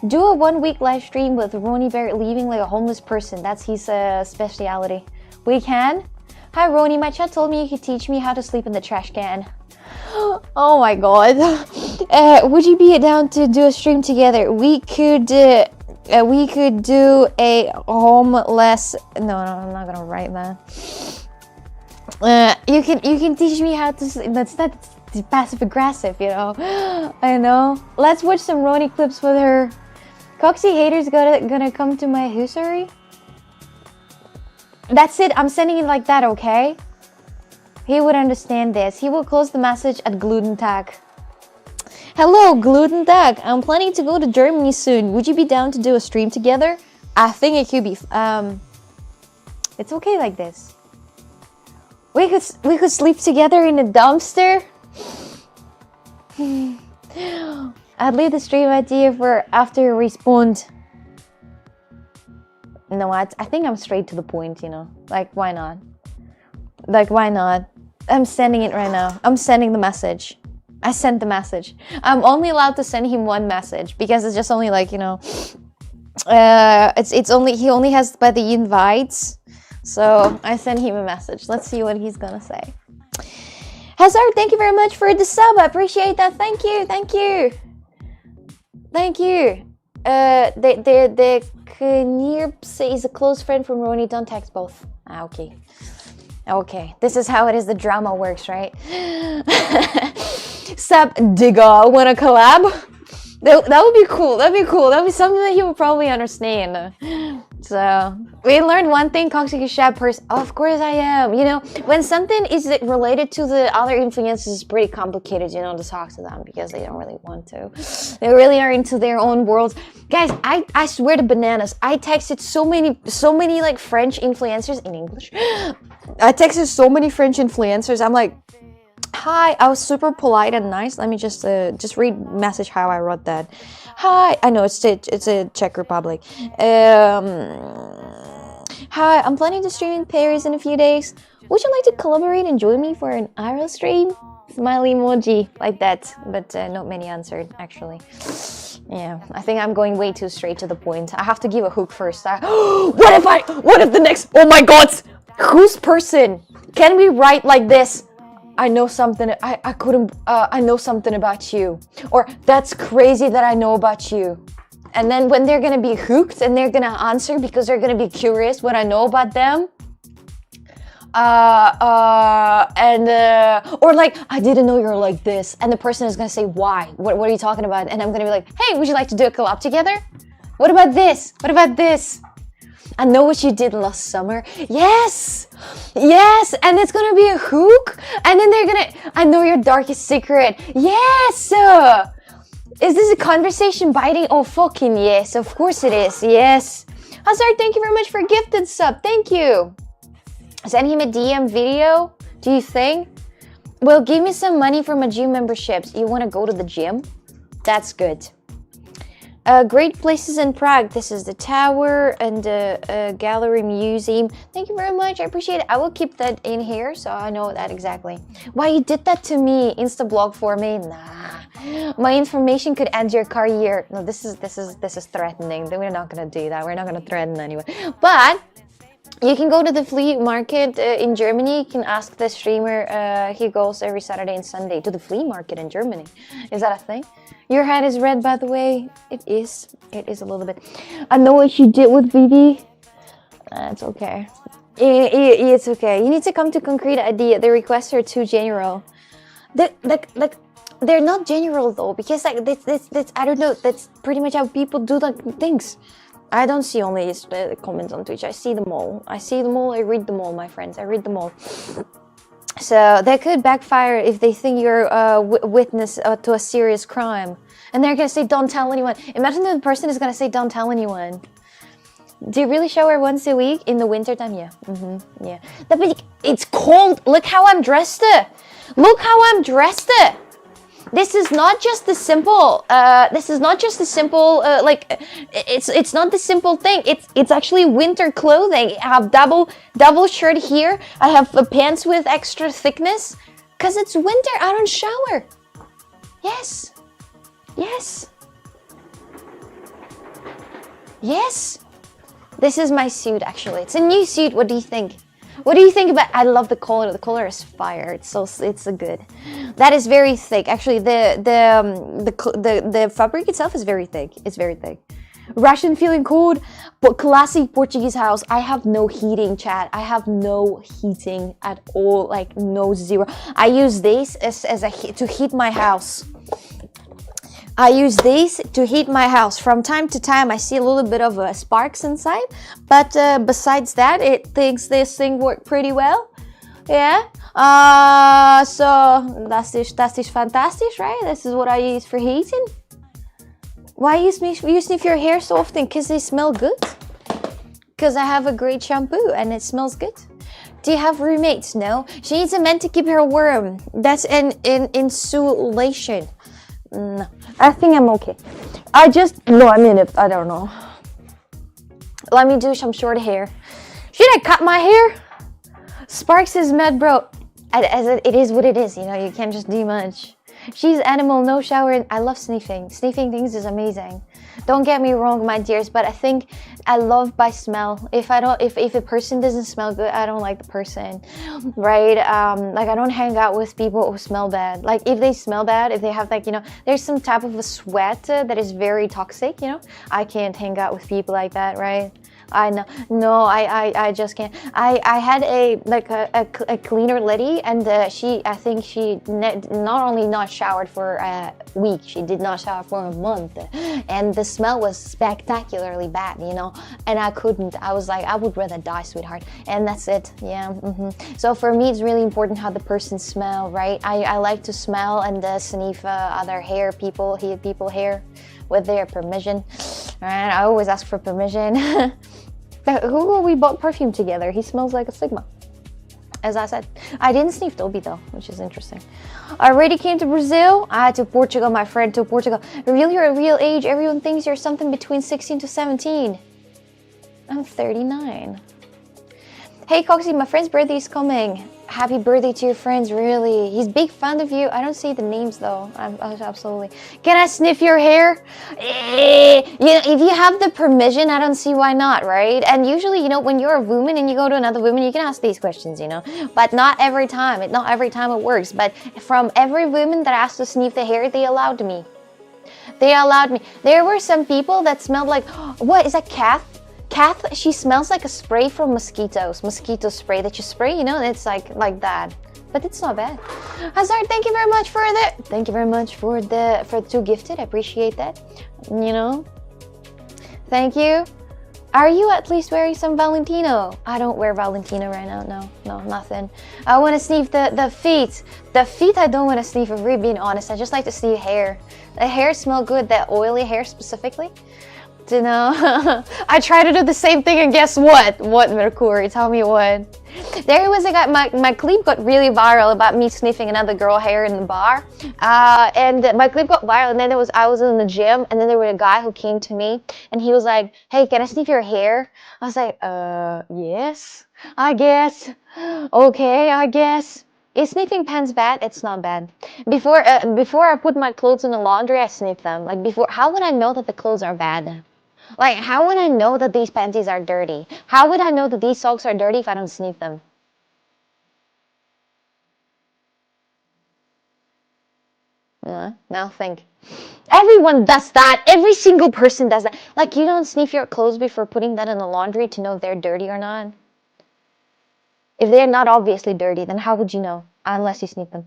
Do a 1 week live stream with Ronnie Barrett leaving like a homeless person. That's his speciality. We can. Hi Ronnie, my chat told me you could teach me how to sleep in the trash can. Oh my god. Would you be down to do a stream together? We could do a homeless. No, I'm not gonna write that. You can teach me how to sleep. That's not passive aggressive, you know. I know. Let's watch some Ronnie clips with her. Coxie haters gonna come to my hussery. That's it. I'm sending it like that, okay? He would understand this. He will close the message at Gluten Tag. Hello, Gluten Tag. I'm planning to go to Germany soon. Would you be down to do a stream together? I think it could be. It's okay like this. We could sleep together in a dumpster. I'd leave the stream idea for after you respond. No, I think I'm straight to the point, you know. Like, why not? Like, why not? I'm sending it right now. I'm sending the message. I sent the message. I'm only allowed to send him one message because it's just only like, you know, it's only, he only has by the invites. So I sent him a message. Let's see what he's gonna say. Hazard, thank you very much for the sub. I appreciate that. Thank you. Thank you. Thank you. The Knirps is a close friend from Roni. Don't text both. Ah, okay. Okay. This is how it is. The drama works, right? Sub Digga, wanna collab? That would be cool. That'd be cool. That'd be something that he would probably understand. So we learned one thing, Coxie is shy person. Oh, of course I am. You know, when something is related to the other influences, it's pretty complicated, you know, to talk to them because they don't really want to. They really are into their own worlds. Guys, I swear to bananas, I texted so many like French influencers in English. I texted so many French influencers. I'm like, hi, I was super polite and nice. Let me just read message how I wrote that. Hi, I know it's a Czech Republic. Hi, I'm planning to stream in Paris in a few days. Would you like to collaborate and join me for an IRL stream? Smiley emoji like that, but not many answered actually. Yeah, I think I'm going way too straight to the point. I have to give a hook first. What if the next? Oh my God, whose person? Can we write like this? I know something. I know something about you, or that's crazy that I know about you. And then when they're gonna be hooked and they're gonna answer because they're gonna be curious what I know about them. Or like, I didn't know you're like this, and the person is gonna say, why? What are you talking about? And I'm gonna be like, hey, would you like to do a collab together? What about this? What about this? I know what you did last summer. Yes! Yes! And it's gonna be a hook? And then they're gonna, I know your darkest secret. Yes! Is this a conversation biting? Oh, fucking yes. Of course it is. Yes. Hazard, thank you very much for gifted sub. Thank you. Send him a DM video, do you think? Well, give me some money for my gym memberships. You wanna go to the gym? That's good. Great places in Prague. This is the tower and the gallery museum. Thank you very much. I appreciate it. I will keep that in here so I know that exactly. Why you did that to me? Insta blog for me? Nah. My information could end your career. No, this is threatening. We're not gonna do that. We're not gonna threaten anyone. But you can go to the flea market in Germany. You can ask the streamer. He goes every Saturday and Sunday to the flea market in Germany. Is that a thing? Your hat is red, by the way. It is. It is a little bit. I know what you did with Vivi. It's okay. It's okay. You need to come to concrete idea. The requests are too general. They're not general though, because like this I don't know. That's pretty much how people do like things. I don't see only comments on Twitch. I see them all. I see them all. I read them all, my friends. I read them all. So that could backfire if they think you're a witness to a serious crime. And they're going to say, don't tell anyone. Imagine the person is going to say, don't tell anyone. Do you really shower once a week? In the winter time? Yeah. Yeah. It's cold. Look how I'm dressed. Look how I'm dressed. This is not just the simple. This is not just the simple. Like, it's not the simple thing. It's actually winter clothing. I have double shirt here. I have pants with extra thickness, cause it's winter. I don't shower. Yes, yes, yes. This is my suit. Actually, it's a new suit. What do you think? What do you think about? I love the color. The color is fire. It's so good. That is very thick. Actually, the fabric itself is very thick. It's very thick. Russian feeling cold, but classic Portuguese house. I have no heating, chat. I have no heating at all. Like no zero. I use this to heat my house. I use these to heat my house. From time to time, I see a little bit of sparks inside, but besides that, it thinks this thing worked pretty well. Yeah. So das ist fantastisch, right? This is what I use for heating. Why you sniff your hair so often? Cause they smell good. Cause I have a great shampoo and it smells good. Do you have roommates? No. She needs a man to keep her warm. That's an insulation. No, I think I'm okay. No, I mean, I don't know. Let me do some short hair. Should I cut my hair? Sparks is mad, bro. As it is what it is, you know, you can't just do much. She's animal, no shower. I love sniffing. Sniffing things is amazing. Don't get me wrong, my dears, but I think I love by smell. If a person doesn't smell good, I don't like the person, right? Like I don't hang out with people who smell bad. Like if they smell bad, if they have like, you know, there's some type of a sweat that is very toxic, you know, I can't hang out with people like that, right? I know, no, I just can't. I had a cleaner lady, and I think she not only not showered for a week, she did not shower for a month, and the smell was spectacularly bad, you know. And I couldn't. I was like, I would rather die, sweetheart. And that's it. Yeah. So for me, it's really important how the person smell, right? I like to smell and sniff other people hair with their permission. And I always ask for permission. We bought perfume together. He smells like a Sigma. As I said, I didn't sniff Dobby though, which is interesting. I already came to Brazil. To Portugal, my friend, to Portugal. Reveal your real age. Everyone thinks you're something between 16 to 17. I'm 39. Hey Coxie, my friend's birthday is coming. Happy birthday to your friends, really. He's big fan of you. I don't see the names though. Absolutely. Can I sniff your hair? You know, if you have the permission, I don't see why not, right? And usually, you know, when you're a woman and you go to another woman, you can ask these questions, you know. But not every time. Not every time it works. But from every woman that asked to sniff the hair, they allowed me. They allowed me. There were some people that smelled like, what is that, Kath? Kath, she smells like a spray from mosquitoes. Mosquito spray that you spray, you know, it's like that. But it's not bad. Hazard, thank you very much for the 2 gifted. I appreciate that. You know. Thank you. Are you at least wearing some Valentino? I don't wear Valentino right now. No, nothing. I want to sniff the feet. The feet I don't want to sniff, if we're being honest. I just like to sniff hair. The hair smell good, that oily hair specifically. You know, I try to do the same thing, and guess what? What, Mercury? Tell me what. There was a guy, my clip got really viral about me sniffing another girl hair in the bar. And my clip got viral, and then I was in the gym, and then there was a guy who came to me, and he was like, hey, can I sniff your hair? I was like, yes, I guess. Okay, I guess. Is sniffing pants bad? It's not bad. Before I put my clothes in the laundry, I sniff them. Like before, how would I know that the clothes are bad? Like, how would I know that these panties are dirty? How would I know that these socks are dirty if I don't sniff them? Now think. Everyone does that. Every single person does that. Like, you don't sniff your clothes before putting that in the laundry to know if they're dirty or not. If they're not obviously dirty, then how would you know? Unless you sniff them.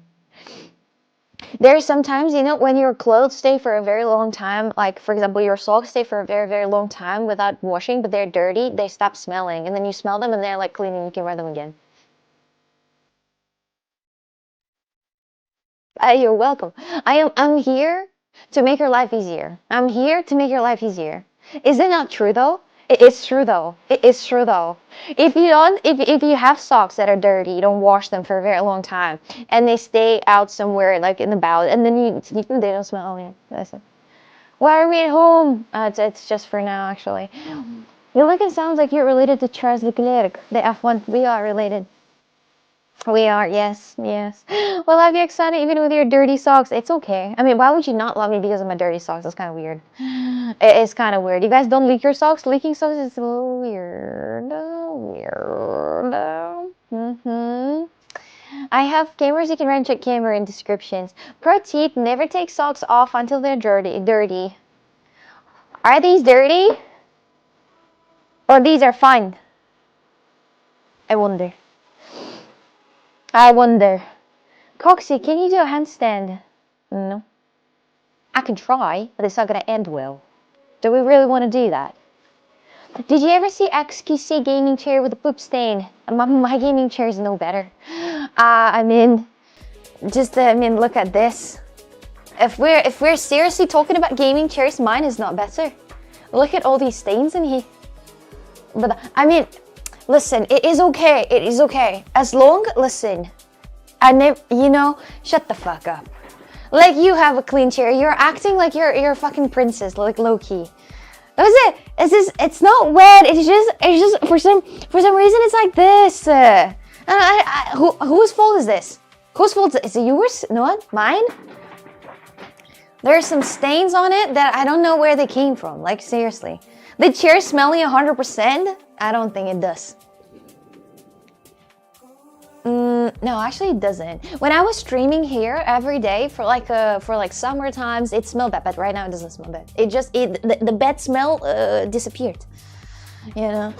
There are sometimes, you know, when your clothes stay for a very long time, like for example, your socks stay for a very, very long time without washing, but they're dirty, they stop smelling, and then you smell them and they're like clean and you can wear them again. You're welcome. I'm here to make your life easier. I'm here to make your life easier. Is it not true though? It is true though. It is true though. If you have socks that are dirty, you don't wash them for a very long time, and they stay out somewhere like in the bowel, and then they don't smell. Oh, yeah. Why are we at home? It's just for now, actually. You look and sounds like you're related to Charles Leclerc, the F1. We are related. We are, yes. Well, I'll be excited even with your dirty socks. It's okay. I mean, why would you not love me because of my dirty socks? That's kind of weird. It's kind of weird. You guys don't leak your socks? Leaking socks is a little weird. I have cameras. You can rent check camera in descriptions. Pro tip, never take socks off until they're dirty. Are these dirty? Or these are fine? I wonder. Coxie, can you do a handstand? No. I can try, but it's not going to end well. Do we really want to do that? Did you ever see XQC gaming chair with a poop stain? My gaming chair is no better. I mean, look at this. If we're seriously talking about gaming chairs, mine is not better. Look at all these stains in here. But I mean, Listen, it is okay. It is okay. As long, listen, I never, you know, shut the fuck up. Like you have a clean chair. You're acting like you're a fucking princess, like low key. That's it. It's not wet. It's just for some reason it's like this. Whose fault is this? Whose fault is it? Yours? No, mine? There's some stains on it that I don't know where they came from. Like seriously. The chair smelling 100%? I don't think it does. No, actually it doesn't. When I was streaming here every day for like summer times, it smelled bad, but right now it doesn't smell bad. The bad smell disappeared. You know.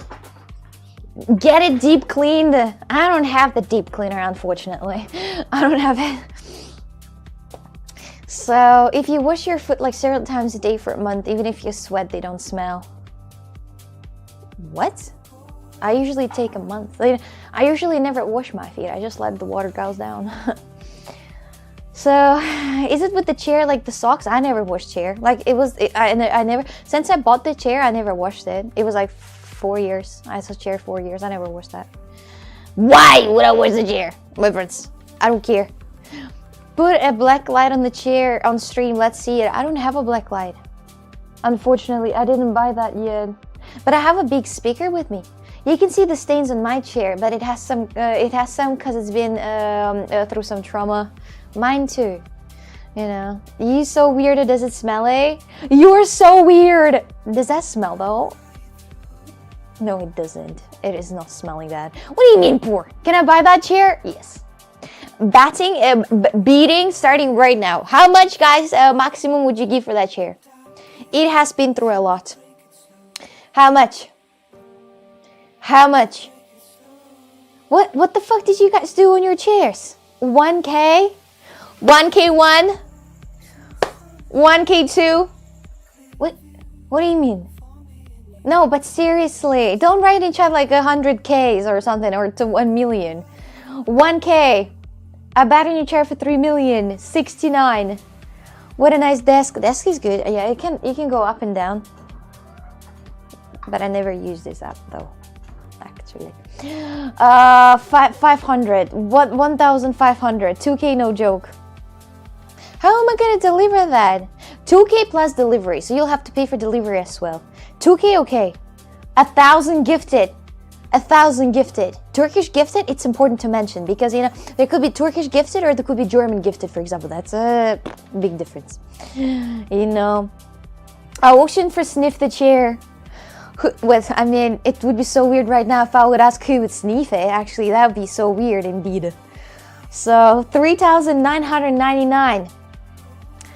Get it deep cleaned. I don't have the deep cleaner, unfortunately. I don't have it. So if you wash your foot like several times a day for a month, even if you sweat, they don't smell. What? I usually take a month. I usually never wash my feet. I just let the water go down. So, is it with the chair like the socks? I never washed chair. Like I never, since I bought the chair, I never washed it. It was like 4 years. I saw chair 4 years. I never washed that. Why would I wash the chair? My friends, I don't care. Put a black light on the chair on stream. Let's see it. I don't have a black light. Unfortunately, I didn't buy that yet. But I have a big speaker with me. You can see the stains on my chair, but it has some because it's been through some trauma. Mine too. You know. You so weird. Does it smell, eh? You're so weird. Does that smell though? No, it doesn't. It is not smelling bad. What do you mean poor? Can I buy that chair? Yes. Beating starting right now. How much, guys, maximum would you give for that chair? It has been through a lot. How much? How much? What the fuck did you guys do on your chairs? 1K? 1K1? 1K2? What do you mean? No, but seriously, don't write in chat like 100Ks or something, or to 1 million. 1K. I bought a new chair for 3 million. 69. What a nice desk. Desk is good. Yeah, it can go up and down. But I never use this app though. Actually. 500. What? 1,500. 2K, no joke. How am I gonna deliver that? 2K plus delivery, so you'll have to pay for delivery as well. 2K, okay. 1,000 gifted. 1,000 gifted. Turkish gifted, it's important to mention because, you know, there could be Turkish gifted or there could be German gifted, for example. That's a big difference. You know. Auction for sniff the chair. I mean, it would be so weird right now if I would ask who would sniff it. Actually, that would be so weird indeed. So, 3,999.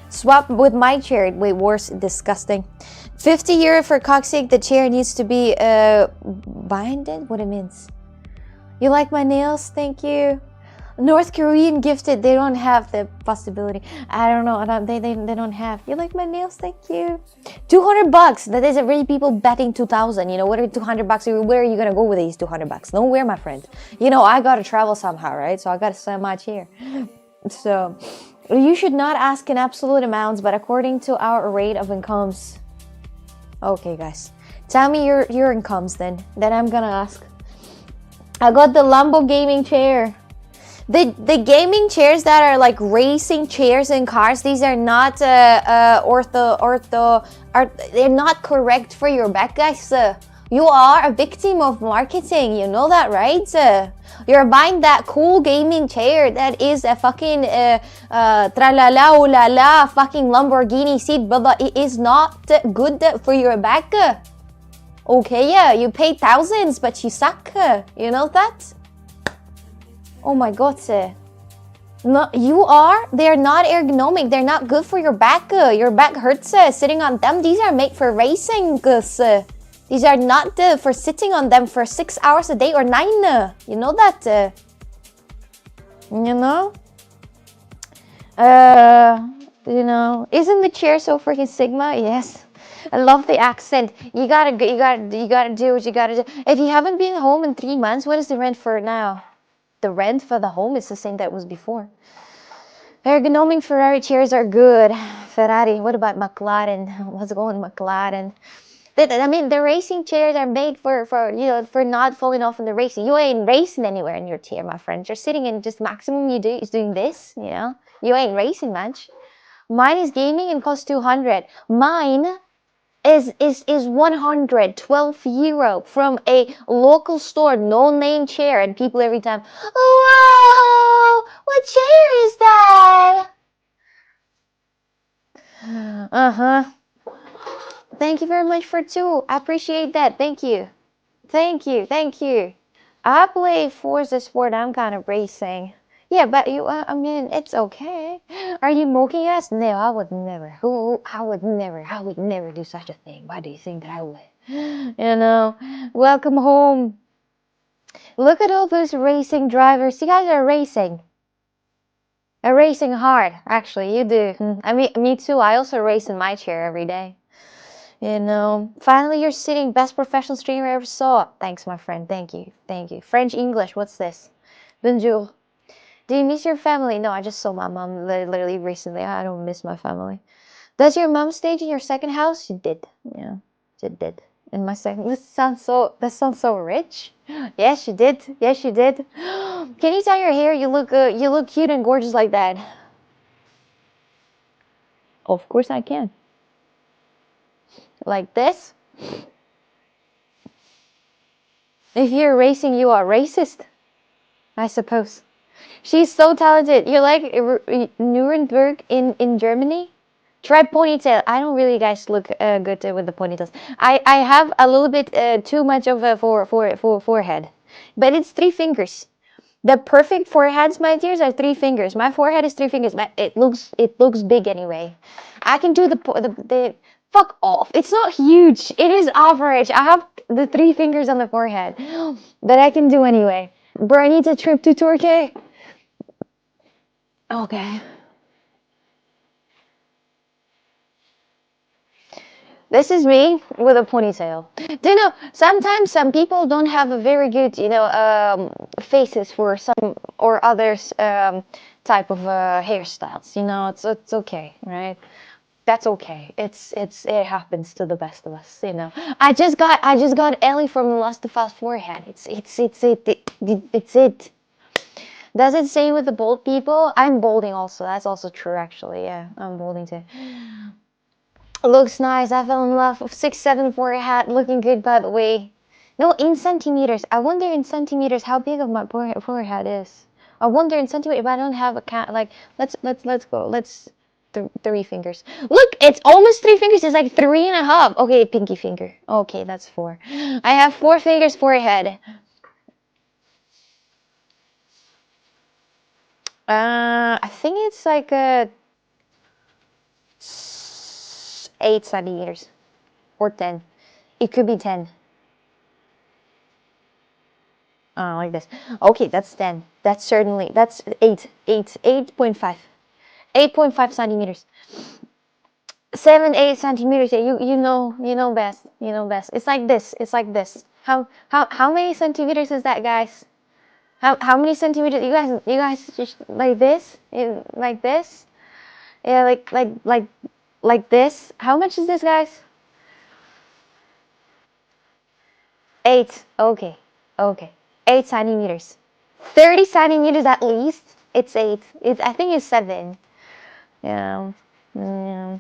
Swap with my chair. Wait, worse, disgusting. 50 euro for coccyx. The chair needs to be binded. What it means? You like my nails? Thank you. North Korean gifted. They don't have the possibility. I don't know. They don't have. You like my nails? Thank you. 200 bucks. That is already people betting 2,000. You know, what are 200 bucks? Where are you gonna go with these 200 bucks? Nowhere, my friend. You know, I gotta travel somehow, right? So I gotta sell my chair. So you should not ask in absolute amounts, but according to our rate of incomes. Okay, guys. Tell me your incomes then. Then I'm gonna ask. I got the Lambo gaming chair. The gaming chairs that are like racing chairs in cars, these are not they're not correct for your back, guys. You are a victim of marketing, you know that, right? You're buying that cool gaming chair that is a fucking tralala la la fucking Lamborghini seat, but it is not good for your back. Okay, yeah, you pay thousands, but you suck. You know that? Oh my god, no, you are? They're not ergonomic. They're not good for your back. Your back hurts sitting on them. These are made for racing. These are not for sitting on them for 6 hours a day or 9. You know that? You know? You know, isn't the chair so freaking Sigma? Yes. I love the accent. You gotta do what you gotta do. If you haven't been home in 3 months, what is the rent for now? The rent for the home is the same that was before. Ergonomic Ferrari chairs are good. Ferrari. What about McLaren? Let's go on McLaren. I mean, the racing chairs are made for for not falling off in the racing. You ain't racing anywhere in your chair, my friend. You're sitting in just maximum you do is doing this, you know. You ain't racing much. Mine is gaming and costs 200. Mine is 112 euro from a local store, no name chair, and people every time, oh wow, what chair is that? Uh-huh. Thank you very much for 2. I appreciate that. Thank you. Thank you. Thank you. I play Forza Sport. I'm kind of racing. Yeah, but you, I mean, it's okay. Are you mocking us? No, I would never. I would never. I would never do such a thing. Why do you think that I would? You know, welcome home. Look at all those racing drivers. You guys are racing. Are racing hard. Actually, you do. I mean, me too. I also race in my chair every day. You know, finally you're sitting. Best professional streamer I ever saw. Thanks, my friend. Thank you. Thank you. French, English. What's this? Bonjour. Do you miss your family? No, I just saw my mom literally recently. I don't miss my family. Does your mom stage in your second house? She did. Yeah, she did. In my second. That sounds so rich. Yes, she did. Yes, she did. Can you tie your hair? You look cute and gorgeous like that. Of course I can. Like this. If you're racing, you are racist, I suppose. She's so talented. You're like Nuremberg in Germany. Try ponytail. I don't really guys look good with the ponytails. I have a little bit too much of a forehead, but it's 3 fingers. The perfect foreheads, my dears, are 3 fingers. My forehead is 3 fingers, but it looks big anyway. I can do the fuck off. It's not huge. It is average. I have the 3 fingers on the forehead that I can do anyway. Bro, I need a trip to Turkey. Okay. This is me with a ponytail. Do you know, sometimes some people don't have a very good, faces for some or others type of hairstyles. You know, it's okay, right? That's okay. It happens to the best of us, you know. I just got Ellie from The Last of Us forehead. It's it. Does it say with the bald people? I'm balding also. That's also true, actually. Yeah, I'm balding too. Looks nice. I fell in love with 6'7" forehead. Looking good, by the way. No, in centimeters. I wonder in centimeters how big of my forehead is. I wonder in centimeters, but I don't have a count. Like, let's go. Let's 3 fingers. Look, it's almost 3 fingers. It's like 3.5. Okay, pinky finger. Okay, that's 4. I have 4 fingers forehead. I think it's like 8 centimeters or 10. It could be 10. Like this. Okay, that's 10. That's 8. 8.5. 8.5 centimeters. 7, 8 centimeters. Yeah, you know best. You know best. It's like this. It's like this. How many centimeters is that, guys? How many centimeters? You guys just like this? Like this? Yeah, like this. How much is this, guys? 8. Okay. Okay. 8 centimeters. 30 centimeters at least. It's 8. I think it's 7. Yeah. Yeah.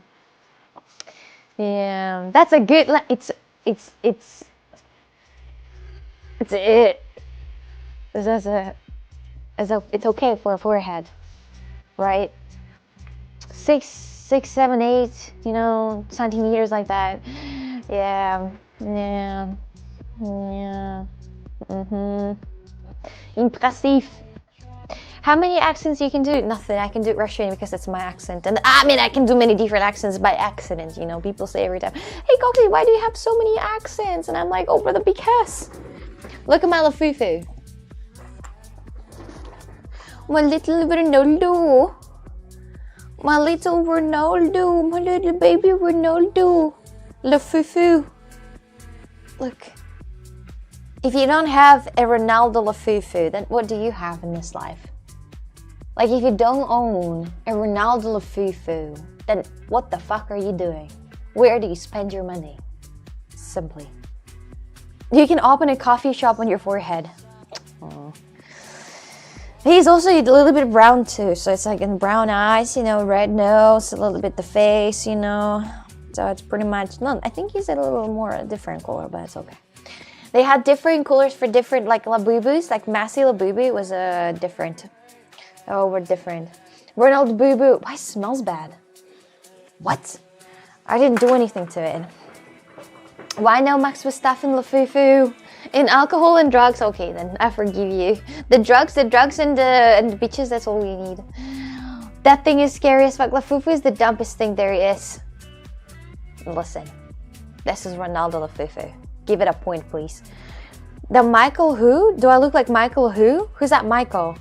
Yeah. That's a good. It's it. It's okay for a forehead, right? 6, 7, 8. Centimeters like that. Yeah. Yeah. Yeah. Impressive. How many accents you can do? Nothing. I can do Russian because that's my accent. And I mean, I can do many different accents by accident. People say every time, hey, Cocky, why do you have so many accents? And I'm like, oh, brother, because. Look at my Lafufu. My little Ronaldo. My little Ronaldo. My little baby Ronaldo. Lafufu. Look. If you don't have a Ronaldo Lafufu, then what do you have in this life? Like, if you don't own a Ronaldo Lafufu, then what the fuck are you doing? Where do you spend your money? simply. You can open a coffee shop on your forehead. Oh. He's also a little bit brown too, so it's like in brown eyes, you know, red nose, a little bit the face, you know. So it's pretty much, no, I think he's a little more different color, but it's okay. They had different colors for different, like Labubus, like Massey Labubu was different. Oh, we're different. Ronald Boo, why it smells bad? What? I didn't do anything to it. Why no Max Verstappen Lafufu? In alcohol and drugs, okay then, I forgive you. The drugs and the bitches, that's all we need. That thing is scary as fuck. Lafufu is the dumbest thing there is. Listen, this is Ronaldo Lafufu. Give it a point, please. The Michael who? Do I look like Michael who? Who's that Michael?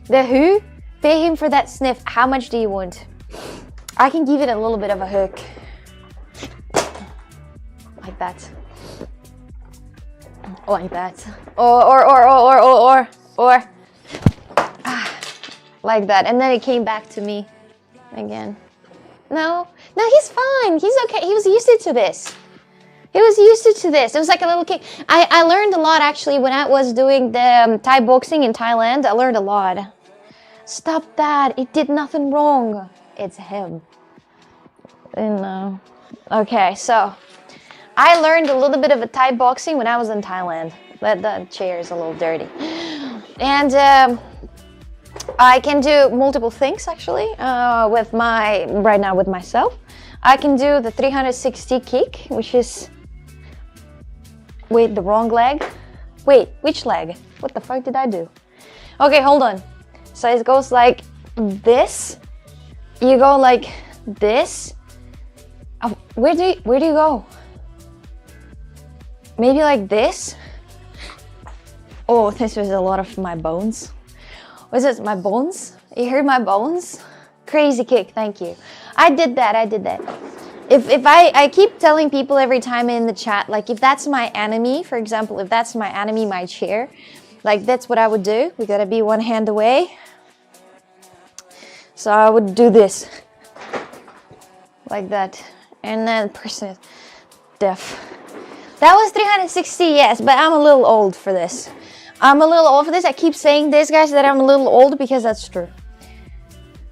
The who? Pay him for that sniff. How much do you want? I can give it a little bit of a hook. Like that. Like that. Or. Like that. And then it came back to me again. No, he's fine. He's okay. He was used to this. He was used to this. It was like a little kid. I learned a lot actually when I was doing the Thai boxing in Thailand. I learned a lot. Stop that. It did nothing wrong. It's him. Okay, so I learned a little bit of a Thai boxing when I was in Thailand. The chair is a little dirty. And I can do multiple things actually right now with myself. I can do the 360 kick, which is, wait, the wrong leg? Wait, which leg? What the fuck did I do? Okay, hold on. So it goes like this. You go like this. Oh, where do you go? Maybe like this. Oh, this was a lot of my bones. Was it my bones? You heard my bones? Crazy kick, thank you. I did that. If I keep telling people every time in the chat, like if that's my enemy, for example, if that's my enemy, my chair, like that's what I would do. We gotta be one hand away. So I would do this. Like that. And then person is deaf. That was 360, yes, but I'm a little old for this. I'm a little old for this. I keep saying this, guys, that I'm a little old because that's true.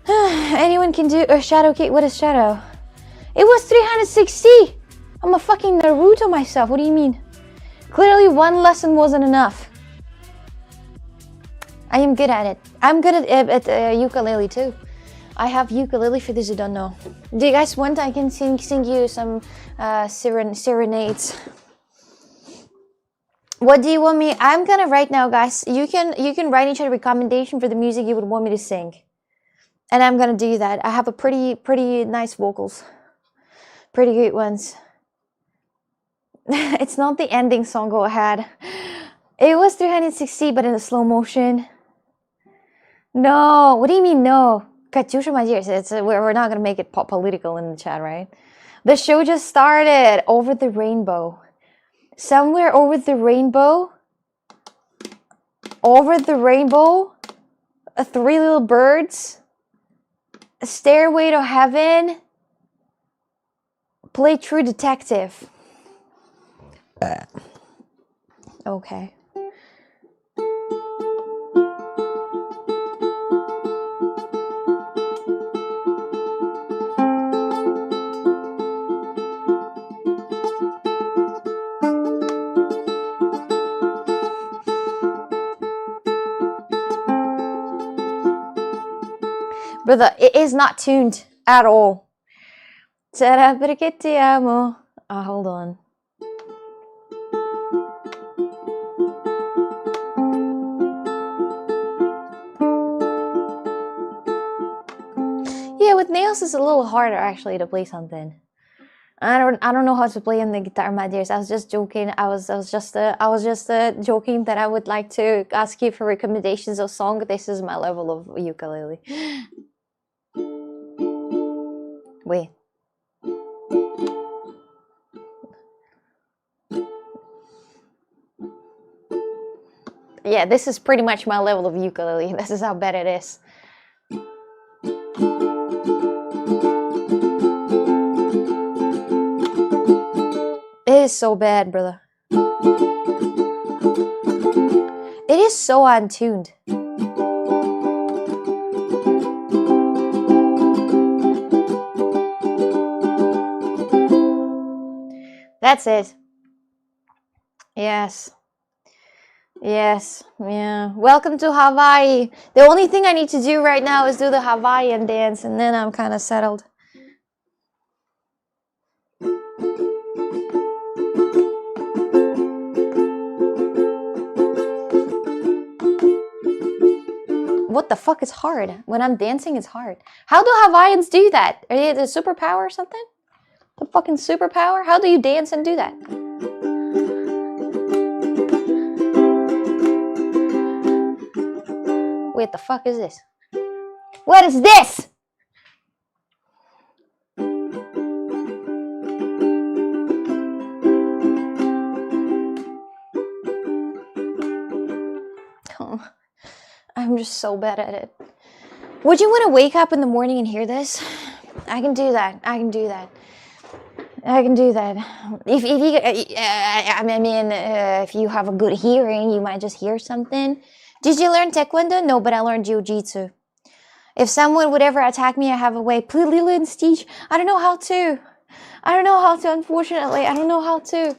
Anyone can do a shadow kick. What is shadow? It was 360. I'm a fucking Naruto myself. What do you mean? Clearly one lesson wasn't enough. I am good at it. I'm good at ukulele too. I have ukulele for those who don't know. Do you guys want? I can sing you some serenades. What do you want me? I'm gonna right now, guys. You can write each other a recommendation for the music you would want me to sing, and I'm gonna do that. I have a pretty nice vocals, pretty good ones. It's not the ending song. Go ahead. It was 360, but in a slow motion. No, what do you mean no? Katyusha, my dears, we're not gonna make it political in the chat, right? The show just started. Over the rainbow. Somewhere over the rainbow. Over the rainbow. Three little birds. A stairway to heaven. Play True Detective. Okay. Brother, it is not tuned at all. Sarà perché ti amo. Hold on. Yeah, with nails it's a little harder actually to play something. I don't know how to play on the guitar, my dears. I was just joking. I was just joking that I would like to ask you for recommendations of song. This is my level of ukulele. Wait. Yeah, this is pretty much my level of ukulele. This is how bad it is. It is so bad, brother. It is so untuned. That's it. Yes. Yes. Yeah. Welcome to Hawaii. The only thing I need to do right now is do the Hawaiian dance, and then I'm kind of settled. What the fuck is hard? When I'm dancing, it's hard. How do Hawaiians do that? Are they a superpower or something? The fucking superpower? How do you dance and do that? Wait, the fuck is this? What is this? Oh, I'm just so bad at it. Would you want to wake up in the morning and hear this? I can do that. I can do that. I can do that. If you, if you have a good hearing, you might just hear something. Did you learn Taekwondo? No, but I learned Jiu-Jitsu. If someone would ever attack me, I have a way. Please, Lila and Stitch. I don't know how to. I don't know how to, unfortunately. I don't know how to.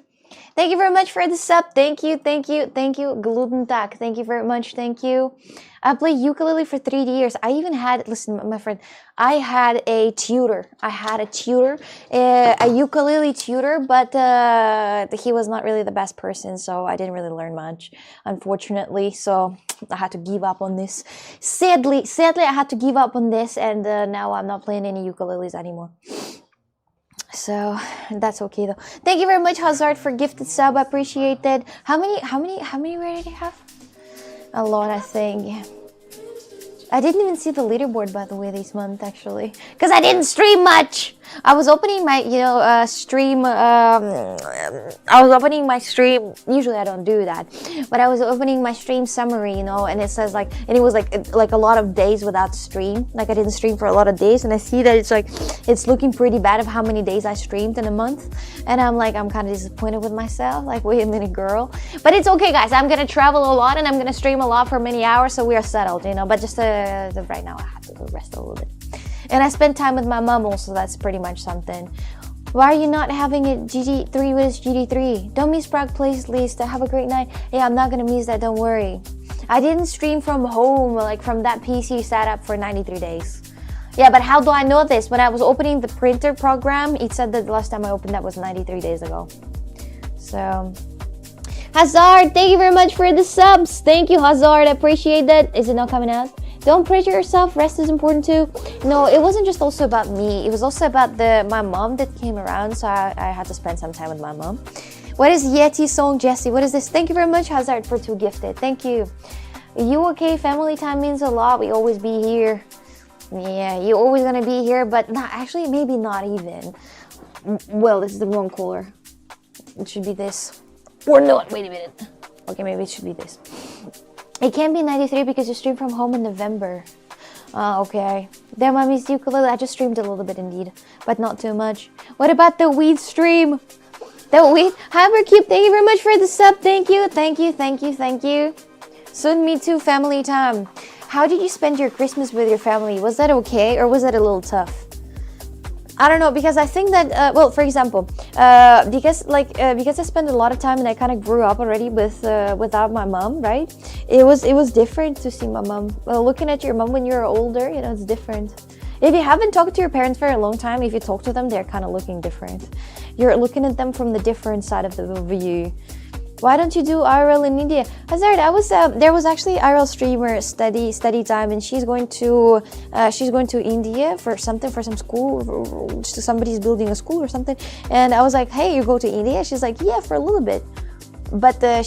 Thank you very much for the sub. Thank you, thank you, thank you. Gluten Tag. Thank you very much. Thank you. I played ukulele for 3 years. I even had, listen, my friend, I had a tutor. I had a tutor, a ukulele tutor, but he was not really the best person, so I didn't really learn much, unfortunately. So I had to give up on this. Sadly, I had to give up on this, and now I'm not playing any ukuleles anymore. So that's okay though. Thank you very much, Hazard, for gifted sub. I appreciate that. How many did I have? A lot, I think. I didn't even see the leaderboard, by the way, this month, actually. Because I didn't stream much! I was opening my, stream, I was opening my stream, usually I don't do that, but I was opening my stream summary, and it says, and it was, like a lot of days without stream. Like, I didn't stream for a lot of days, and I see that it's looking pretty bad of how many days I streamed in a month, and I'm kind of disappointed with myself, wait a minute, girl. But it's okay, guys, I'm gonna travel a lot, and I'm gonna stream a lot for many hours, so we are settled, but just right now I have to rest a little bit. And I spend time with my mom also, that's pretty much something. Why are you not having it GD3 with GD3? Don't miss Prague Place, please. Have a great night. Yeah, I'm not gonna miss that, don't worry. I didn't stream from home, from that PC setup for 93 days. Yeah, but how do I know this? When I was opening the printer program, it said that the last time I opened that was 93 days ago. So, Hazard, thank you very much for the subs. Thank you, Hazard, I appreciate that. Is it not coming out? Don't pressure yourself, rest is important too. No, it wasn't just also about me. It was also about my mom that came around, so I had to spend some time with my mom. What is Yeti song, Jesse? What is this? Thank you very much, Hazard, for 2 gifted. Thank you. You okay? Family time means a lot. We always be here. Yeah, you're always gonna be here, but not actually, maybe not even. Well, this is the wrong color. It should be this. Or not, wait a minute. Okay, maybe it should be this. It can't be 93 because you streamed from home in November. Okay. Damn, I missed ukulele. I just streamed a little bit indeed, but not too much. What about the weed stream? The weed? Hypercube, thank you very much for the sub. Thank you, thank you, thank you, thank you. Soon, me too, family time. How did you spend your Christmas with your family? Was that okay, or was that a little tough? I don't know, because I think that, well, for example, because I spent a lot of time and I kind of grew up already without my mom, right? It was different to see my mom. Well, looking at your mom when you're older, it's different. If you haven't talked to your parents for a long time, if you talk to them, they're kind of looking different. You're looking at them from the different side of the view. Why don't you do IRL in India? Hazard, there was actually IRL streamer study time, and she's going to India for some school. Somebody's building a school or something, and I was like, hey, you go to India? She's like, yeah, for a little bit, but I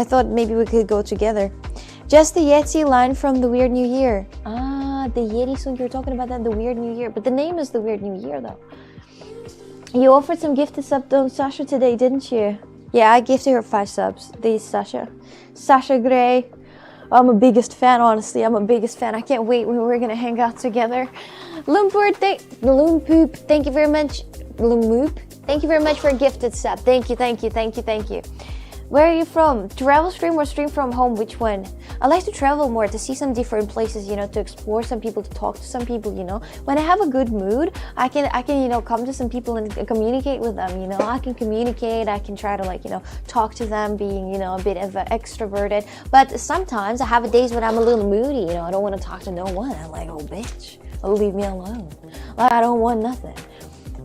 thought maybe we could go together. Just the Yeti line from the Weird New Year. Ah, the Yeti song you're talking about, that the Weird New Year, but the name is the Weird New Year though. You offered some gifted sub to Sasha today, didn't you? Yeah, I gifted her 5 subs. This Sasha. Sasha Gray. I'm a biggest fan, honestly. I'm a biggest fan. I can't wait when we're gonna hang out together. Loompoop, thank you very much. Loomoop. Thank you very much for a gifted sub. Thank you, thank you, thank you, thank you. Where are you from? Travel stream or stream from home? Which one? I like to travel more, to see some different places, you know, to explore some people, to talk to some people, you know. When I have a good mood, I can, you know, come to some people and communicate with them, you know. I can communicate, I can try to, like, you know, talk to them, being, you know, a bit of an extroverted. But sometimes I have days when I'm a little moody, you know, I don't want to talk to no one. I'm like, oh, bitch, leave me alone. Like, I don't want nothing.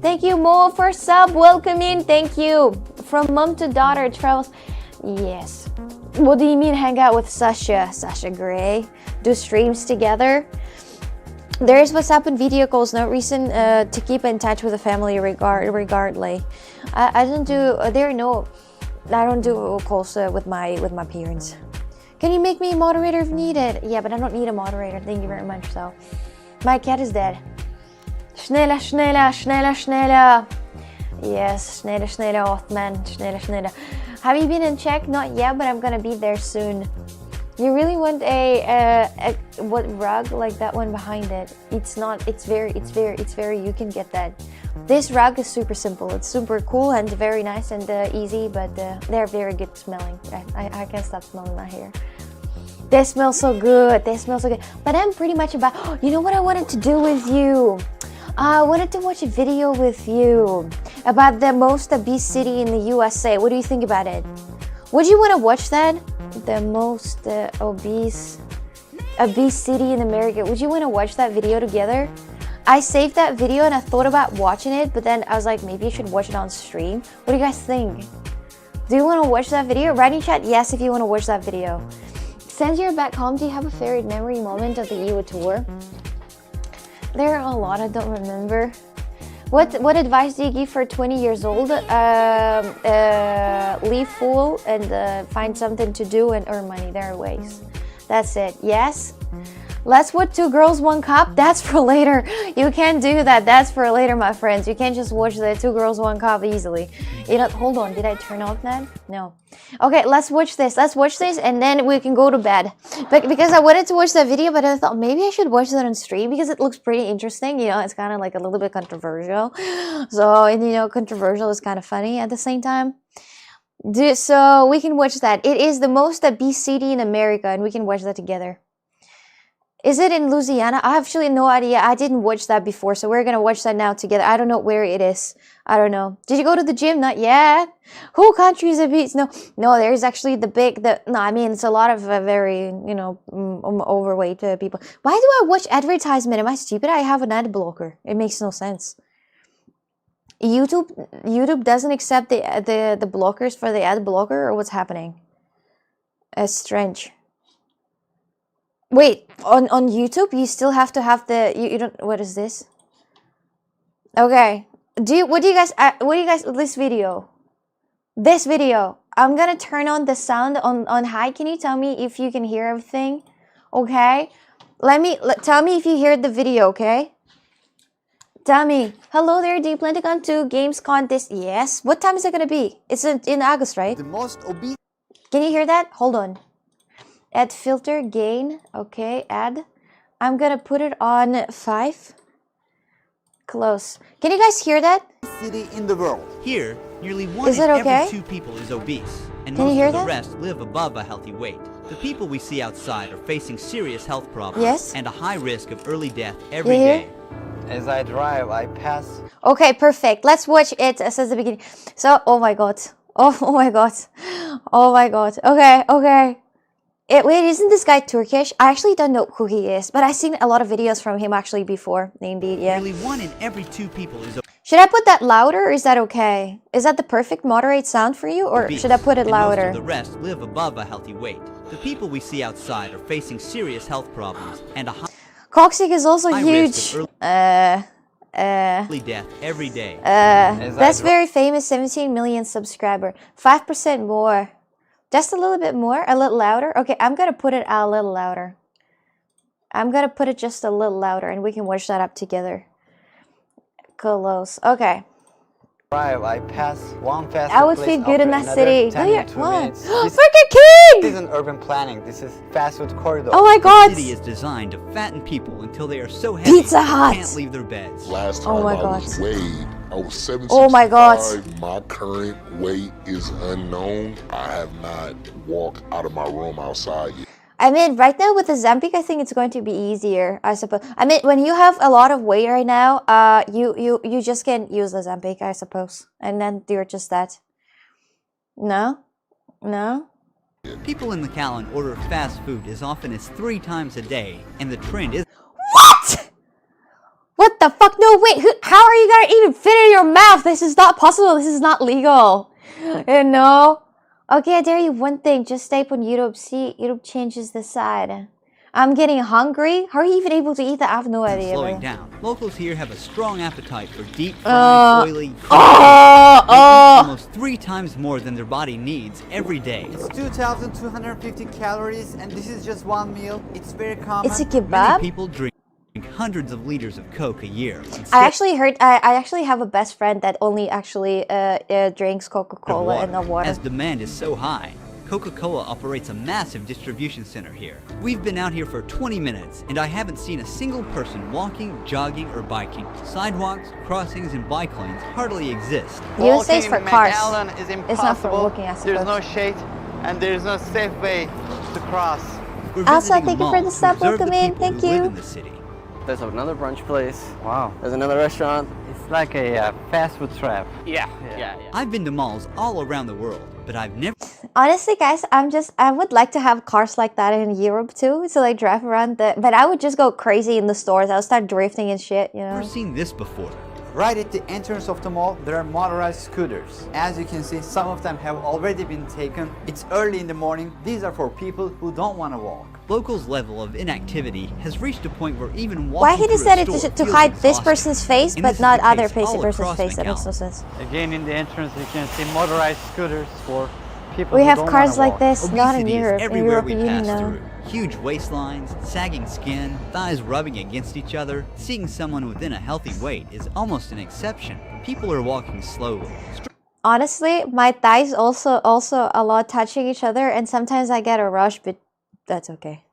Thank you, Mo, for sub. Welcome in. Thank you. From mom to daughter travels. Yes. What do you mean hang out with Sasha? Sasha Grey? Do streams together? There is WhatsApp and video calls. No reason to keep in touch with the family regardless. I don't do. I don't do calls with my parents. Can you make me a moderator if needed? Yeah, but I don't need a moderator. Thank you very much. So, my cat is dead. Snälla, snälla, snälla, snälla. Yes, snälla, snälla, Othman. Snälla, snälla. Have you been in Czech? Not yet, but I'm gonna be there soon. You really want a what rug like that one behind it? It's not. It's very. You can get that. This rug is super simple. It's super cool and very nice and easy, but they're very good smelling. I can't stop smelling my hair. They smell so good. They smell so good. But I'm pretty much about. You know what I wanted to do with you? I wanted to watch a video with you about the most obese city in the USA. What do you think about it? Would you want to watch that? The most obese city in America. Would you want to watch that video together? I saved that video and I thought about watching it, but then I was like, maybe I should watch it on stream. What do you guys think? Do you want to watch that video? Write in chat yes if you want to watch that video. Since you're back home, do you have a favorite memory moment of the EWA tour? There are a lot I don't remember. What advice do you give for 20 years old? Leave school and find something to do and earn money. There are ways. That's it. Yes? Let's watch Two Girls, One Cup. That's for later. You can't do that. That's for later, my friends. You can't just watch the Two Girls, One Cup easily. You know, hold on. Did I turn off that? No. Okay, let's watch this. Let's watch this and then we can go to bed. But because I wanted to watch that video, but I thought maybe I should watch that on stream because it looks pretty interesting. You know, it's kind of like a little bit controversial. So, and you know, controversial is kind of funny at the same time. So we can watch that. It is the most obese city in America and we can watch that together. Is it in Louisiana? I have actually no idea. I didn't watch that before, so we're gonna watch that now together. I don't know where it is. I don't know. Did you go to the gym? Not yet. Who country is obese? No, there's actually I mean, it's a lot of very, you know, overweight people. Why do I watch advertisement? Am I stupid? I have an ad blocker. It makes no sense. YouTube doesn't accept the blockers for the ad blocker, or what's happening? It's strange. Wait, on YouTube you still have to have you don't. What is this? Okay. What do you guys this video? I'm gonna turn on the sound on high. Can you tell me if you can hear everything? Okay. Tell me if you hear the video, okay? Tell me. Hello there, do you plan to come to Games Contest? Yes. What time is it gonna be? It's in August, right? The most obese. Can you hear that? Hold on. Add filter, gain. Okay, add. I'm gonna put it on 5. Close. Can you guys hear that? City in the world. Here, nearly one in every 2 people is obese, and Can you most hear of the that? rest live above a healthy weight. The people we see outside are facing serious health problems Yes? and a high risk of early death every You hear? day. As I drive, I pass. Okay, perfect. Let's watch it since the beginning. So, oh my god. Oh my god. Oh my god. Okay. Wait, isn't this guy Turkish? I actually don't know who he is, but I've seen a lot of videos from him actually before. Indeed, yeah. Nearly 1 in every 2 people is Should I put that louder or is that okay? Is that the perfect moderate sound for you, or obese, should I put it and most louder? of the rest live above a healthy weight. The people we see outside are facing serious health problems and a Coccyx is also high huge. risk of early death every day. That's very famous. 17 million subscriber. 5% more. Just a little bit more. A little louder. Okay, I'm gonna put it a little louder. I'm gonna put it just a little louder, and we can watch that up together. Close. Okay. drive, I pass one fast I would food feel place good in after that another, city. 10 Look in at 2 what? minutes. This Burger King! isn't urban planning. This is fast food corridor. Oh my The god! city is designed to fatten people until they are so heavy Pizza they Hut. can't leave their beds. Last Oh time my I God. was weighed, I was 765. Oh my God. My current weight is unknown. I have not walked out of my room outside yet. I mean, right now with the Ozempic, I think it's going to be easier, I suppose. I mean, when you have a lot of weight right now, you just can't use the Ozempic, I suppose. And then you're just that. No? No? People in McAllen order fast food as often as 3 times a day, and the trend is What? What the fuck? No, wait. How are you gonna even fit it in your mouth? This is not possible. This is not legal. You know? Okay, I dare you one thing. Just type on YouTube. See, YouTube changes the side. I'm getting hungry. How are you even able to eat that? I have no idea. slowing man. down. Locals here have a strong appetite for deep fried, oily, Oh, they eat oh. almost 3 times more than their body needs every day. It's 2,250 calories, and this is just one meal. It's very common. It's a Many kebab. people drink hundreds of liters of Coke a year. I actually heard. I actually have a best friend that only actually drinks Coca-Cola and no water. As demand is so high, Coca-Cola operates a massive distribution center here. We've been out here for 20 minutes, and I haven't seen a single person walking, jogging, or biking. Sidewalks, crossings, and bike lanes hardly exist. USA is for Walking in cars. McAllen is It's not for impossible. walking, I There's no suppose. shade, and there's no safe way to cross. We're Elsa, visiting thank you for malls the to sub. observe the Welcome in. people Thank who live you. in the city. There's another brunch place. Wow. There's another restaurant. It's like a fast food trap. Yeah. I've been to malls all around the world, but I've never Honestly, guys, I would like to have cars like that in Europe too. So like drive around but I would just go crazy in the stores. I would start drifting and shit, you know. seen this before. Right at the entrance of the mall, there are motorized scooters. As you can see, some of them have already been taken. It's early in the morning. These are for people who don't want to walk. Locals' level of inactivity has reached a point where even Why walking he through a decided store to feels hide this exhausting. person's face, And but this is not the other case all person's across face? That makes no McAllen. sense. Again, in the entrance, you can see motorized scooters for people We who have don't cars wanna like walk. this, not in Obesity is Europe. In everywhere Europe, we you pass know. through. Huge waistlines, sagging skin, thighs rubbing against each other. Seeing someone within a healthy weight is almost an exception. People are walking slowly, Honestly, my thighs also a lot touching each other, and sometimes I get a rush, but that's okay.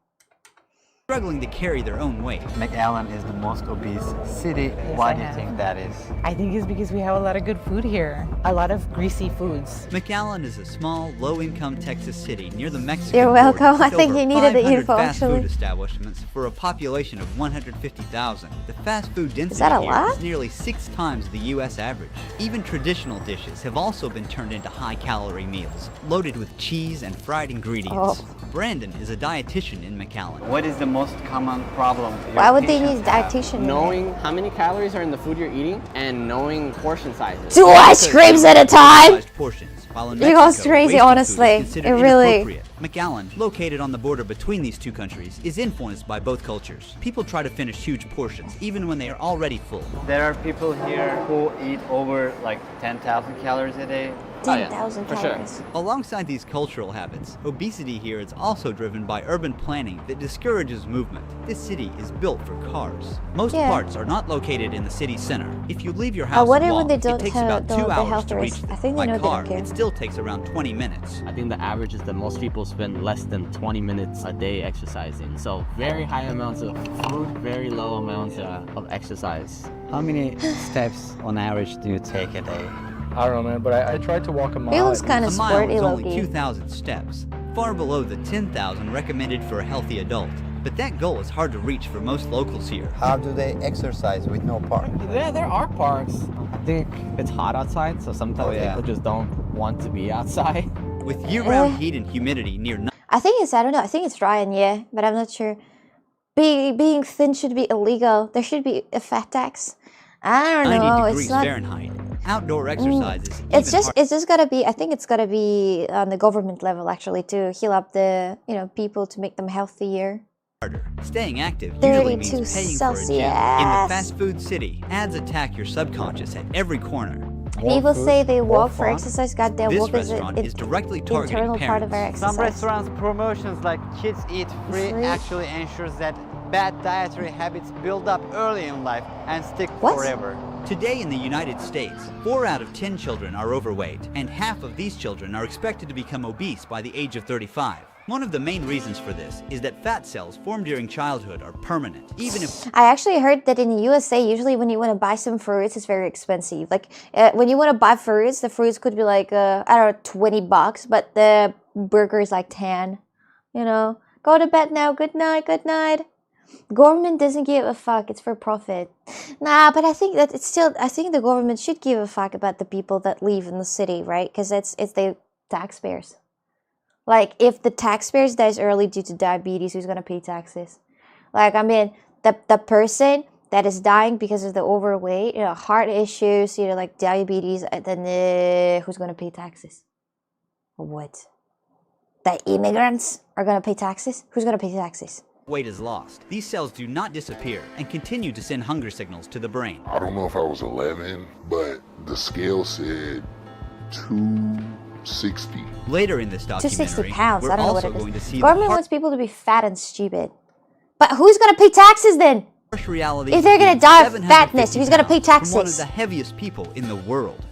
struggling to carry their own weight. McAllen is the most obese city. Why do you think that is? I think it's because we have a lot of good food here. A lot of greasy foods. McAllen is a small, low-income Texas city near the Mexican You're border welcome. I with think over you needed the 500 info, fast actually. food establishments for a population of 150,000. The fast food density that a here lot? is nearly 6 times the U.S. average. Even traditional dishes have also been turned into high-calorie meals, loaded with cheese and fried ingredients. Oh. Brandon is a dietitian in McAllen. What is the most common problem? Why would they need a dietitian? in there? Knowing how many calories are in the food you're eating and knowing portion sizes. 2 ice creams at a time. Sized portions, while in It goes Mexico, crazy, wasting food honestly. is considered It really- inappropriate. McAllen, located on the border between these two countries, is influenced by both cultures. People try to finish huge portions, even when they are already full. There are people here who eat over like 10,000 calories a day. 10,000 for sure. calories. Alongside these cultural habits, obesity here is also driven by urban planning that discourages movement. This city is built for cars. Most Yeah. parts are not located in the city center. If you leave your house wonder and when walk, they it don't takes have about the 2 hours health to reach risk. them. I think they By know they don't car, care. it still takes around 20 minutes. I think the average is that most people spend less than 20 minutes a day exercising. So very high amounts of food, very low amounts of exercise. How many steps on average do you take a day? I don't know, man, but I tried to walk a mile. He looks at kind of A mile sporty, is only low-key. 2,000 steps, far below the 10,000 recommended for a healthy adult. But that goal is hard to reach for most locals here. How do they exercise with no park? There are parks. I think it's hot outside, so sometimes Oh, yeah. people just don't want to be outside. With year-round Eh. heat and humidity near I think it's, I don't know, I think it's Ryan, yeah, but I'm not sure. Being thin should be illegal. There should be a fat tax. I don't 90 know. degrees It's not. Fahrenheit. Outdoor exercise is It's even just gotta be. I think it's gotta be on the government level actually to heal up the people to make them healthier. harder. Staying active usually 32 means paying for a gym. In the Celsius. fast food city, ads attack your subconscious at every corner. People say they walk for fun. exercise. Goddamn, This walk is restaurant an is directly targeting internal part of our parents. exercise. Some restaurants' promotions like kids eat free Free? actually ensures that bad dietary habits build up early in life and stick What? forever. Today in the United States, 4 out of 10 children are overweight, and half of these children are expected to become obese by the age of 35. One of the main reasons for this is that fat cells formed during childhood are permanent, even if I actually heard that in the USA, usually when you want to buy some fruits, it's very expensive. Like when you want to buy fruits, the fruits could be like, I don't know, $20, but the burger is like 10. You know, go to bed now. Good night. Good night. Government doesn't give a fuck. It's for profit. Nah, but I think that it's still. I think the government should give a fuck about the people that live in the city, right? Because it's the taxpayers. Like, if the taxpayers dies early due to diabetes, who's gonna pay taxes? Like, I mean, the person that is dying because of the overweight, you know, heart issues, you know, like diabetes, then who's gonna pay taxes? What? The immigrants are gonna pay taxes? Who's gonna pay taxes? weight is lost, these cells do not disappear and continue to send hunger signals to the brain. I don't know if I was 11, but the scale said 260. Later in this 260 documentary, pounds. we're I don't know what also it going to is. see Government the wants people to be fat and stupid. But who's gonna pay taxes then? harsh reality. If they're of gonna being die of 750 fatness, who's gonna pay pounds from one of taxes? the heaviest people in the world.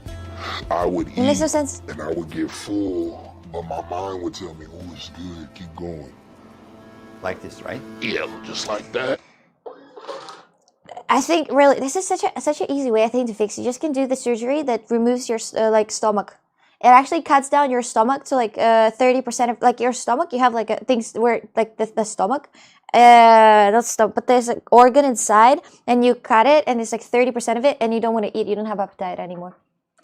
I would It makes no eat sense. and I would get full, but my mind would tell me, oh, it's good, keep going. Like this, right? Yeah, just like that. I think really this is such an easy way I think to fix it. You just can do the surgery that removes your like stomach. It actually cuts down your stomach to like 30% of like your stomach. You have like things where like the stomach, not stomach, but there's an organ inside, and you cut it, and it's like 30% of it, and you don't want to eat. You don't have appetite anymore.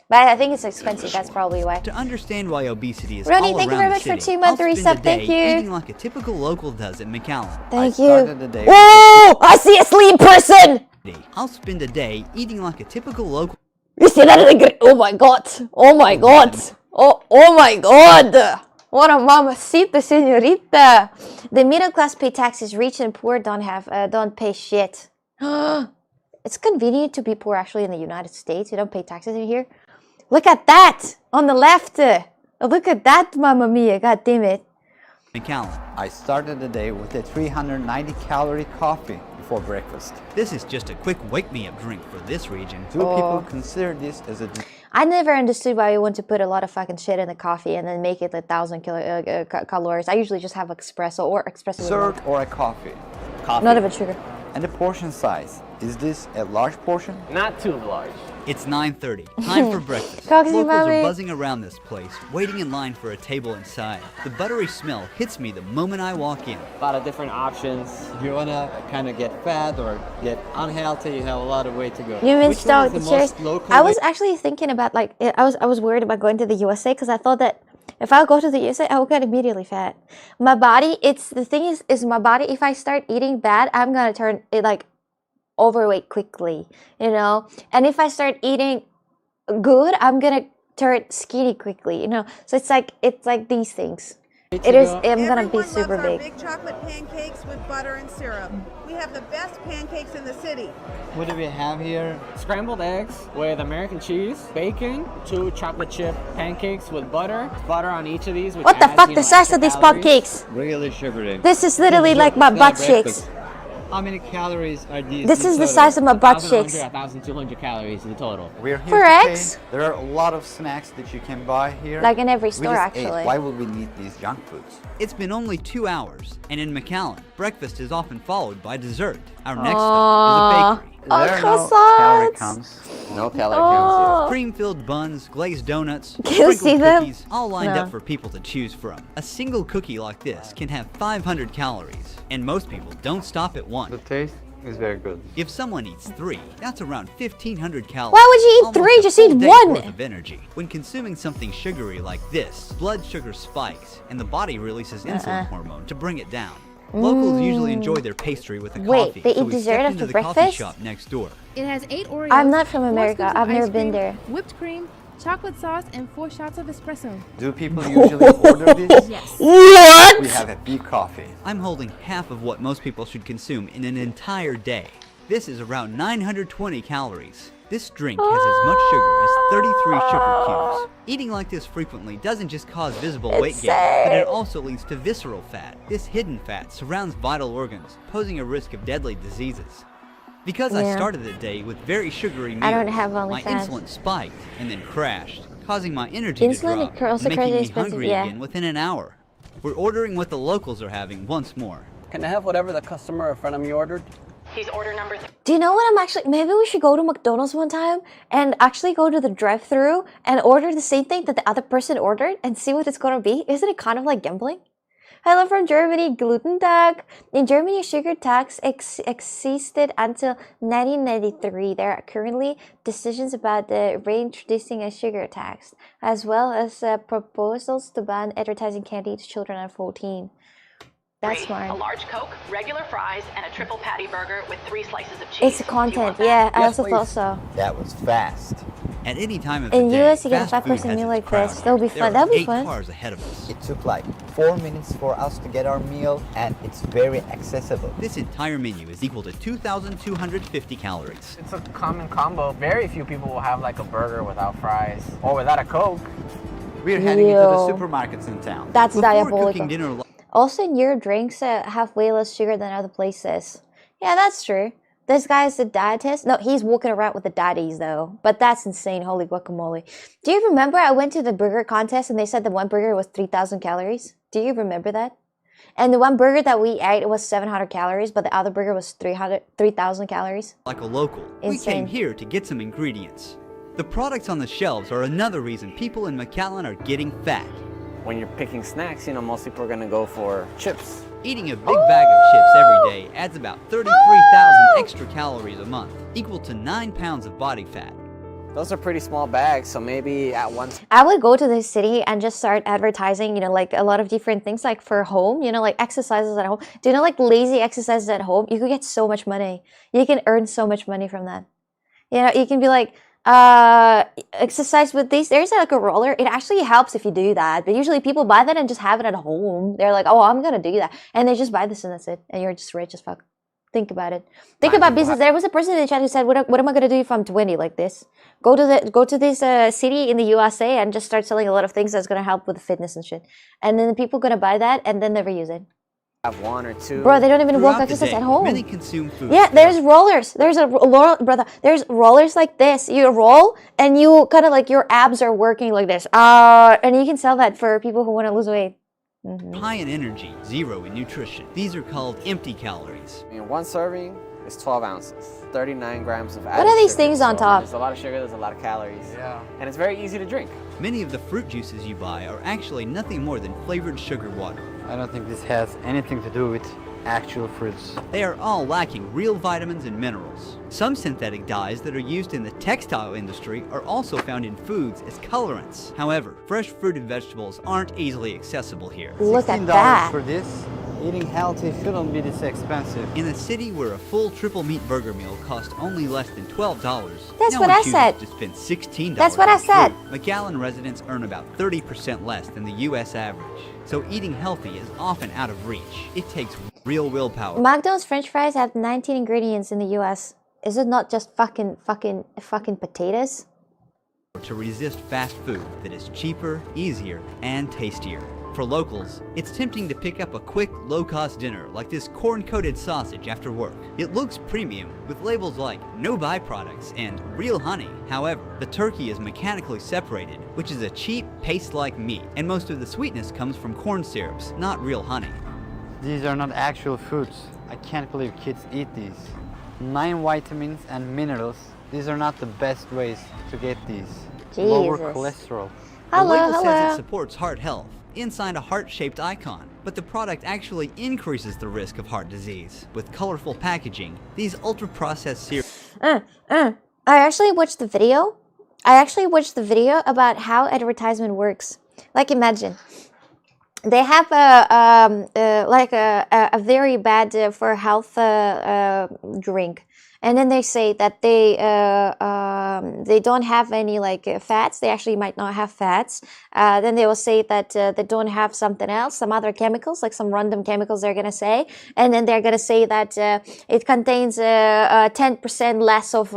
But I think it's expensive. That's probably why. To understand why obesity is Ronnie, all thank you around very the much for city, 2 months, I'll 3 spend a sub. Thank day you. eating like a typical local does in McAllen. Thank I you. started the day Whoa! I see a sleep person. I'll spend a day eating like a typical local You see that in the green? Oh my god! Oh my god! Oh my god! What a mamacita, señorita! The middle class pay taxes. Rich and poor don't pay shit. It's convenient to be poor actually in the United States. You don't pay taxes in here. Look at that on the left. Look at that, mamma mia! God damn it! McAllen. I started the day with a 390 calorie coffee before breakfast. This is just a quick wake-me-up drink for this region. Do people consider this as a I never understood why you want to put a lot of fucking shit in the coffee and then make it 1,000 calories. I usually just have espresso or espresso with dessert milk. or a coffee? Coffee. Not even sugar. And the portion size, is this a large portion? Not too large. It's 9:30. Time for breakfast. Coxie Locals mommy. are buzzing around this place, waiting in line for a table inside. The buttery smell hits me the moment I walk in. A lot of different options. If you wanna kind of get fat or get unhealthy, you have a lot of way to go. You mean Which one start is the the chairs? most local I was way? actually thinking about like I was worried about going to the USA because I thought that if I go to the USA, I will get immediately fat. My body, the thing is my body. If I start eating bad, I'm gonna turn it like overweight quickly, you know. And if I start eating good, I'm gonna turn skinny quickly, you know. So it's like these things. It is. I'm gonna be Everyone super loves our big. big chocolate pancakes with butter and syrup. We have the best pancakes in the city. What do we have here? Scrambled eggs with American cheese, bacon, 2 chocolate chip pancakes with butter on each of these. Which What the adds, fuck? you The know, size extra of these calories. cupcakes. Really sugary. This is literally like my It's butt not cheeks. breakfast. How many calories are these? This in is the total? size of my butt 1,100, cheeks. 1,200 calories in total. We're here For to pay. eggs? There are a lot of snacks that you can buy here. Like in every We store, just ate. actually. Why would we need these junk foods? It's been only 2 hours, and in McAllen, breakfast is often followed by dessert. Our next stop is a bakery. Oh, there are no croissants. calorie counts. No calorie counts. Cream-filled buns, glazed donuts, Can you see sprinkled them? cookies, all lined No. up for people to choose from. A single cookie like this can have 500 calories, and most people don't stop at one. The taste is very good. If someone eats 3, that's around 1,500 calories. Why would you eat Almost 3? a Just full eat day's 1. worth of energy. When consuming something sugary like this, blood sugar spikes, and the body releases insulin hormone to bring it down. Locals usually enjoy their pastry with a Wait, coffee, they so eat we dessert stepped after into the coffee breakfast? shop next door. It has 8 Oreos. I'm not from 4 America. scoops of I've never ice been cream, there. Whipped cream, chocolate sauce, and 4 shots of espresso. Do people usually order this? Yes. What? We have a big coffee. I'm holding half of what most people should consume in an entire day. This is around 920 calories. This drink has as much sugar as 33 sugar cubes. Eating like this frequently doesn't just cause visible weight gain, but it also leads to visceral fat. This hidden fat surrounds vital organs, posing a risk of deadly diseases. Because I Yeah. started the day with very sugary meals, I don't have my OnlyFans. insulin spiked and then crashed, causing my energy Insulin to is drop, also and crazy making me expensive, hungry yeah. again within an hour. We're ordering what the locals are having once more. Can I have whatever the customer in front of me ordered? He's order number Do you know what I'm actually? Maybe we should go to McDonald's one time and actually go to the drive-through and order the same thing that the other person ordered and see what it's gonna be. Isn't it kind of like gambling? Hello from Germany, Gluten Tag. In Germany, sugar tax existed until 1993. There are currently decisions about the reintroducing a sugar tax, as well as proposals to ban advertising candy to children under 14. That's A smart. large Coke, regular fries, and a triple patty burger with 3 slices of cheese. It's content, yeah. I also thought so. That was fast. At any time of the In day, US, you get a fast food 5% has meal its like crowd this. That'll be here. fun. There are That'll be 8 fun. cars ahead of us. It took like 4 minutes for us to get our meal, and it's very accessible. This entire menu is equal to 2,250 calories. It's a common combo. Very few people will have like a burger without fries or without a Coke. We're heading into the Yo. supermarkets in town. That's Before diabolical. cooking dinner, Also, your drinks have way less sugar than other places. Yeah, that's true. This guy is a dietist. No, he's walking around with the daddies though. But that's insane. Holy guacamole. Do you remember I went to the burger contest and they said the one burger was 3,000 calories? Do you remember that? And the one burger that we ate was 700 calories, but the other burger was 3,000 calories. like a local, we Insane. came here to get some ingredients. The products on the shelves are another reason people in McAllen are getting fat. When you're picking snacks, you know, most people are gonna go for chips. Eating a big bag of chips every day adds about 33,000 extra calories a month, equal to 9 pounds of body fat. Those are pretty small bags, so maybe at one I would go to the city and just start advertising, you know, like a lot of different things like for home, you know, like exercises at home. Do you know like lazy exercises at home? You could get so much money. You can earn so much money from that. You know, you can be like, exercise with these. There's like a roller. It actually helps if you do that. But usually people buy that and just have it at home. They're like, oh, I'm going to do that. And they just buy this and that's it. And you're just rich as fuck. Think about it. Think about business. There was a person in the chat who said, what am I going to do if I'm 20 like this? Go to this city in the USA and just start selling a lot of things that's going to help with fitness and shit. And then the people going to buy that and then never use it. have one or two. Bro, they don't even walk Throughout the exercise day, at home. many consume food. Yeah, there's rollers. There's brother. There's rollers like this. You roll and you kind of like your abs are working like this. And you can sell that for people who want to lose weight. High in energy, zero in nutrition. These are called empty calories. I mean, one serving is 12 ounces, 39 grams of What added are these sugar. things on So top? There's a lot of sugar, there's a lot of calories. Yeah. And it's very easy to drink. Many of the fruit juices you buy are actually nothing more than flavored sugar water. I don't think this has anything to do with actual fruits. They are all lacking real vitamins and minerals. Some synthetic dyes that are used in the textile industry are also found in foods as colorants. However, fresh fruit and vegetables aren't easily accessible here. Look at $16 that. for this. Eating healthy shouldn't be this expensive. In a city where a full triple meat burger meal costs only less than $12, That's no what one I chooses said. to spend $16. That's what I on said. food. McAllen residents earn about 30% less than the US average, so eating healthy is often out of reach. It takes real willpower. McDonald's French fries have 19 ingredients in the US. Is it not just fucking potatoes? To resist fast food that is cheaper, easier, and tastier. For locals, it's tempting to pick up a quick, low-cost dinner like this corn-coated sausage after work. It looks premium, with labels like no byproducts and real honey. However, the turkey is mechanically separated, which is a cheap, paste-like meat, and most of the sweetness comes from corn syrups, not real honey. These are not actual foods. I can't believe kids eat these. 9 vitamins and minerals. These are not the best ways to get these. Lower Jesus. cholesterol. The label Hello. says it supports heart health inside a heart-shaped icon, but the product actually increases the risk of heart disease. With colorful packaging, these ultra-processed cereals I actually watched the video. About how advertisement works. Like imagine they have a very bad for health drink, and then they say that they don't have any like fats. They actually might not have fats. Then they will say that they don't have something else, some other chemicals, like some random chemicals they're gonna say, and then they're gonna say that it contains 10% less of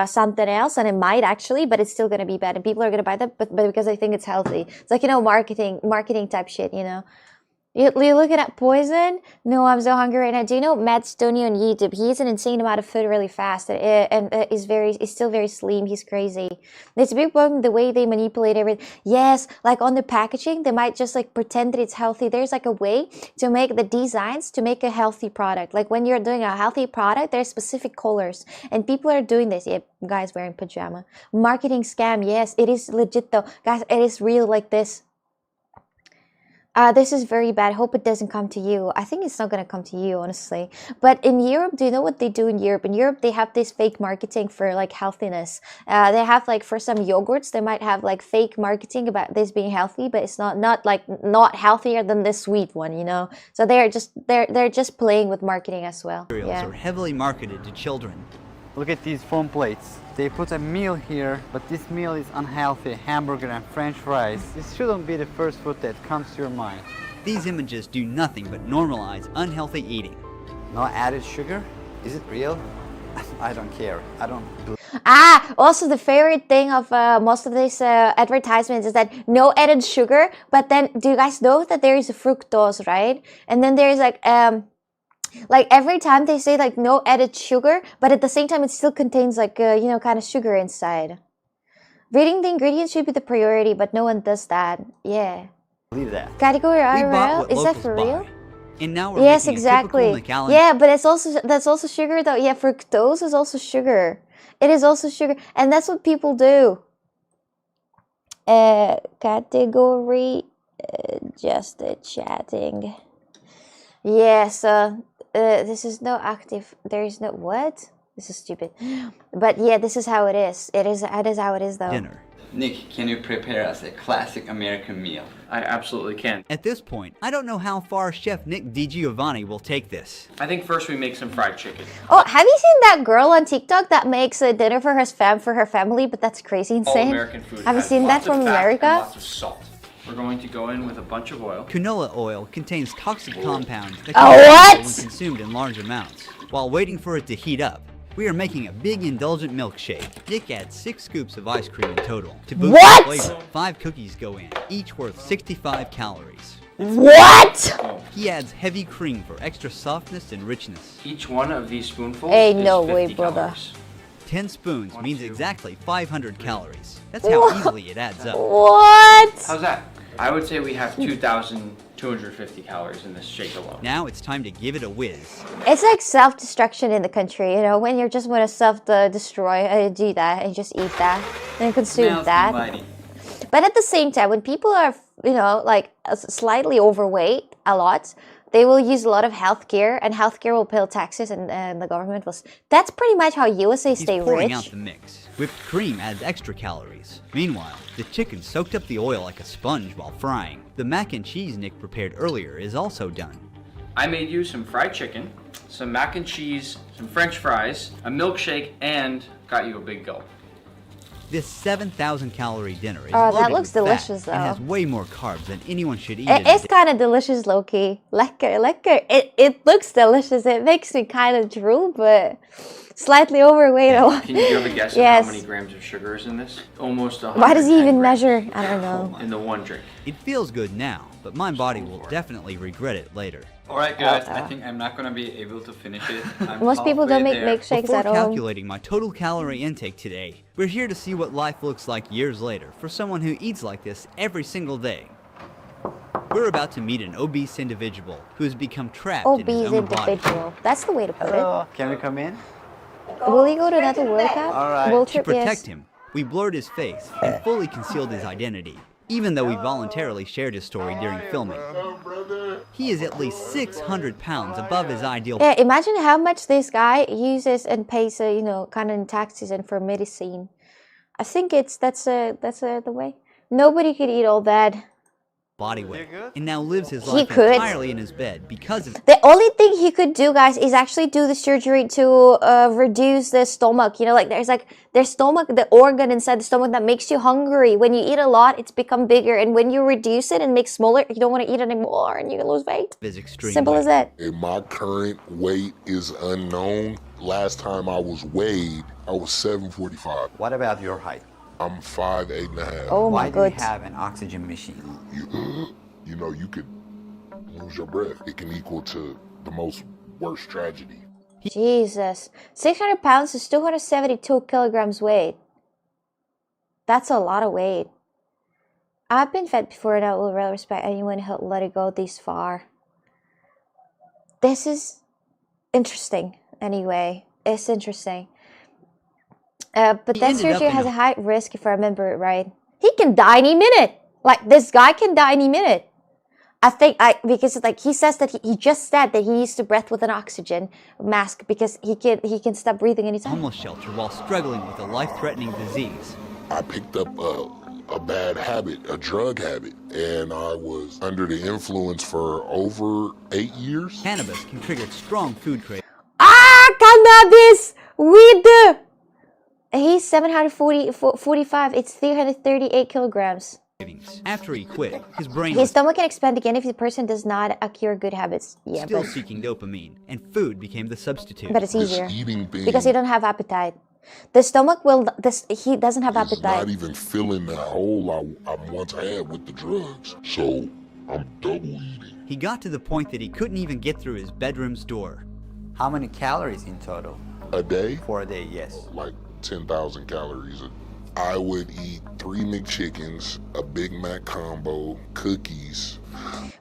something else, and it might actually, but it's still gonna be bad, and people are gonna buy that, but because they think it's healthy. It's like, you know, marketing type shit, you know. You looking at poison? No, I'm so hungry right now. Do you know Matt Stoney on YouTube? He eats an insane amount of food really fast, and he's still very slim. He's crazy. It's a big problem the way they manipulate everything. Yes, like on the packaging, they might just like pretend that it's healthy. There's like a way to make the designs to make a healthy product. Like when you're doing a healthy product, there's specific colors, and people are doing this. Yeah, guys wearing pajama. Marketing scam. Yes, it is legit though, guys. It is real like this. This is very bad. Hope it doesn't come to you. I think it's not going to come to you, honestly. But in Europe, do you know what they do in Europe? In Europe, they have this fake marketing for like healthiness. They have like for some yogurts, they might have like fake marketing about this being healthy, but it's not healthier than this sweet one, you know. So they're just playing with marketing as well. Cereals are heavily marketed to children. Look at these foam plates. They put a meal here, but this meal is unhealthy. Hamburger and French fries. This shouldn't be the first food that comes to your mind. These images do nothing but normalize unhealthy eating. No added sugar? Is it real? I don't care. I don't believe. Also the favorite thing of most of these advertisements is that no added sugar, but then do you guys know that there is a fructose, right? And then there's like every time they say like no added sugar, but at the same time it still contains like you know, kind of sugar inside. Reading the ingredients should be the priority, but no one does that. Yeah. Believe that. Category We bought IRL? what Is that locals for buy. real? And now we're Yes, making exactly. a typical McAllen. Yeah, but that's also sugar though. Yeah, fructose is also sugar. It is also sugar, and that's what people do. Category just chatting. Yes. This is no active. There is no what? This is stupid. But yeah, this is how it is. It is how it is though. Dinner. Nick, can you prepare us a classic American meal? I absolutely can. At this point, I don't know how far Chef Nick DiGiovanni will take this. I think first we make some fried chicken. Oh, have you seen that girl on TikTok that makes a dinner for her family? But that's crazy insane. All American food. Have you seen that from America? And lots of salt. We're going to go in with a bunch of oil. Canola oil contains toxic compounds that Oh, can be what? harmful when consumed in large amounts. While waiting for it to heat up, we are making a big indulgent milkshake. Nick adds 6 scoops of ice cream in total. To boost What? the flavor, 5 cookies go in, each worth 65 calories. What? He adds heavy cream for extra softness and richness. Each one of these spoonfuls Hey, is no 50 way, brother. calories. 10 spoons means exactly 500 calories. That's how easily it adds up. What? How's that? I would say we have 2,250 calories in this shake alone. Now it's time to give it a whiz. It's like self-destruction in the country, you know, when you just want to self-destroy, do that and just eat that and consume Smells that. mighty. But at the same time, when people are, you know, like slightly overweight a lot, they will use a lot of healthcare, and healthcare will pay taxes, and the government will. That's pretty much how USA He's stay pouring out rich. the mix. Whipped cream adds extra calories. Meanwhile, the chicken soaked up the oil like a sponge while frying. The mac and cheese Nick prepared earlier is also done. I made you some fried chicken, some mac and cheese, some French fries, a milkshake, and got you a big gulp. This 7,000 calorie dinner is Oh, that loaded looks with fat delicious, and has though. way more carbs than anyone should eat. It in a is day. kind of delicious, low-key. Lekker. It looks delicious. It makes me kind of drool, but slightly overweight. Can you have a guess Yes. of how many grams of sugar is in this? Almost 100. Why does he even measure? I don't know. In the one drink. It feels good now, but my body will definitely regret it later. Alright guys, I think I'm not gonna be able to finish it. I'm Most people don't make halfway there. milkshakes Before at all. calculating my total calorie intake today, we're here to see what life looks like years later for someone who eats like this every single day. We're about to meet an obese individual who has become trapped in his Obese own body. individual. That's the way to put Hello. Can we come in? it. Will he go to another World Cup? All right. World To trip, protect yes. him, we blurred his face and fully concealed his identity, even though we voluntarily shared his story during filming. He is at least 600 pounds above his ideal. Yeah, imagine how much this guy uses and pays, you know, kind of in taxes and for medicine. I think that's the way. Nobody could eat all that. body weight, and now lives his He life could. entirely in his bed because of The only thing he could do, guys, is actually do the surgery to reduce the stomach. You know, like there's stomach, the organ inside the stomach that makes you hungry. When you eat a lot, it's become bigger, and when you reduce it and make smaller, you don't want to eat anymore, and you can lose weight. his extreme Simple weight. as that. And my current weight is unknown. Last time I was weighed, I was 745. What about your height? I'm 5'8.5". Oh Why my do you god. have an oxygen machine? You know, you could lose your breath. It can equal to the most worst tragedy. Jesus. 600 pounds is 272 kilograms weight. That's a lot of weight. I've been fed before and I will really respect anyone who let it go this far. This is interesting. Anyway, it's interesting. But that surgery has a high risk if I remember it right. He can die any minute. Like, this guy can die any minute. Because like he says that he just said that he needs to breathe with an oxygen mask because he can stop breathing anytime. Homeless shelter while struggling with a life-threatening disease. I picked up a bad habit, a drug habit, and I was under the influence for over 8 years. Cannabis can trigger strong food cravings. Cannabis! Weed! He's 745. It's 338 kilograms. After he quit, his brain His was stomach can expand again if the person does not acquire good habits. Yeah, still but seeking dopamine, and food became the substitute. it's easier eating thing because you don't have appetite. The stomach will. He doesn't have is appetite. not even filling that hole I once had with the drugs. So I'm double eating. He got to the point that he couldn't even get through his bedroom's door. How many calories in total? A day? For a day, yes. Like 10,000 calories. I would eat 3 McChickens, a Big Mac combo, cookies.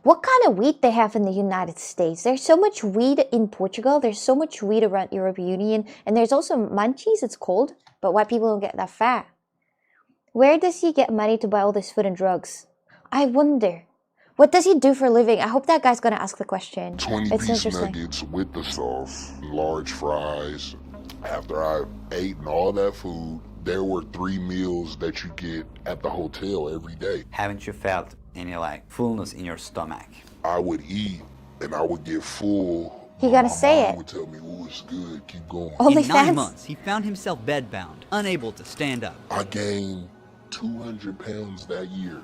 What kind of weed they have in the United States? There's so much weed in Portugal. There's so much weed around European Union. And there's also munchies, it's called. But why people don't get that fat? Where does he get money to buy all this food and drugs? I wonder. What does he do for a living? I hope that guy's going to ask the question. 20-piece nuggets with the sauce, large fries. After I ate all that food, there were 3 meals that you get at the hotel every day. Haven't you felt any like fullness in your stomach? I would eat and I would get full. He gotta say mom it. would tell me, "Ooh, it's good, keep going." In 9 months, he found himself bedbound, unable to stand up. I gained 200 pounds that year.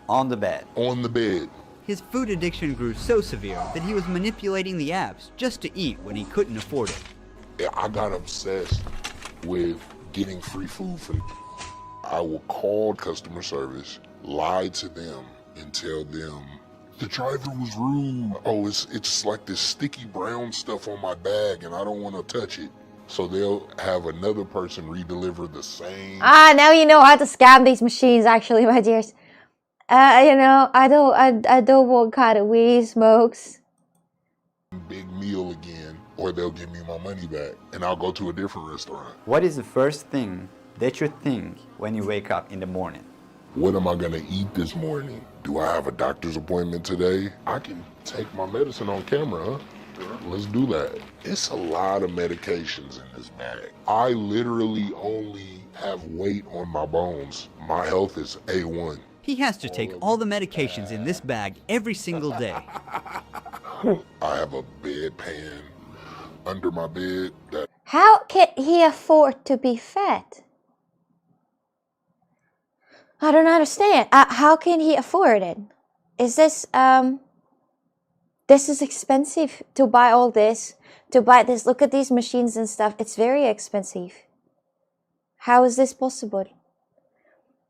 On the bed. On the bed. His food addiction grew so severe that he was manipulating the apps just to eat when he couldn't afford it. I got obsessed with getting free food from. I would call customer service, lie to them, and tell them the driver was rude. Oh, it's like this sticky brown stuff on my bag, and I don't want to touch it. So they'll have another person redeliver the same. Now you know how to scam these machines. Actually, my dears. I don't want kind of weed smokes. Big meal again, or they'll give me my money back, and I'll go to a different restaurant. What is the first thing that you think when you wake up in the morning? What am I gonna eat this morning? Do I have a doctor's appointment today? I can take my medicine on camera, huh? Let's do that. It's a lot of medications in this bag. I literally only have weight on my bones. My health is A1. He has to take all the medications in this bag every single day. I have a bedpan under my bed that. How can he afford to be fat? I don't understand. How can he afford it? Is this this is expensive to buy all this, to buy this. Look at these machines and stuff. It's very expensive. How is this possible?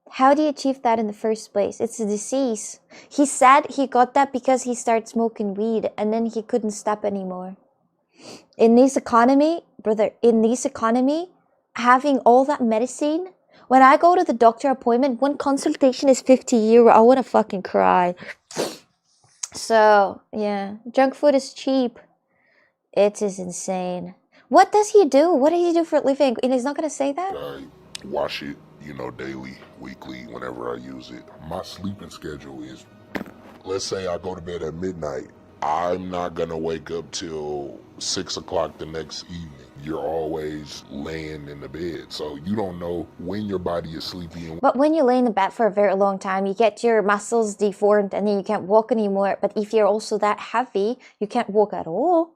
How do you achieve that in the first place? It's a disease. He said he got that because he started smoking weed and then he couldn't stop anymore. In this economy, brother, having all that medicine, when I go to the doctor appointment, one consultation is €50. I want to fucking cry. So, yeah, junk food is cheap. It is insane. What does he do? What does he do for a living? And he's not going to say that? I wash it, daily, weekly, whenever I use it. My sleeping schedule is, let's say I go to bed at midnight. I'm not going to wake up till 6 o'clock the next evening. You're always laying in the bed, so you don't know when your body is sleepy. But when you lay in the bed for a very long time, you get your muscles deformed and then you can't walk anymore. But if you're also that heavy, you can't walk at all.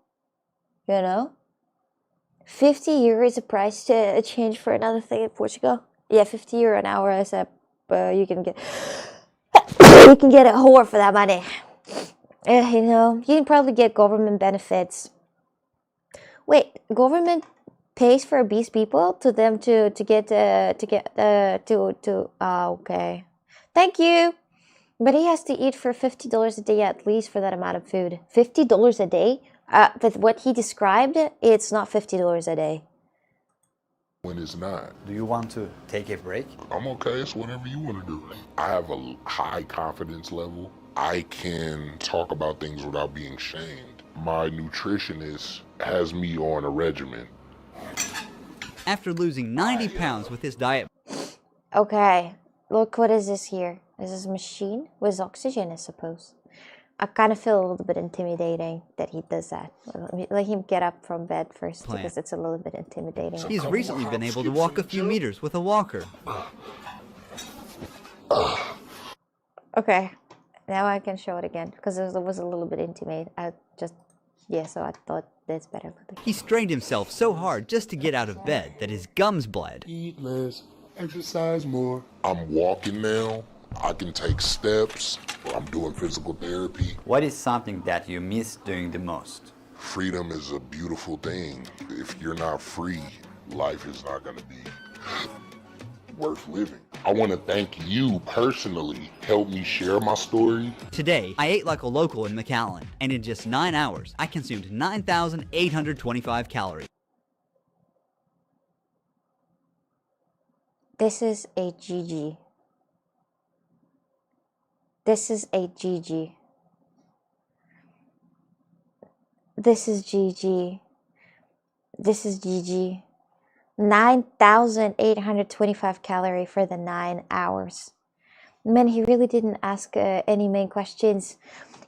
€50 is a price to change for another thing in Portugal. Yeah, €50 an hour. I said, you can get a whore for that money. You can probably get government benefits. Wait, government pays for obese people to them to get okay. Thank you. But he has to eat for $50 a day at least for that amount of food. $50 a day? With what he described, it's not $50 a day. When it's not. Do you want to take a break? I'm okay. It's whatever you want to do. I have a high confidence level. I can talk about things without being shamed. My nutritionist has me on a regimen. After losing 90 pounds with his diet. Okay, look, what is this here? Is this a machine with oxygen, I suppose? I kind of feel a little bit intimidating that he does that. Let him get up from bed first because it's a little bit intimidating. He's recently been able to walk a few meters with a walker. Okay, now I can show it again because it was a little bit intimidating. So I thought that's better. He strained himself so hard just to get out of bed that his gums bled. Eat less, exercise more. I'm walking now. I can take steps. I'm doing physical therapy. What is something that you miss doing the most? Freedom is a beautiful thing. If you're not free, life is not going to be worth living. I want to thank you personally. Help me share my story. Today, I ate like a local in McAllen, and in just 9 hours, I consumed 9,825 calories. This is a GG. This is a GG. This is GG. This is GG. 9,825 calories for the 9 hours. Man, he really didn't ask any main questions.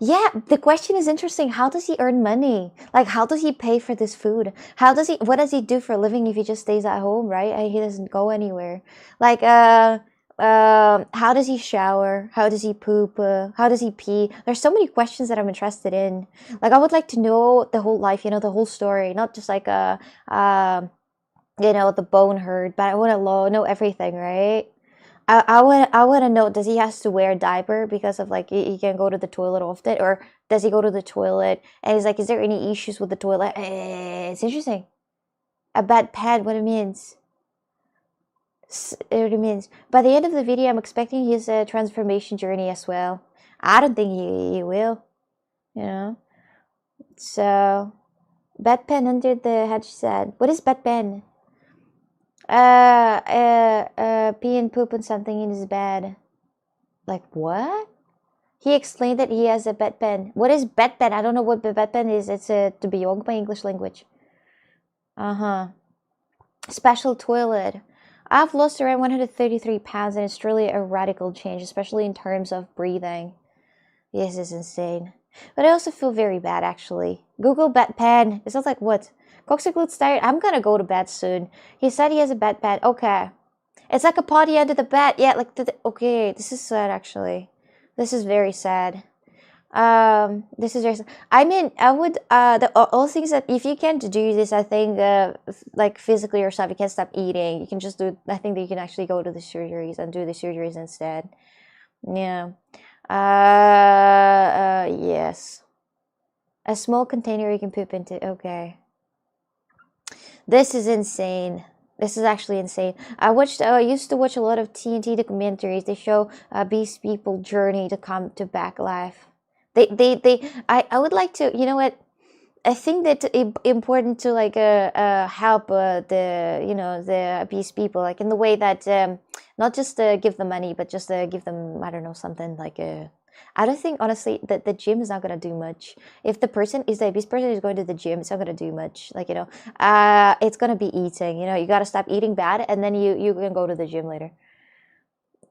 Yeah, the question is interesting. How does he earn money? Like, how does he pay for this food? What does he do for a living if he just stays at home, right? And he doesn't go anywhere. Like, how does he shower? How does he poop? How does he pee? There's so many questions that I'm interested in. Like, I would like to know the whole life, the whole story, not just like the bone herd, but I want to know everything, right? I want to know, does he has to wear a diaper because of like he can go to the toilet often, or does he go to the toilet and he's like, is there any issues with the toilet? It's interesting. A bad pad, what it means. What it means. By the end of the video, I'm expecting his transformation journey as well. I don't think he will, So, bedpan under the hedge said, what is bedpan? Pee and poop on something in his bed. Like what? He explained that he has a bedpan. What is bedpan? I don't know what bedpan is. It's to be young by English language. Special toilet. I've lost around 133 pounds and it's really a radical change, especially in terms of breathing. Yes, it's insane. But I also feel very bad actually. Google bedpan. It sounds like what? Coxiclute's tired. I'm gonna go to bed soon. He said he has a bedpan. Okay. It's like a potty under the bed. Yeah, like okay, this is sad actually. This is very sad. This is very sad. I mean, I would all things that if you can't do this, I think like physically or stuff, you can't stop eating. You can just do. I think that you can actually go to the surgeries and do the surgeries instead. Yeah. Yes. A small container you can poop into. Okay. This is insane. This is actually insane. I used to watch a lot of TNT documentaries. They show Beast People journey to come to back life. I would like to, you know what? I think that it's important to like help the Beast People, like in the way that not just give them money, but just give them, I don't know, something like I don't think, honestly, that the gym is not going to do much. If the obese person is going to the gym, it's not going to do much. Like, it's going to be eating. You got to stop eating bad, and then you can go to the gym later.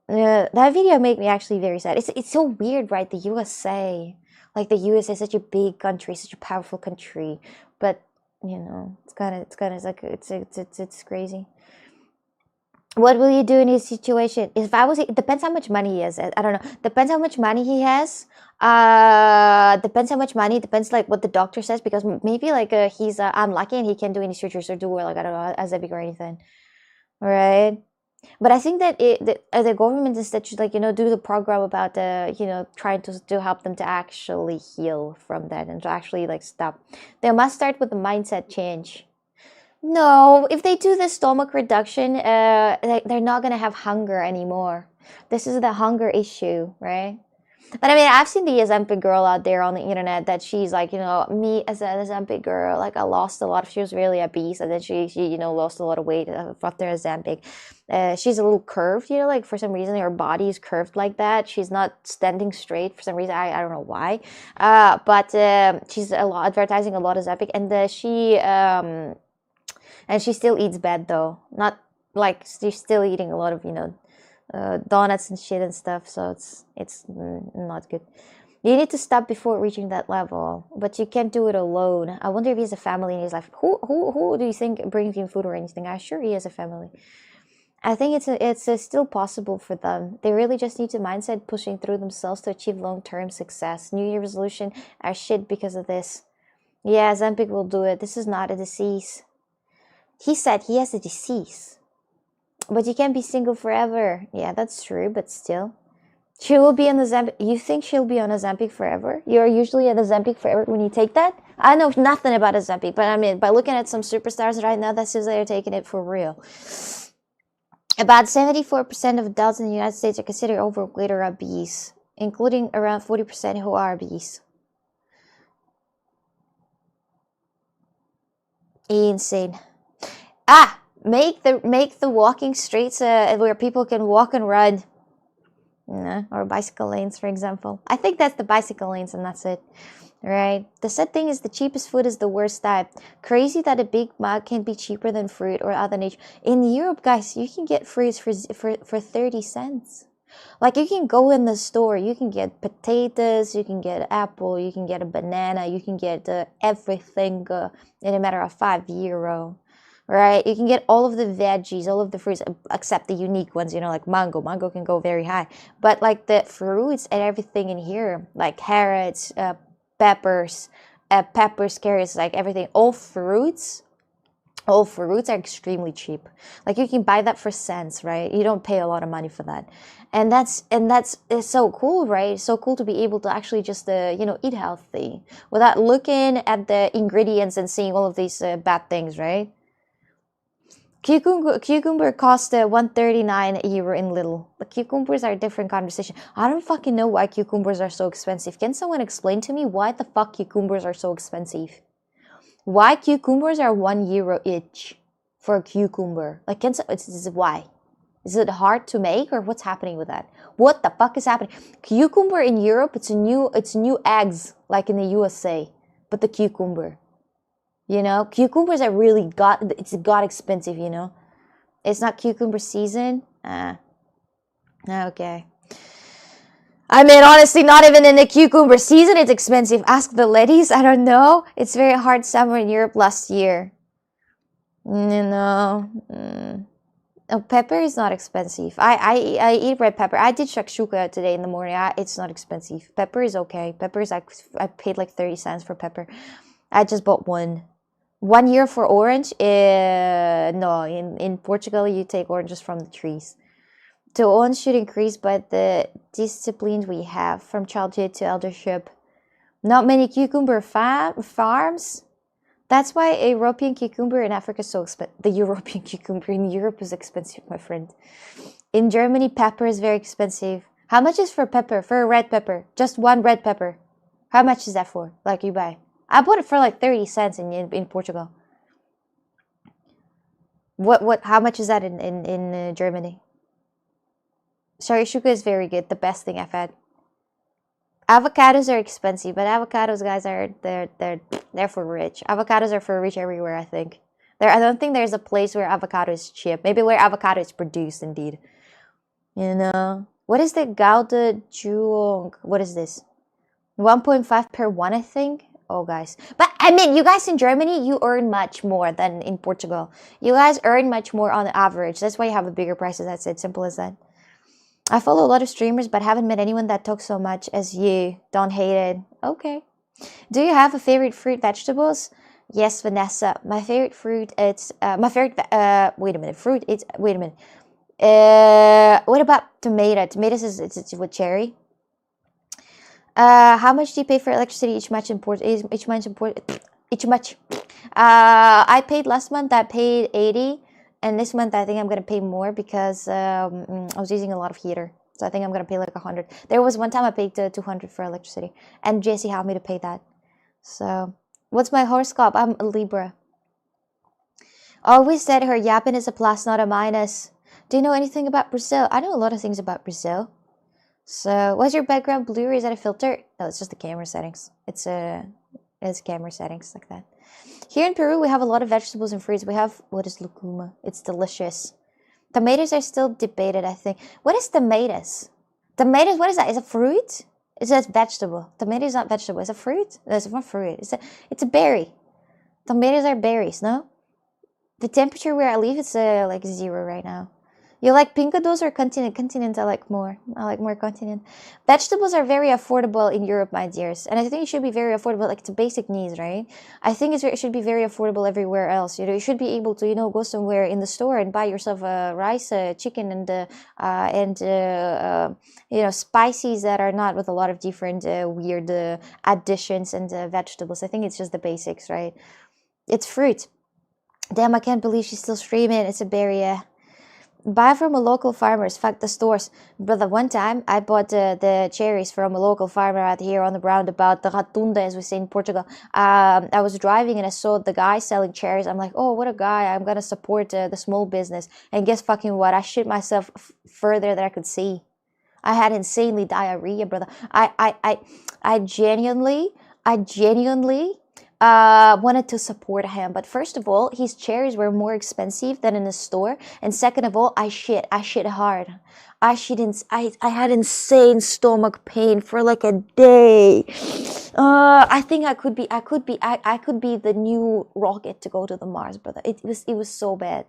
That video made me actually very sad. It's so weird, right? The USA. Like, the USA is such a big country, such a powerful country. But, it's crazy. What will you do in his situation? It depends how much money he has. I don't know. Depends how much money he has. Depends how much money. Depends like what the doctor says, because maybe like he's unlucky and he can't do any surgeries or do like, I don't know, Ozempic or anything. All right. But I think that the government instead should like do the program about trying to help them to actually heal from that and to actually like stop. They must start with a mindset change. No, if they do the stomach reduction, they're not gonna have hunger anymore. This is the hunger issue, right? But I mean, I've seen the Ozempic girl out there on the internet that she's like, you know, me as an Ozempic girl, like I lost a lot. She was really obese, and then she you know, lost a lot of weight after Ozempic. She's a little curved, you know, like for some reason her body is curved like that. She's not standing straight for some reason. I don't know why. But she's advertising a lot of Ozempic, and she still eats bad though. Not like she's still eating a lot of, you know, donuts and shit and stuff, so it's not good. You need to stop before reaching that level, but you can't do it alone. I wonder if he has a family in his life. Who do you think brings him food or anything? I'm sure he has a family. I think it's still possible for them. They really just need to mindset pushing through themselves to achieve long-term success. New Year resolution are shit because of this. Yeah, Ozempic will do it. This is not a disease. He said he has a disease. But you can't be single forever. Yeah, that's true, but still. She will be on Ozempic. You think she'll be on Ozempic forever? You're usually at Ozempic forever when you take that? I know nothing about Ozempic, but I mean, by looking at some superstars right now, that seems like they're taking it for real. About 74% of adults in the United States are considered overweight or obese, including around 40% who are obese. Insane. Make the walking streets where people can walk and run. Or bicycle lanes, for example. I think that's the bicycle lanes and that's it. Right? The sad thing is the cheapest food is the worst type. Crazy that a Big Mac can be cheaper than fruit or other nature. In Europe, guys, you can get fruits for 30 cents. Like, you can go in the store, you can get potatoes, you can get apple, you can get a banana, you can get everything in a matter of €5. Right? You can get all of the veggies, all of the fruits, except the unique ones, you know, like mango. Mango can go very high. But like the fruits and everything in here, like carrots, peppers, carrots, like everything, all fruits are extremely cheap. Like, you can buy that for cents, right? You don't pay a lot of money for that. And that's it's so cool, right? It's so cool to be able to actually just you know, eat healthy without looking at the ingredients and seeing all of these bad things, right? Cucumber cost €139 in Lidl. The cucumbers are a different conversation. I don't fucking know why cucumbers are so expensive. Can someone explain to me why the fuck cucumbers are so expensive? Why cucumbers are €1 each for a cucumber? Like, why? Is it hard to make, or what's happening with that? What the fuck is happening? Cucumber in Europe, it's new eggs, like in the USA, but the cucumber. You know, cucumbers are really got expensive, you know. It's not cucumber season. Okay. I mean, honestly, not even in the cucumber season it's expensive. Ask the ladies, I don't know. It's very hard summer in Europe last year. You know. Oh, pepper is not expensive. I eat red pepper. I did shakshuka today in the morning. It's not expensive. Pepper is okay. Pepper is like, I paid like 30 cents for pepper. I just bought one. €1 for orange? No, in Portugal you take oranges from the trees. The orange should increase by the disciplines we have from childhood to eldership. Not many cucumber farms. That's why a European cucumber in Africa is so expensive. The European cucumber in Europe is expensive, my friend. In Germany, pepper is very expensive. How much is for pepper? For a red pepper? Just one red pepper. How much is that for? Like, you buy? I bought it for like 30 cents in Portugal. How much is that in Germany? Shakshuka is very good. The best thing I've had. Avocados are expensive, but avocados, guys, they're for rich. Avocados are for rich everywhere, I think. I don't think there's a place where avocado is cheap. Maybe where avocado is produced, indeed. You know. What is the Gouda Juong? What is this? 1.5 per one, I think. Oh, guys. But, I mean, you guys in Germany, you earn much more than in Portugal. You guys earn much more on average. That's why you have a bigger prices. That's it. Simple as that. I follow a lot of streamers, but haven't met anyone that talks so much as you. Don't hate it. Okay. Do you have a favorite fruit, vegetables? Yes, Vanessa. My favorite fruit, it's... wait a minute. Fruit, it's... Wait a minute. What about tomato? Tomatoes is it's with cherry. How much do you pay for electricity each month? I paid last month. I paid 80, and this month I think I'm gonna pay more because I was using a lot of heater. So I think I'm gonna pay like 100. There was one time I paid 200 for electricity, and Jesse helped me to pay that. So, what's my horoscope? I'm a Libra. Always said her yapping is a plus, not a minus. Do you know anything about Brazil? I know a lot of things about Brazil. So, what's your background blue, or is that a filter? No, it's just the camera settings. It's camera settings like that. Here in Peru, we have a lot of vegetables and fruits. We have, what is lucuma? It's delicious. Tomatoes are still debated, I think. What is tomatoes? Tomatoes, what is that? Is it fruit? It says vegetable. Tomato is not vegetable. It's a fruit? No, it's not fruit. It's a berry. Tomatoes are berries, no? The temperature where I live is like 0 right now. You like pinkados or continent? Continent I like more. I like more continent. Vegetables are very affordable in Europe, my dears. And I think it should be very affordable. Like, it's a basic needs, right? I think it should be very affordable everywhere else. You know, you should be able to, go somewhere in the store and buy yourself a rice, chicken, and spices that are not with a lot of different weird additions and vegetables. I think it's just the basics, right? It's fruit. Damn, I can't believe she's still streaming. It's a berry, Buy from a local farmers, fuck the stores. Brother, one time I bought the cherries from a local farmer out here on the roundabout, the Ratunda, as we say in Portugal. I was driving and I saw the guy selling cherries. I'm like, oh, what a guy. I'm going to support the small business. And guess fucking what? I shit myself further than I could see. I had insanely diarrhea, brother. I genuinely wanted to support him, but first of all, his cherries were more expensive than in the store, and second of all, I shit hard. I had insane stomach pain for like a day. I think I could be the new rocket to go to the Mars, brother. It was so bad.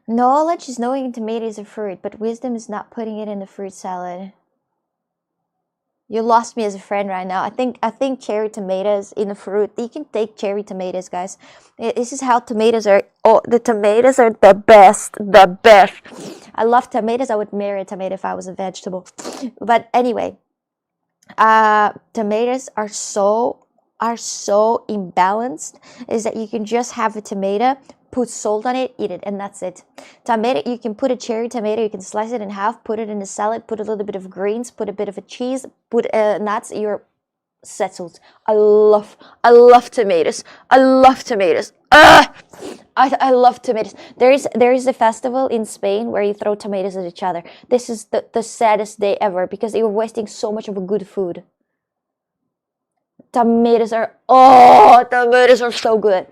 Knowledge is knowing tomato is a fruit, but wisdom is not putting it in the fruit salad. You lost me as a friend right now. I think cherry tomatoes in a fruit. You can take cherry tomatoes, guys. This is how tomatoes are. Oh, the tomatoes are the best. The best. I love tomatoes. I would marry a tomato if I was a vegetable. But anyway, tomatoes are so imbalanced. Is that you can just have a tomato, put salt on it, eat it, and that's it. Tomato, you can put a cherry tomato, you can slice it in half, put it in a salad, put a little bit of greens, put a bit of a cheese, put nuts, you're settled. I love tomatoes. I love tomatoes. I love tomatoes. There is a festival in Spain where you throw tomatoes at each other. This is the saddest day ever because you're wasting so much of a good food. Tomatoes are so good.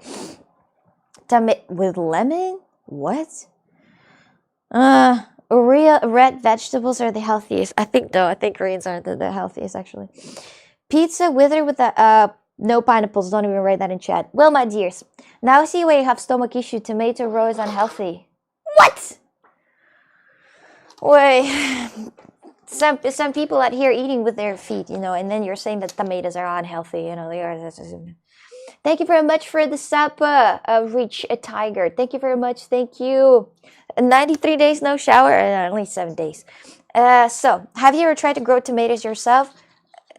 With lemon? What? Real red vegetables are the healthiest. I think greens are the healthiest actually. Pizza with or without no pineapples. Don't even write that in chat. Well, my dears, now I see why you have stomach issue. Tomato roe is unhealthy. What? Wait. Some people out here eating with their feet, and then you're saying that tomatoes are unhealthy. They are. Thank you very much for the sub, Reach a Tiger. Thank you very much. Thank you. 93 days no shower, only 7 days. So, have you ever tried to grow tomatoes yourself?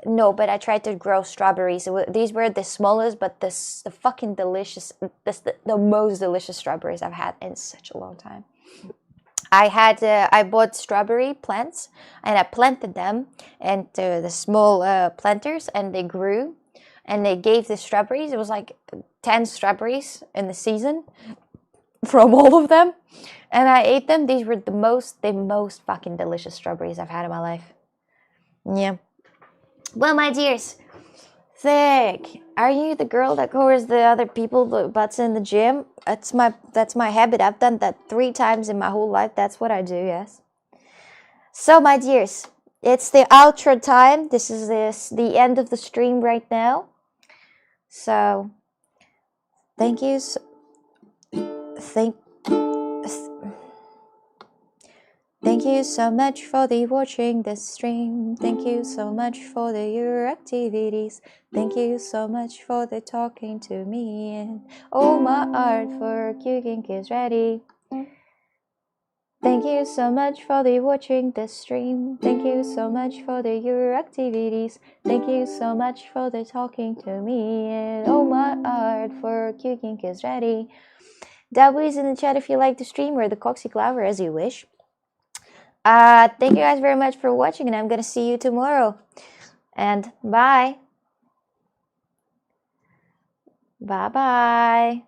No, but I tried to grow strawberries. These were the smallest, but the fucking delicious, the most delicious strawberries I've had in such a long time. I bought strawberry plants and I planted them into the small planters, and they grew. And they gave the strawberries. It was like 10 strawberries in the season from all of them. And I ate them. These were the most fucking delicious strawberries I've had in my life. Yeah. Well, my dears, are you the girl that covers the other people butts in the gym? That's my habit. I've done that 3 times in my whole life. That's what I do, yes. So, my dears, it's the outro time. This is the end of the stream right now. So, thank you. Thank you so much for watching this stream. Thank you so much for your activities. Thank you so much for talking to me. And oh, my art for cooking is ready. Thank you so much for watching this stream. Thank you so much for your activities. Thank you so much for talking to me. And oh, my art for cooking is ready. W's in the chat if you like the stream, or the Coxy Clover as you wish. Thank you guys very much for watching, and I'm gonna see you tomorrow. And bye. Bye bye.